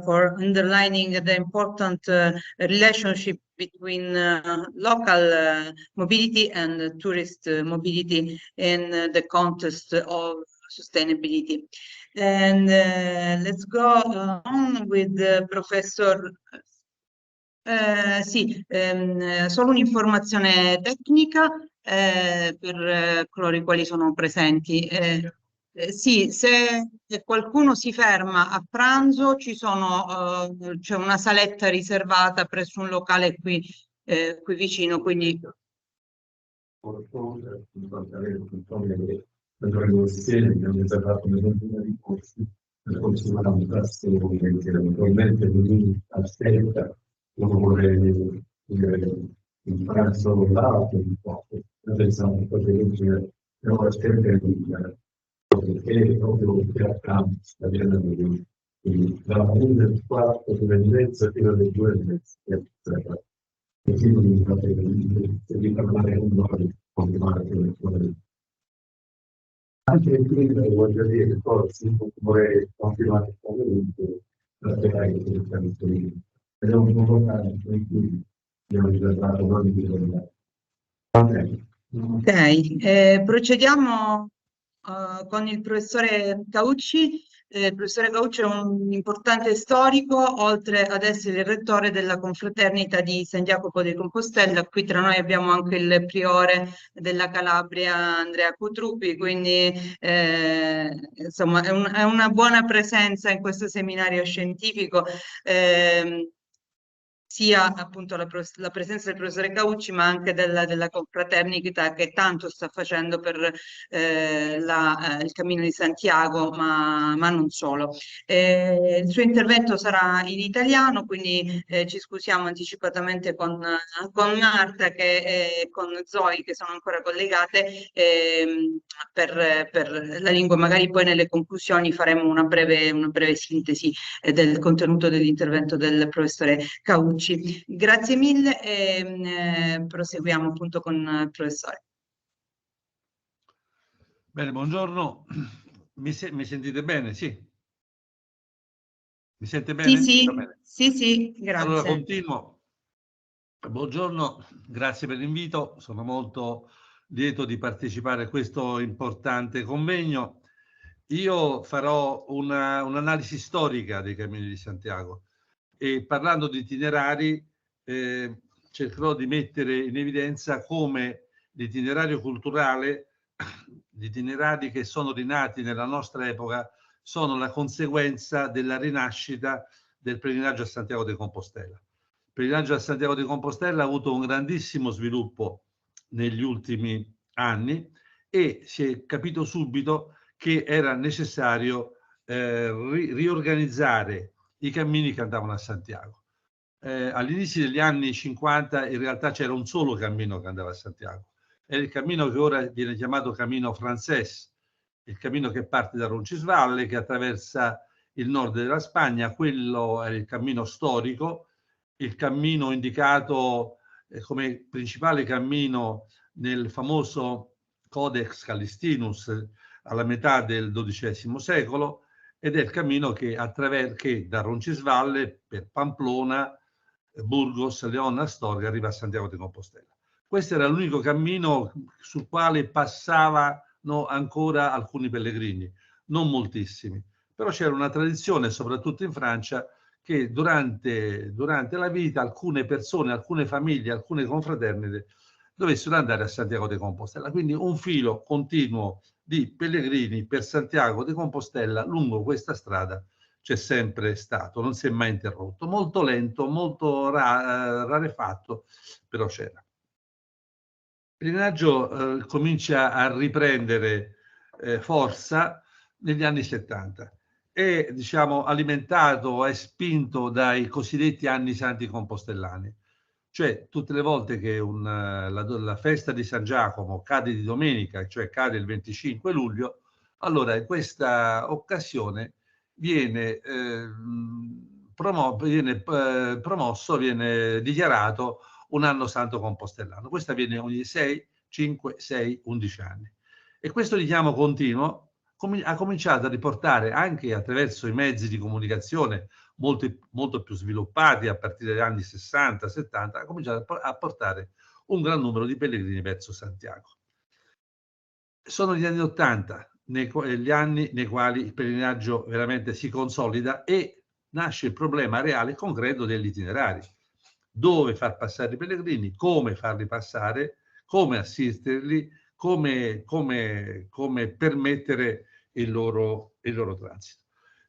for underlining the important relationship between local mobility and tourist mobility in the context of sustainability. And let's go on with Professor. Sì, solo un'informazione tecnica per coloro i quali sono presenti. Sì, se qualcuno si ferma a pranzo, c'è una saletta riservata presso un locale qui vicino, quindi... Uno vuole imparare solo l'altro un po', pensavo che potrebbe però la scelta è libera, perché proprio per campo sta avendo quindi dalla 1:04 fino alle 2:30, così non fate di parlare con noi, continuare con le cose. Anche qui voglio dire, poi si vorrei continuare a spiegare che siamo disponibili. Ed è un po' locale in cui abbiamo riservato noi di lavorare. Ok, procediamo con il professore Caucci Il professore Caucci è un importante storico, oltre ad essere il rettore della confraternita di San Jacopo di Compostela. Qui tra noi abbiamo anche il priore della Calabria, Andrea Cutruppi, quindi insomma è una buona presenza in questo seminario scientifico. Sia appunto la presenza del professore Caucci, ma anche della confraternita che tanto sta facendo per il Cammino di Santiago, ma non solo. Il suo intervento sarà in italiano, quindi ci scusiamo anticipatamente con Marta e con Zoe, che sono ancora collegate, per la lingua. Magari poi nelle conclusioni faremo una breve sintesi del contenuto dell'intervento del professore Caucci. Grazie mille e proseguiamo appunto con il professore. Bene, buongiorno. Mi sentite bene? Sì. Mi sente bene? Sì, Va bene. sì, grazie. Allora continuo. Buongiorno, grazie per l'invito. Sono molto lieto di partecipare a questo importante convegno. Io farò un'analisi storica dei Cammini di Santiago e parlando di itinerari cercherò di mettere in evidenza come l'itinerario culturale, gli itinerari che sono rinati nella nostra epoca, sono la conseguenza della rinascita del pellegrinaggio a Santiago de Compostela. Il pellegrinaggio a Santiago de Compostela ha avuto un grandissimo sviluppo negli ultimi anni e si è capito subito che era necessario riorganizzare i cammini che andavano a Santiago. All'inizio degli anni 50 in realtà c'era un solo cammino che andava a Santiago. È il cammino che ora viene chiamato Cammino Francés, il cammino che parte da Roncisvalle, che attraversa il nord della Spagna. Quello è il cammino storico, il cammino indicato come principale cammino nel famoso Codex Callistinus alla metà del XII secolo, ed è il cammino che da Roncisvalle per Pamplona, Burgos, León, Astorga arriva a Santiago de Compostela. Questo era l'unico cammino sul quale passavano ancora alcuni pellegrini, non moltissimi, però c'era una tradizione, soprattutto in Francia, che durante la vita alcune persone, alcune famiglie, alcune confraternite dovessero andare a Santiago de Compostela. Quindi un filo continuo di pellegrini per Santiago de Compostela lungo questa strada c'è sempre stato, non si è mai interrotto. Molto lento, molto rarefatto, però c'era. Il pellegrinaggio comincia a riprendere forza negli anni 70. È, diciamo, alimentato e spinto dai cosiddetti anni santi compostellani. Cioè, tutte le volte che la festa di San Giacomo cade di domenica, cioè cade il 25 luglio, allora in questa occasione viene promosso, viene dichiarato un anno santo compostellano. Questo avviene ogni 6, 5, 6, 11 anni. E questo richiamo continuo ha cominciato a riportare, anche attraverso i mezzi di comunicazione molto più sviluppati a partire dagli anni 60, 70, ha cominciato a portare un gran numero di pellegrini verso Santiago. Sono gli anni 80, gli anni nei quali il pellegrinaggio veramente si consolida e nasce il problema reale e concreto degli itinerari. Dove far passare i pellegrini, come farli passare, come assisterli, come permettere il loro transito.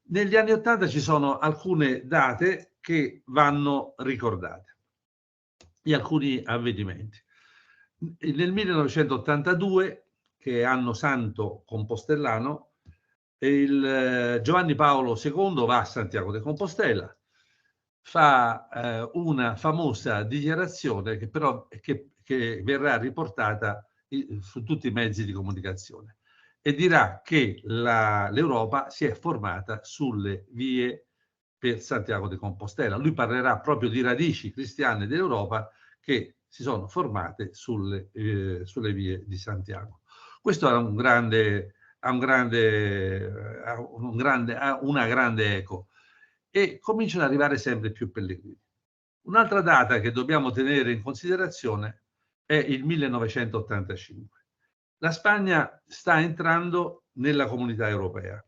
Negli anni 80 ci sono alcune date che vanno ricordate e alcuni avvenimenti. Nel 1982, che è anno santo compostellano, Giovanni Paolo II va a Santiago de Compostela, fa una famosa dichiarazione che però che verrà riportata su tutti i mezzi di comunicazione e dirà che l'Europa si è formata sulle vie per Santiago de Compostela. Lui parlerà proprio di radici cristiane dell'Europa che si sono formate sulle vie di Santiago. Questo ha una grande eco e cominciano ad arrivare sempre più pellegrini. Un'altra data che dobbiamo tenere in considerazione è il 1985. La Spagna sta entrando nella comunità europea.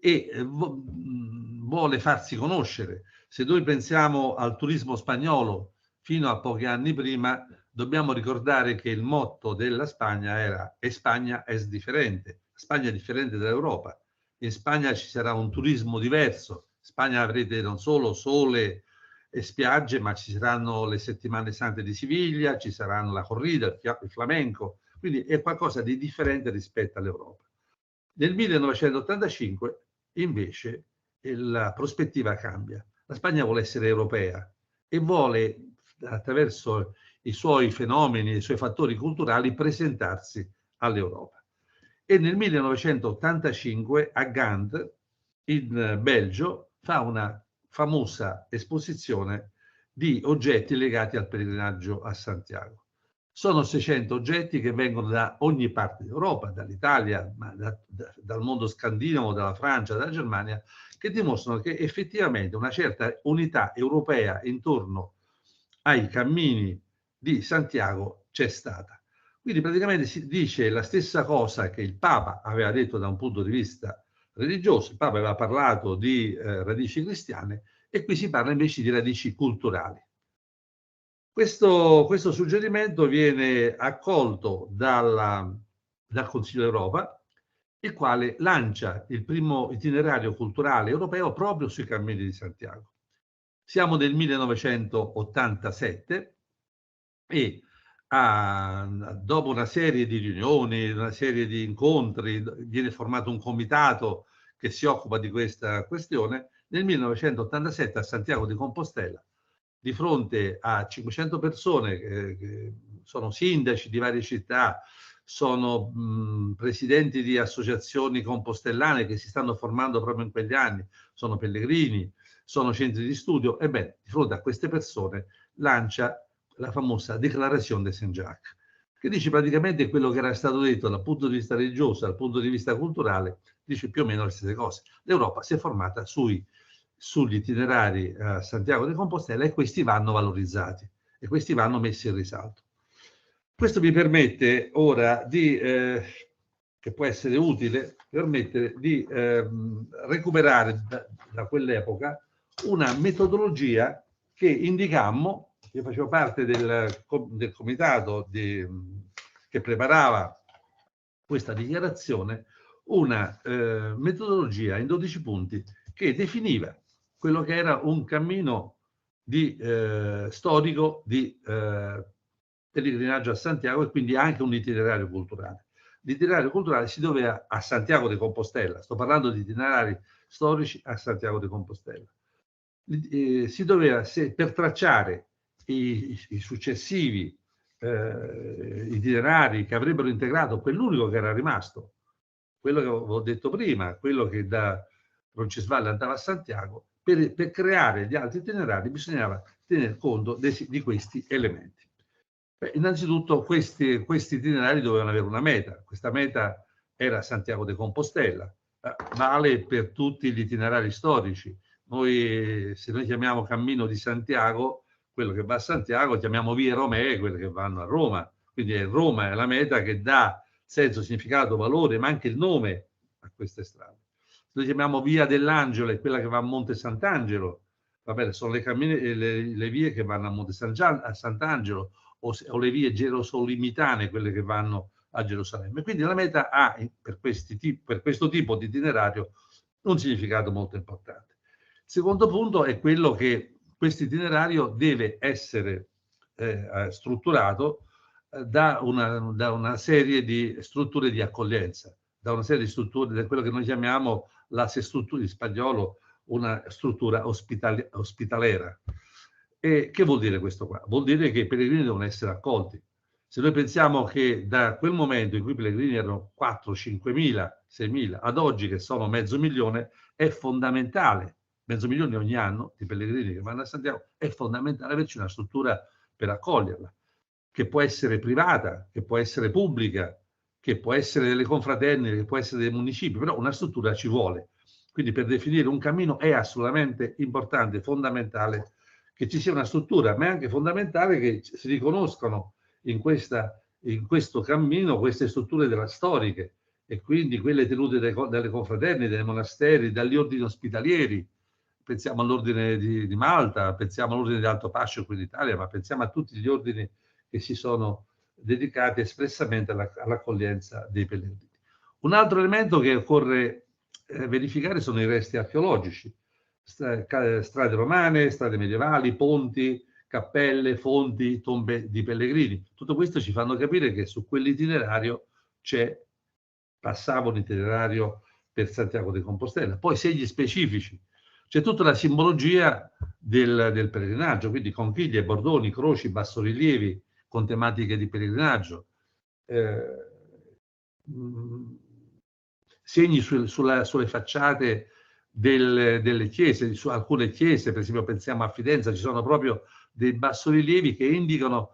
e vuole farsi conoscere. Se noi pensiamo al turismo spagnolo fino a pochi anni prima, dobbiamo ricordare che il motto della Spagna era España es diferente. Spagna è differente dall'Europa. In Spagna ci sarà un turismo diverso. In Spagna avrete non solo sole e spiagge, ma ci saranno le settimane sante di Siviglia, ci saranno la corrida, il flamenco, quindi è qualcosa di differente rispetto all'Europa. Nel 1985 invece la prospettiva cambia. La Spagna vuole essere europea e vuole, attraverso i suoi fenomeni, i suoi fattori culturali, presentarsi all'Europa. E nel 1985 a Gand, in Belgio, fa una famosa esposizione di oggetti legati al pellegrinaggio a Santiago. Sono 600 oggetti che vengono da ogni parte d'Europa, dall'Italia, ma dal mondo scandinavo, dalla Francia, dalla Germania, che dimostrano che effettivamente una certa unità europea intorno ai cammini di Santiago c'è stata. Quindi praticamente si dice la stessa cosa che il Papa aveva detto da un punto di vista religioso. Il Papa aveva parlato di radici cristiane e qui si parla invece di radici culturali. Questo suggerimento viene accolto dal Consiglio d'Europa, il quale lancia il primo itinerario culturale europeo proprio sui cammini di Santiago. Siamo nel 1987 e dopo una serie di riunioni, una serie di incontri, viene formato un comitato che si occupa di questa questione. Nel 1987 a Santiago di Compostela, di fronte a 500 persone che sono sindaci di varie città, sono presidenti di associazioni compostellane che si stanno formando proprio in quegli anni, sono pellegrini, sono centri di studio, ebbene, di fronte a queste persone lancia la famosa Declarazione de Saint-Jacques, che dice praticamente quello che era stato detto dal punto di vista religioso, dal punto di vista culturale, dice più o meno le stesse cose. L'Europa si è formata sugli itinerari a Santiago de Compostela e questi vanno valorizzati e questi vanno messi in risalto. Questo mi permette ora di, che può essere utile, permettere di recuperare da quell'epoca una metodologia che indicammo. Io facevo parte del comitato che preparava questa dichiarazione, una metodologia in 12 punti che definiva quello che era un cammino storico di pellegrinaggio a Santiago e quindi anche un itinerario culturale. L'itinerario culturale si doveva a Santiago de Compostela, sto parlando di itinerari storici a Santiago de Compostela. Si doveva, per tracciare i successivi itinerari che avrebbero integrato quell'unico che era rimasto, quello che avevo detto prima, quello che da Roncisvalle andava a Santiago, per creare gli altri itinerari bisognava tener conto di questi elementi. Innanzitutto questi itinerari dovevano avere una meta. Questa meta era Santiago de Compostela, vale per tutti gli itinerari storici. Se noi chiamiamo Cammino di Santiago, quello che va a Santiago, chiamiamo vie Romee, quelle che vanno a Roma. Quindi Roma è la meta che dà senso, significato, valore, ma anche il nome a queste strade. Se noi chiamiamo via dell'Angelo, è quella che va a Monte Sant'Angelo, va bene, sono le vie che vanno a Monte Sant'Angelo, o le vie gerosolimitane, quelle che vanno a Gerusalemme. Quindi la meta ha, per questo tipo di itinerario, un significato molto importante. Il secondo punto è quello che questo itinerario deve essere strutturato da una serie di strutture di accoglienza, da una serie di strutture, da quello che noi chiamiamo struttura in spagnolo, una struttura ospitalera. E che vuol dire questo qua? Vuol dire che i pellegrini devono essere accolti. Se noi pensiamo che da quel momento in cui i pellegrini erano 4, 5.000, 6.000, ad oggi che sono 500.000, è fondamentale, 500.000 ogni anno di pellegrini che vanno a Santiago, è fondamentale averci una struttura per accoglierla, che può essere privata, che può essere pubblica, che può essere delle confraternite, che può essere dei municipi, però una struttura ci vuole. Quindi per definire un cammino è assolutamente importante, fondamentale che ci sia una struttura, ma è anche fondamentale che si riconoscano in questo cammino queste strutture storiche e quindi quelle tenute dalle confraternite, dai monasteri, dagli ordini ospitalieri. Pensiamo all'ordine di Malta, pensiamo all'ordine di Alto Pascio qui in Italia, ma pensiamo a tutti gli ordini che si sono dedicati espressamente all'accoglienza dei pellegrini. Un altro elemento che occorre verificare sono i resti archeologici, strade romane, strade medievali, ponti, cappelle, fonti, tombe di pellegrini. Tutto questo ci fanno capire che su quell'itinerario passava un itinerario per Santiago de Compostela. Poi segni specifici, c'è tutta la simbologia del pellegrinaggio, quindi conchiglie, bordoni, croci, bassorilievi con tematiche di pellegrinaggio, segni sulle facciate delle chiese, su alcune chiese, per esempio pensiamo a Fidenza, ci sono proprio dei bassorilievi che indicano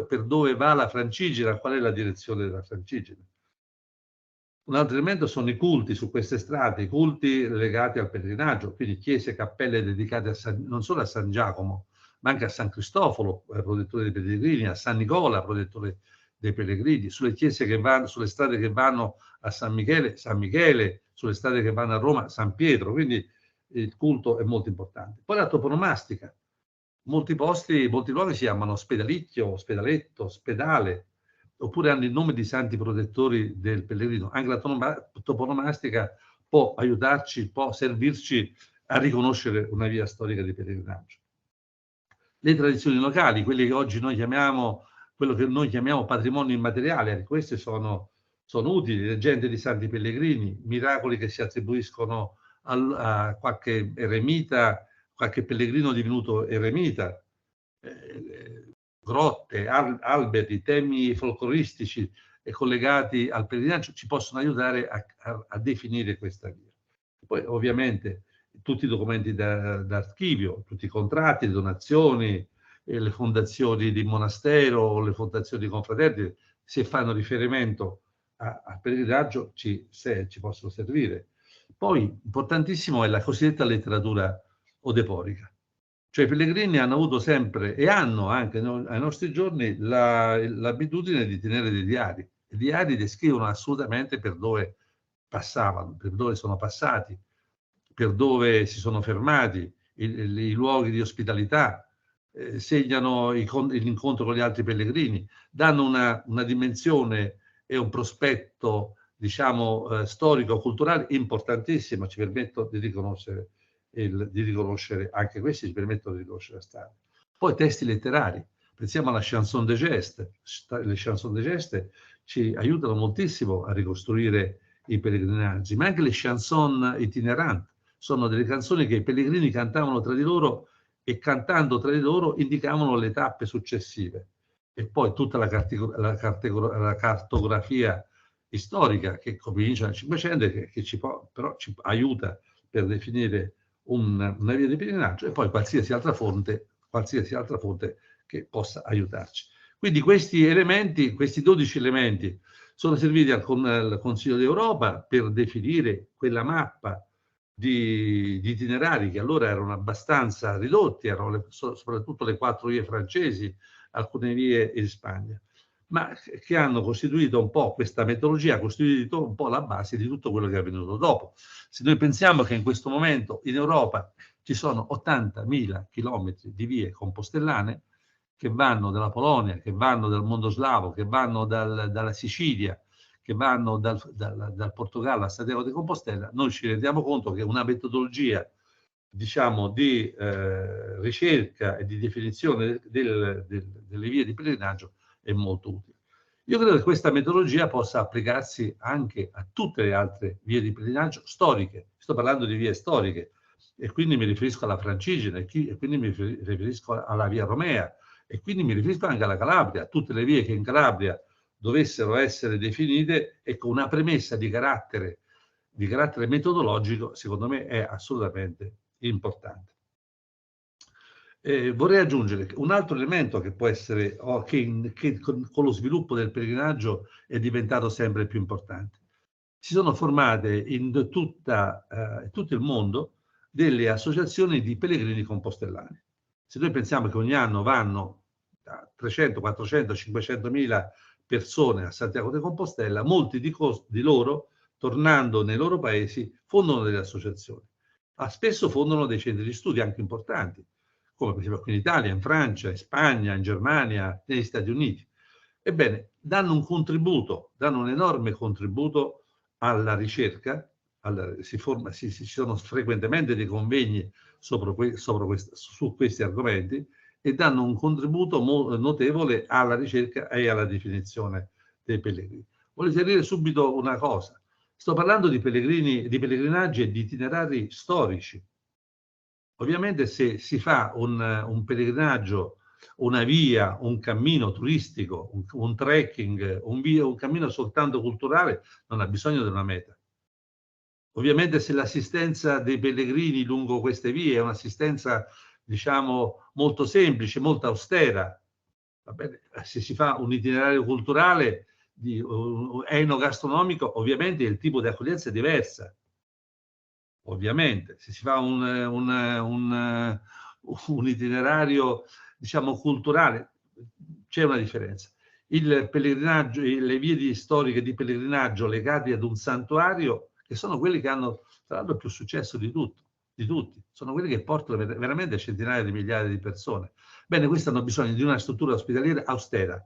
per dove va la Francigena, qual è la direzione della Francigena. Un altro elemento sono i culti su queste strade, i culti legati al pellegrinaggio, quindi chiese e cappelle dedicate non solo a San Giacomo, ma anche a San Cristoforo, protettore dei pellegrini, a San Nicola, protettore dei pellegrini, sulle chiese che vanno, sulle strade che vanno a San Michele, sulle strade che vanno a Roma, San Pietro, quindi il culto è molto importante. Poi la toponomastica, molti luoghi si chiamano Spedalicchio, Ospedaletto, Spedale, oppure hanno il nome di santi protettori del pellegrino. Anche la toponomastica può aiutarci, può servirci a riconoscere una via storica di pellegrinaggio. Le tradizioni locali, quelli che oggi noi chiamiamo, quello che noi chiamiamo patrimonio immateriale, queste sono utili, leggende di santi pellegrini, miracoli che si attribuiscono a qualche eremita, qualche pellegrino divenuto eremita, grotte, alberi, temi folcloristici e collegati al pellegrinaggio ci possono aiutare a definire questa via. Poi ovviamente tutti i documenti d'archivio, tutti i contratti, le donazioni, le fondazioni di monastero, le fondazioni di confraternite, se fanno riferimento al pellegrinaggio ci possono servire. Poi importantissimo è la cosiddetta letteratura odeporica. Cioè i pellegrini hanno avuto sempre e hanno anche ai nostri giorni l'abitudine di tenere dei diari. I diari descrivono assolutamente per dove passavano, per dove sono passati, per dove si sono fermati, i luoghi di ospitalità, segnano l'incontro con gli altri pellegrini, danno una dimensione e un prospetto, diciamo, storico-culturale importantissimo, ci permettono di riconoscere anche questi, ci permettono di riconoscere la strada. Poi testi letterari, pensiamo alla chanson de geste. Le chanson de geste ci aiutano moltissimo a ricostruire i pellegrinaggi, ma anche le chanson itineranti. Sono delle canzoni che i pellegrini cantavano tra di loro e cantando tra di loro indicavano le tappe successive. E poi tutta la cartografia storica che comincia nel Cinquecento e che ci aiuta per definire una via di pellegrinaggio, e poi qualsiasi altra fonte che possa aiutarci. Quindi questi elementi, questi 12 elementi, sono serviti al Consiglio d'Europa per definire quella mappa di itinerari che allora erano abbastanza ridotti, erano soprattutto le 4 vie francesi, alcune vie in Spagna, ma che hanno costituito un po' questa metodologia, ha costituito un po' la base di tutto quello che è avvenuto dopo. Se noi pensiamo che in questo momento in Europa ci sono 80.000 chilometri di vie compostellane che vanno dalla Polonia, che vanno dal mondo slavo, che vanno dalla Sicilia, che vanno dal Portogallo a Santiago de Compostela, noi ci rendiamo conto che una metodologia, diciamo, di ricerca e di definizione delle vie di pellegrinaggio è molto utile. Io credo che questa metodologia possa applicarsi anche a tutte le altre vie di pellegrinaggio storiche. Sto parlando di vie storiche e quindi mi riferisco alla Francigena e quindi mi riferisco alla via Romea e quindi mi riferisco anche alla Calabria, a tutte le vie che in Calabria dovessero essere definite, ecco, una premessa di carattere metodologico, secondo me è assolutamente importante. Vorrei aggiungere un altro elemento che può essere, che con lo sviluppo del pellegrinaggio è diventato sempre più importante. Si sono formate in tutto il mondo delle associazioni di pellegrini compostellani. Se noi pensiamo che ogni anno vanno da 300, 400, 500.000 persone a Santiago de Compostela, molti di loro, tornando nei loro paesi, fondano delle associazioni. Spesso fondano dei centri di studi anche importanti, come per esempio qui in Italia, in Francia, in Spagna, in Germania, negli Stati Uniti. Ebbene, danno un contributo, danno un enorme contributo alla ricerca, ci sono frequentemente dei convegni su questi argomenti e danno un contributo notevole alla ricerca e alla definizione dei pellegrini. Voglio chiarire subito una cosa. Sto parlando di pellegrinaggi e di itinerari storici. Ovviamente se si fa un pellegrinaggio, una via, un cammino turistico, un trekking, un cammino soltanto culturale, non ha bisogno di una meta. Ovviamente se l'assistenza dei pellegrini lungo queste vie è un'assistenza, diciamo, molto semplice, molto austera, va bene? Se si fa un itinerario culturale, enogastronomico, ovviamente il tipo di accoglienza è diversa. Ovviamente, se si fa un itinerario, diciamo, culturale, c'è una differenza. Il pellegrinaggio, le vie storiche di pellegrinaggio legate ad un santuario, che sono quelli che hanno, tra l'altro, più successo di tutti, sono quelli che portano veramente centinaia di migliaia di persone. Bene, questi hanno bisogno di una struttura ospedaliera austera,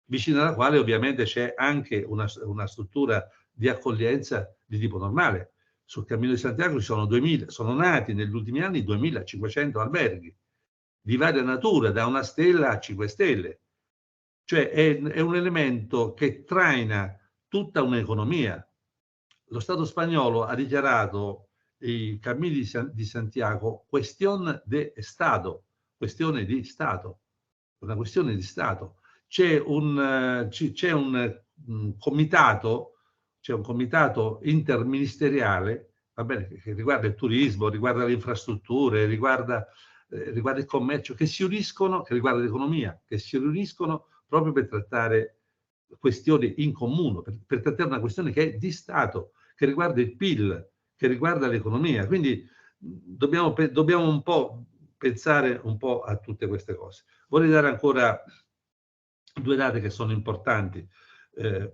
vicino alla quale ovviamente c'è anche una struttura di accoglienza di tipo normale. Sul Cammino di Santiago ci sono 2000, sono nati negli ultimi anni 2500 alberghi di varia natura, da una stella a 5 stelle. Cioè è un elemento che traina tutta un'economia. Lo Stato spagnolo ha dichiarato i Cammini di Santiago questione di Stato, una questione di Stato. C'è un comitato interministeriale, va bene, che riguarda il turismo, riguarda le infrastrutture, riguarda il commercio, che riguarda l'economia, che si riuniscono proprio per trattare questioni in comune, per trattare una questione che è di Stato, che riguarda il PIL, che riguarda l'economia. Quindi dobbiamo un po' pensare un po' a tutte queste cose. Vorrei dare ancora due date che sono importanti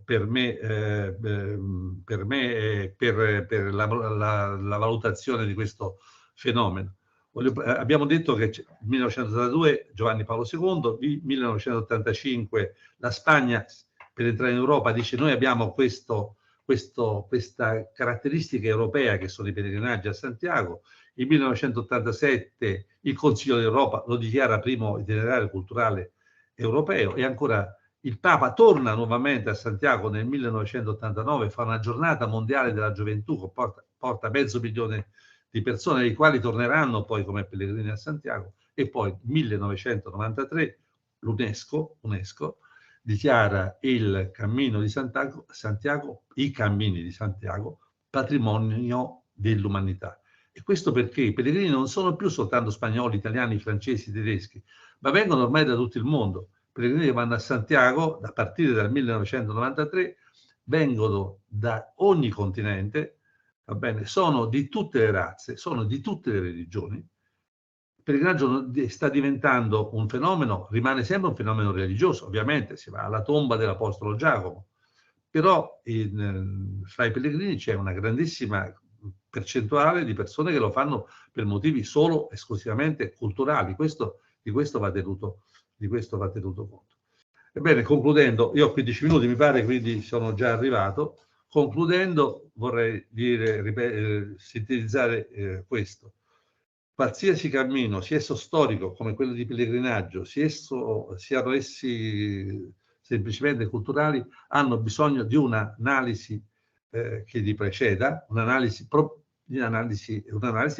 per me e per la valutazione di questo fenomeno. Abbiamo detto che nel 1982 Giovanni Paolo II, nel 1985 la Spagna, per entrare in Europa, dice: noi abbiamo questa caratteristica europea che sono i pellegrinaggi a Santiago. Il 1987 il Consiglio d'Europa lo dichiara primo itinerario culturale europeo, e ancora il Papa torna nuovamente a Santiago nel 1989, fa una giornata mondiale della gioventù, porta 500.000 di persone, le quali torneranno poi come pellegrini a Santiago. E poi nel 1993 l'UNESCO dichiara il Cammino di Santiago, i Cammini di Santiago, patrimonio dell'umanità. E questo perché i pellegrini non sono più soltanto spagnoli, italiani, francesi, tedeschi, ma vengono ormai da tutto il mondo. I pellegrini che vanno a Santiago, a partire dal 1993, vengono da ogni continente, va bene, sono di tutte le razze, sono di tutte le religioni. Il pellegrinaggio sta diventando un fenomeno, rimane sempre un fenomeno religioso, ovviamente si va alla tomba dell'Apostolo Giacomo, però fra i pellegrini c'è una grandissima percentuale di persone che lo fanno per motivi solo esclusivamente culturali. Di questo va tenuto conto. Ebbene, concludendo, io ho 15 minuti mi pare, quindi sono già arrivato. Concludendo, vorrei sintetizzare questo. Qualsiasi cammino, sia esso storico come quello di pellegrinaggio, siano essi semplicemente culturali, hanno bisogno di un'analisi che li preceda, un'analisi di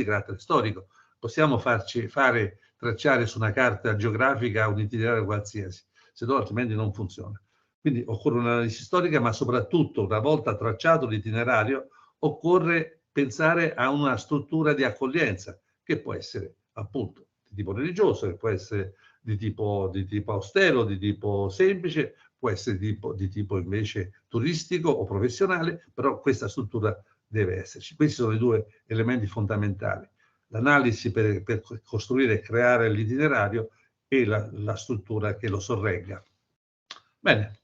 carattere storico. Possiamo tracciare su una carta geografica un itinerario qualsiasi, se no altrimenti non funziona. Quindi occorre un'analisi storica, ma soprattutto, una volta tracciato l'itinerario, occorre pensare a una struttura di accoglienza, che può essere appunto di tipo religioso, che può essere di tipo austero, di tipo semplice, può essere di tipo invece turistico o professionale, però questa struttura deve esserci. Questi sono i due elementi fondamentali: l'analisi per costruire e creare l'itinerario e la struttura che lo sorregga. Bene,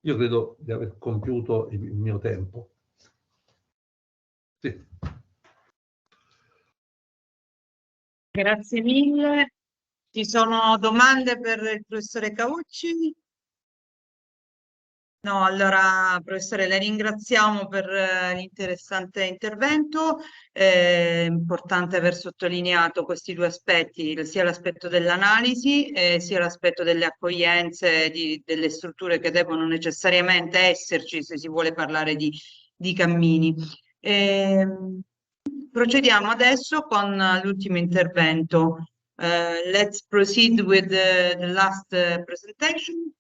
Io credo di aver compiuto il mio tempo. Sì. Grazie mille. Ci sono domande per il professore Caucci? No, allora, professore, le ringraziamo per l'interessante intervento. È importante aver sottolineato questi due aspetti, sia l'aspetto dell'analisi, sia l'aspetto delle accoglienze, delle strutture che devono necessariamente esserci se si vuole parlare di cammini. Procediamo adesso con l'ultimo intervento. Let's proceed with the last presentation.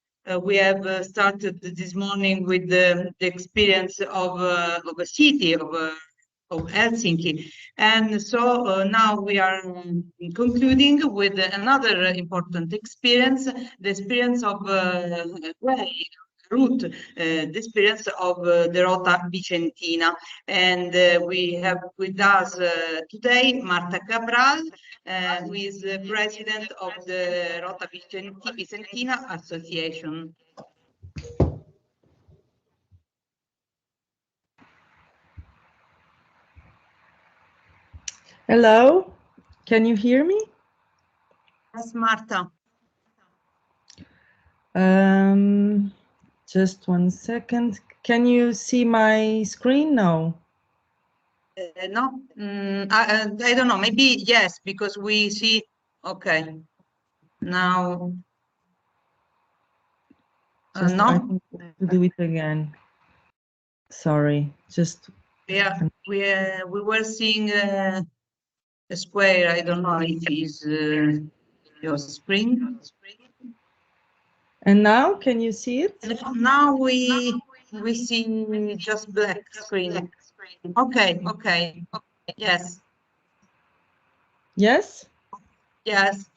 We have started this morning with the experience of a city, of Helsinki. And so now we are concluding with another important experience, the experience of route, the experience of the Rota Vicentina. And we have with us today Marta Cabral, who is the president of the Rota Vicentina Association. Hello, can you hear me? Yes, Marta. Just 1 second. Can you see my screen now? No, I don't know, maybe yes, because we see, okay, now, Just, no. I think I have to do it again. Sorry, just. Yeah, we were seeing a square. I don't know if it is your screen. And now, can you see it? Now we see just black screen. Okay, okay, yes. Yes? Yes,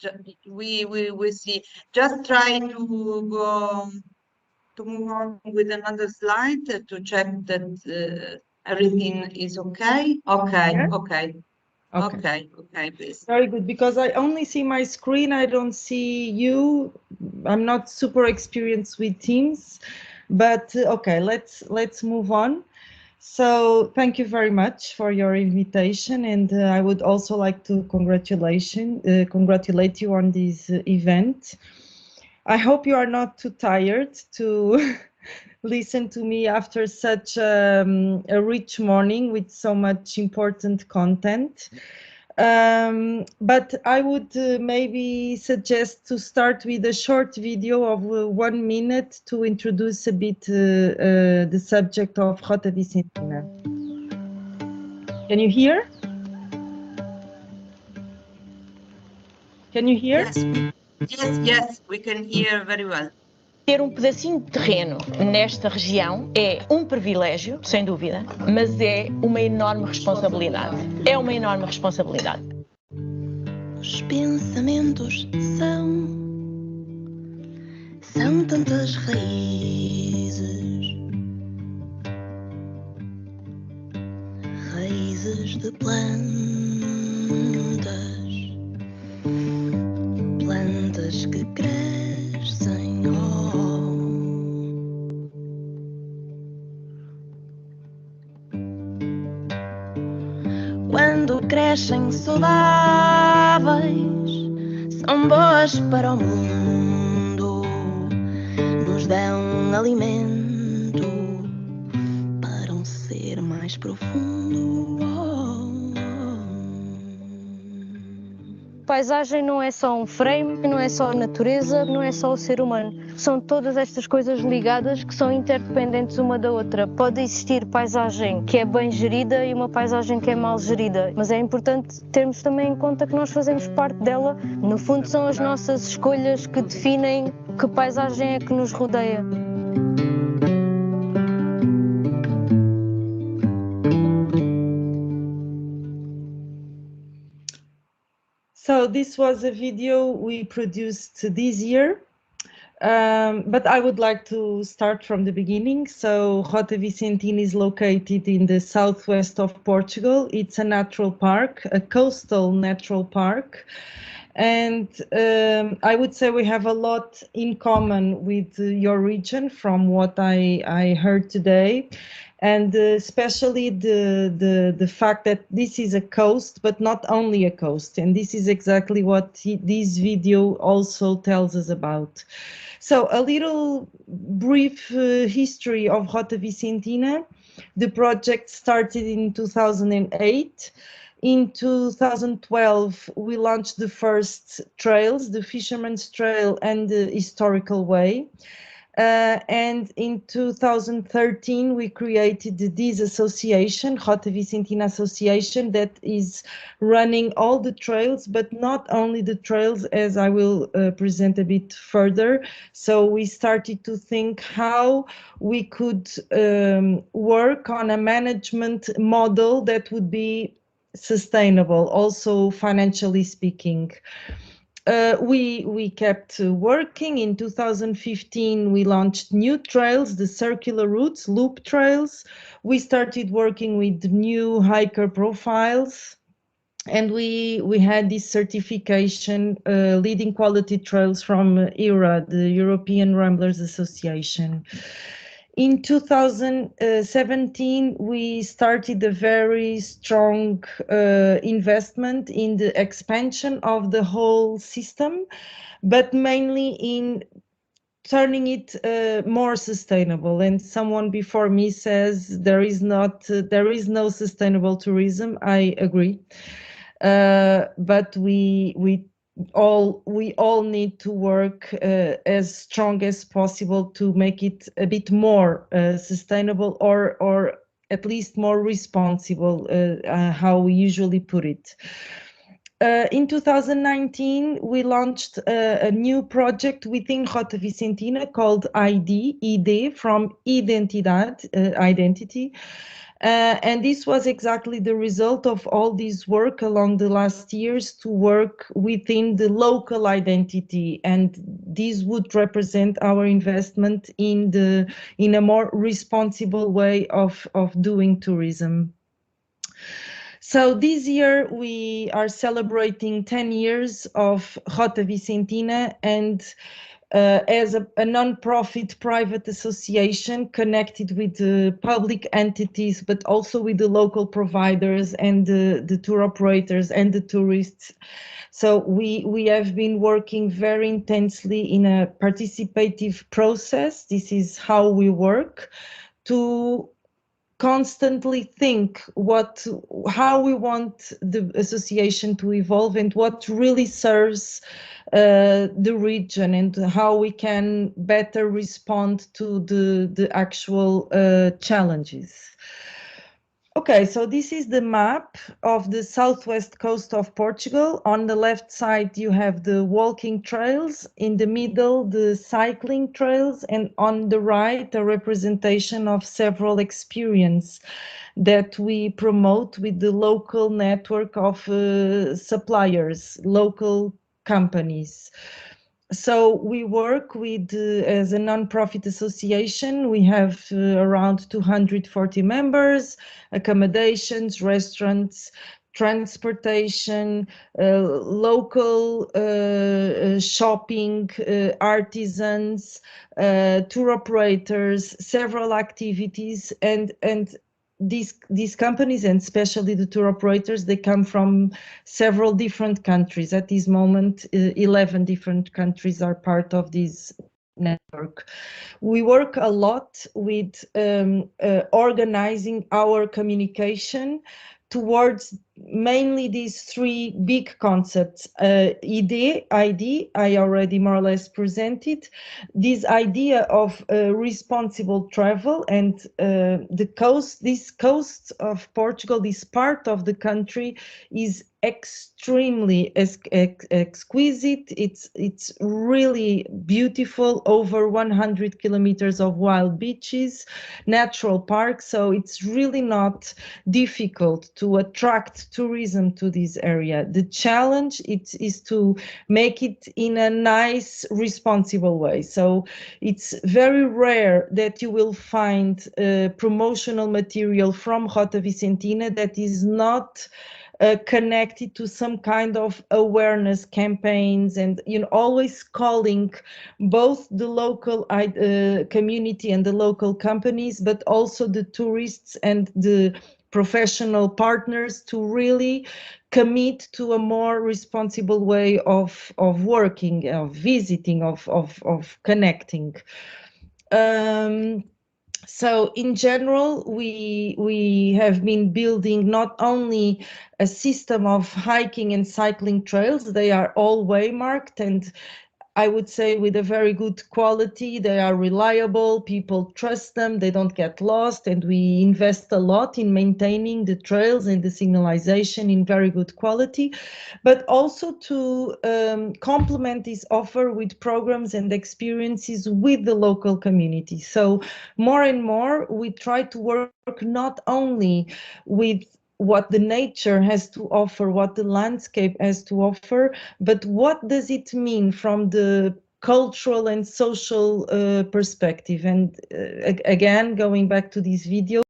we see. Just try to go to move on with another slide to check that everything is okay. Okay, Yes? okay, okay, okay, please. Very good, because I only see my screen. I don't see you. I'm not super experienced with Teams, but okay, let's move on. So thank you very much for your invitation, and I would also like to congratulate you on this event. I hope you are not too tired to listen to me after such a rich morning with so much important content. But I would maybe suggest to start with a short video of 1 minute to introduce a bit the subject of Rota Vicentina. Can you hear? Can you hear? Yes, we can hear very well. Ter pedacinho de terreno nesta região é privilégio, sem dúvida, mas é uma enorme responsabilidade. É uma enorme responsabilidade. Os pensamentos são tantas raízes de plantas que crescem. Quando crescem saudáveis, são boas para o mundo, nos dão alimento para um ser mais profundo. Paisagem não é só um frame, não é só a natureza, não é só o ser humano. São todas estas coisas ligadas que são interdependentes uma da outra. Pode existir paisagem que é bem gerida e uma paisagem que é mal gerida, mas é importante termos também em conta que nós fazemos parte dela. No fundo, são as nossas escolhas que definem que paisagem é que nos rodeia. So this was a video we produced this year, but I would like to start from the beginning. So Rota Vicentina is located in the southwest of Portugal. It's a natural park, a coastal natural park. And I would say we have a lot in common with your region from what I heard today. And especially the fact that this is a coast, but not only a coast. And this is exactly what this video also tells us about. So a little brief history of Rota Vicentina. The project started in 2008. In 2012, we launched the first trails, the Fisherman's Trail and the Historical Way. And in 2013, we created this association, Rota Vicentina Association, that is running all the trails, but not only the trails, as I will present a bit further. So we started to think how we could work on a management model that would be sustainable, also financially speaking. We kept working. In 2015, we launched new trails, the circular routes, loop trails. We started working with new hiker profiles, and we had this certification, leading quality trails from ERA, the European Ramblers Association. In 2017, we started a very strong investment in the expansion of the whole system, but mainly in turning it more sustainable. And someone before me says there is no sustainable tourism. I agree, but we all need to work as strong as possible to make it a bit more sustainable, or at least more responsible, how we usually put it. In 2019, we launched a new project within Rota Vicentina called ID from Identidade, identity. And this was exactly the result of all this work along the last years to work within the local identity, and this would represent our investment in a more responsible way of doing tourism. So this year we are celebrating 10 years of Rota Vicentina, and as a non-profit private association connected with the public entities, but also with the local providers and the tour operators and the tourists. So we have been working very intensely in a participative process. This is how we work, to constantly think how we want the association to evolve and what really serves the region, and how we can better respond to the actual challenges. Okay, so this is the map of the southwest coast of Portugal. On the left side, you have the walking trails, in the middle, the cycling trails, and on the right, a representation of several experiences that we promote with the local network of suppliers, local companies. So we work with, as a non-profit association, we have around 240 members, accommodations, restaurants, transportation, local shopping, artisans, tour operators, several activities, and these companies, and especially the tour operators, they come from several different countries. At this moment, 11 different countries are part of this network. We work a lot with organizing our communication towards mainly these three big concepts. ID, I already more or less presented. This idea of responsible travel, and this coast of Portugal, this part of the country, is extremely exquisite. It's really beautiful, over 100 kilometers of wild beaches, natural parks. So it's really not difficult to attract tourism to this area. The challenge is to make it in a nice, responsible way. So it's very rare that you will find promotional material from Rota Vicentina that is not connected to some kind of awareness campaigns, and always calling both the local community and the local companies, but also the tourists and the professional partners to really commit to a more responsible way of working, of visiting, of connecting. So in general, we have been building not only a system of hiking and cycling trails, they are all waymarked, and I would say with a very good quality. They are reliable, people trust them, they don't get lost, and we invest a lot in maintaining the trails and the signalization in very good quality, but also to complement this offer with programs and experiences with the local community. So more and more we try to work not only with what the nature has to offer, what the landscape has to offer, but what does it mean from the cultural and social perspective. And again, going back to this video,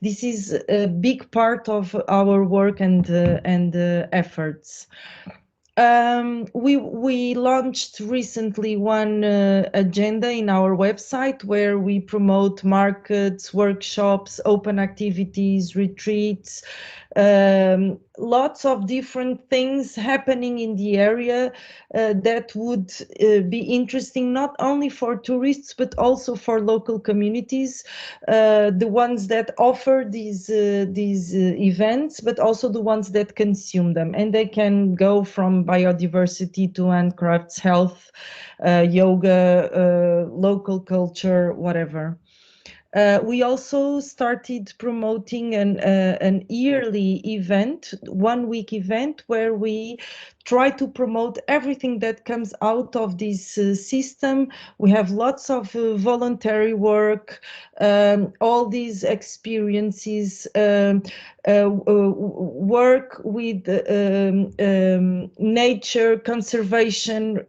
this is a big part of our work and efforts. We launched recently one agenda in our website where we promote markets, workshops, open activities, retreats, lots of different things happening in the area that would be interesting not only for tourists but also for local communities, the ones that offer these events, but also the ones that consume them. And they can go from biodiversity to handcrafts, health, yoga, local culture, whatever. We also started promoting an yearly event, 1 week event, where we try to promote everything that comes out of this system. We have lots of voluntary work, all these experiences, work with nature conservation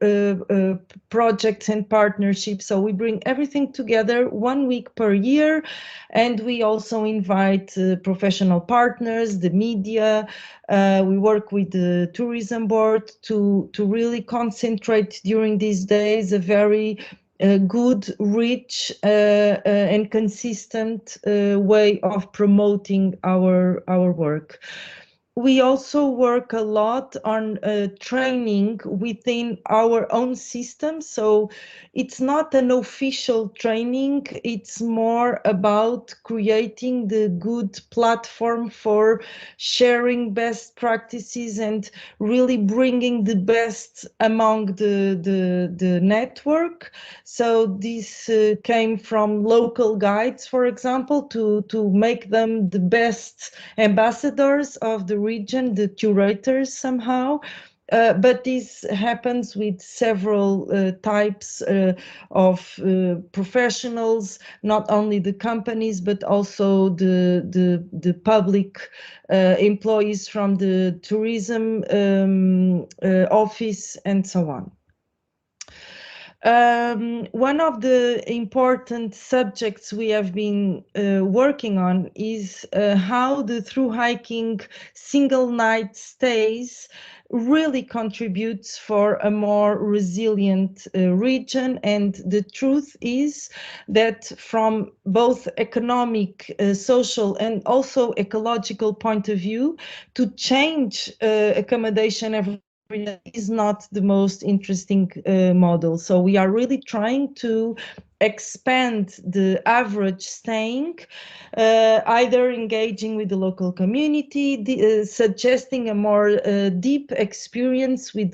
projects and partnerships. So we bring everything together 1 week per year, and we also invite professional partners, the media. We work with the tourism board to really concentrate during these days a very good, rich and consistent way of promoting our work. We also work a lot on training within our own system. So it's not an official training, it's more about creating the good platform for sharing best practices and really bringing the best among the network. So this came from local guides, for example, to make them the best ambassadors of the region, the curators somehow. But this happens with several types of professionals, not only the companies, but also the public employees from the tourism office and so on. One of the important subjects we have been working on is how the through hiking single night stays really contributes for a more resilient region. And the truth is that from both economic, social, and also ecological point of view, to change accommodation every is not the most interesting model. So we are really trying to expand the average staying, either engaging with the local community, suggesting a more deep experience with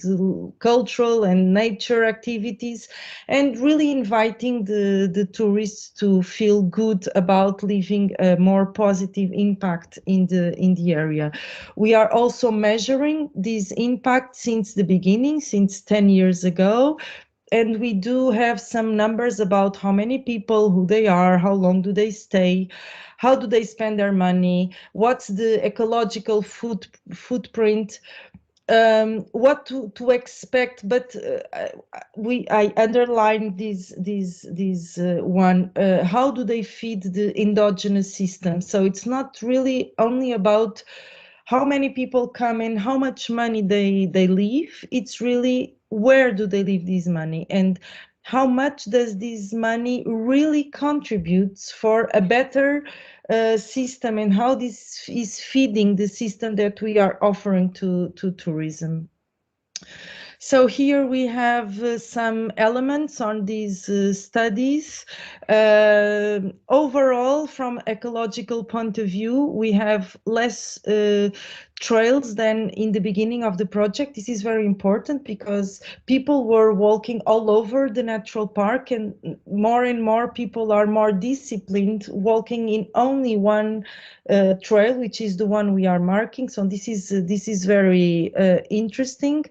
cultural and nature activities, and really inviting the tourists to feel good about leaving a more positive impact in the area. We are also measuring this impact since the beginning, since 10 years ago. And we do have some numbers about how many people, who they are, how long do they stay, how do they spend their money, what's the ecological footprint. what to expect, but I underline this one. How do they feed the endogenous system? So it's not really only about how many people come in, how much money they leave. It's really where do they leave this money, and how much does this money really contributes for a better system, and how this is feeding the system that we are offering to tourism. So here we have some elements on these studies. Overall, from ecological point of view, we have less trails than in the beginning of the project. This is very important because people were walking all over the natural park, and more people are more disciplined, walking in only one trail, which is the one we are marking. So this is very interesting,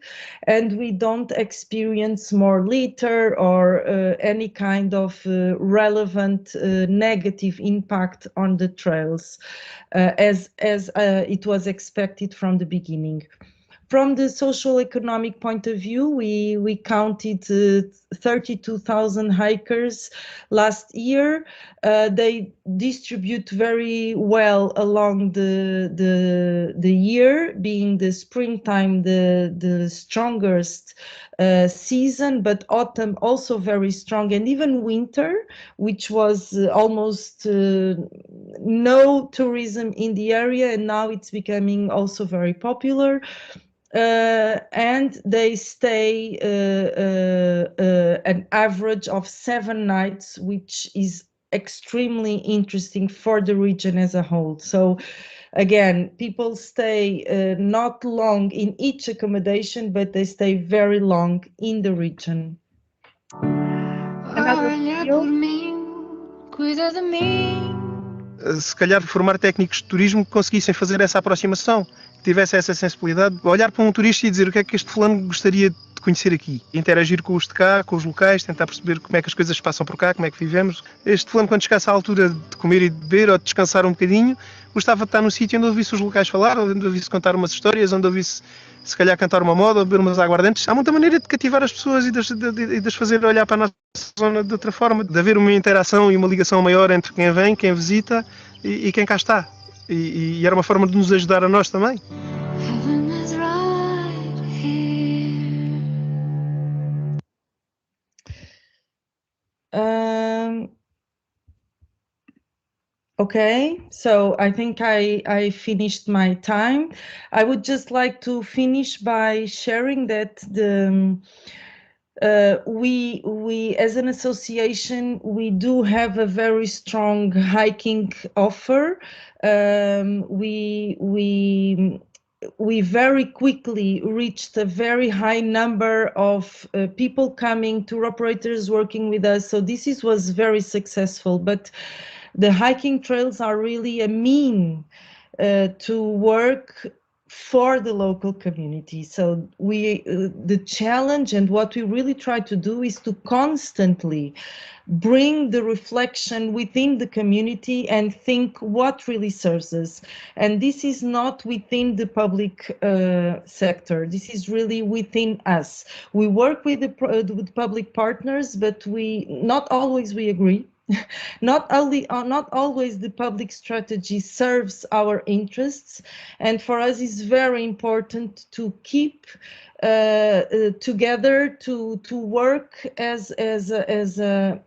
and we don't experience more litter or any kind of relevant negative impact on the trails as it was expected from the beginning. From the social economic point of view, we counted 32,000 hikers last year. They distribute very well along the year, being the springtime the strongest season, but autumn also very strong, and even winter, which was almost no tourism in the area, and now it's becoming also very popular. And they stay an average of 7 nights, which is extremely interesting for the region as a whole. So again, people stay not long in each accommodation, but they stay very long in the region. Olha por mim, cuida de mim. Se calhar formar técnicos de turismo que conseguissem fazer essa aproximação, que tivesse essa sensibilidade, olhar para um turista e dizer o que é que este fulano gostaria de conhecer aqui, interagir com os de cá, com os locais, tentar perceber como é que as coisas se passam por cá, como é que vivemos. Este fulano, quando chegasse à altura de comer e de beber ou de descansar um bocadinho, gostava de estar num sítio onde ouvisse os locais falar, onde ouvisse contar umas histórias, onde ouvisse se calhar cantar uma moda ou beber umas aguardentes. Há muita maneira de cativar as pessoas e de as fazer olhar para a nossa zona de outra forma, de haver uma interação e uma ligação maior entre quem vem, quem visita e quem cá está. E era uma forma de nos ajudar a nós também. Okay, so I think I finished my time. I would just like to finish by sharing that we as an association, we do have a very strong hiking offer. We very quickly reached a very high number of people coming, tour operators working with us. So this was very successful, but the hiking trails are really a mean to work for the local community. So the challenge and what we really try to do is to constantly bring the reflection within the community and think what really serves us. And this is not within the public sector. This is really within us. We work with with public partners, but not always we agree. Not always the public strategy serves our interests, and for us it's very important to keep together to work as a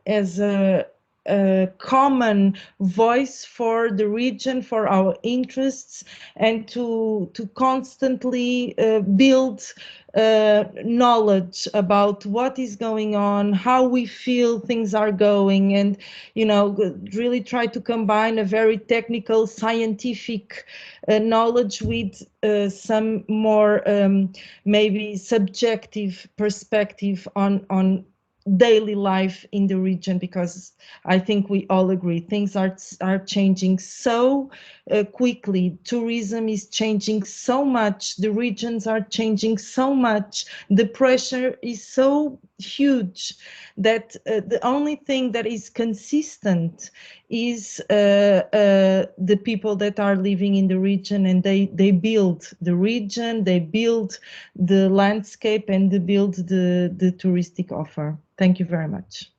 common voice for the region, for our interests, and to constantly build knowledge about what is going on, how we feel things are going, and really try to combine a very technical, scientific knowledge with some more maybe subjective perspective on daily life in the region, because I think we all agree things are changing so quickly. Tourism is changing so much. The regions are changing so much. The pressure is so huge that the only thing that is consistent is the people that are living in the region, and they build the region, they build the landscape, and they build the touristic offer. Thank you very much.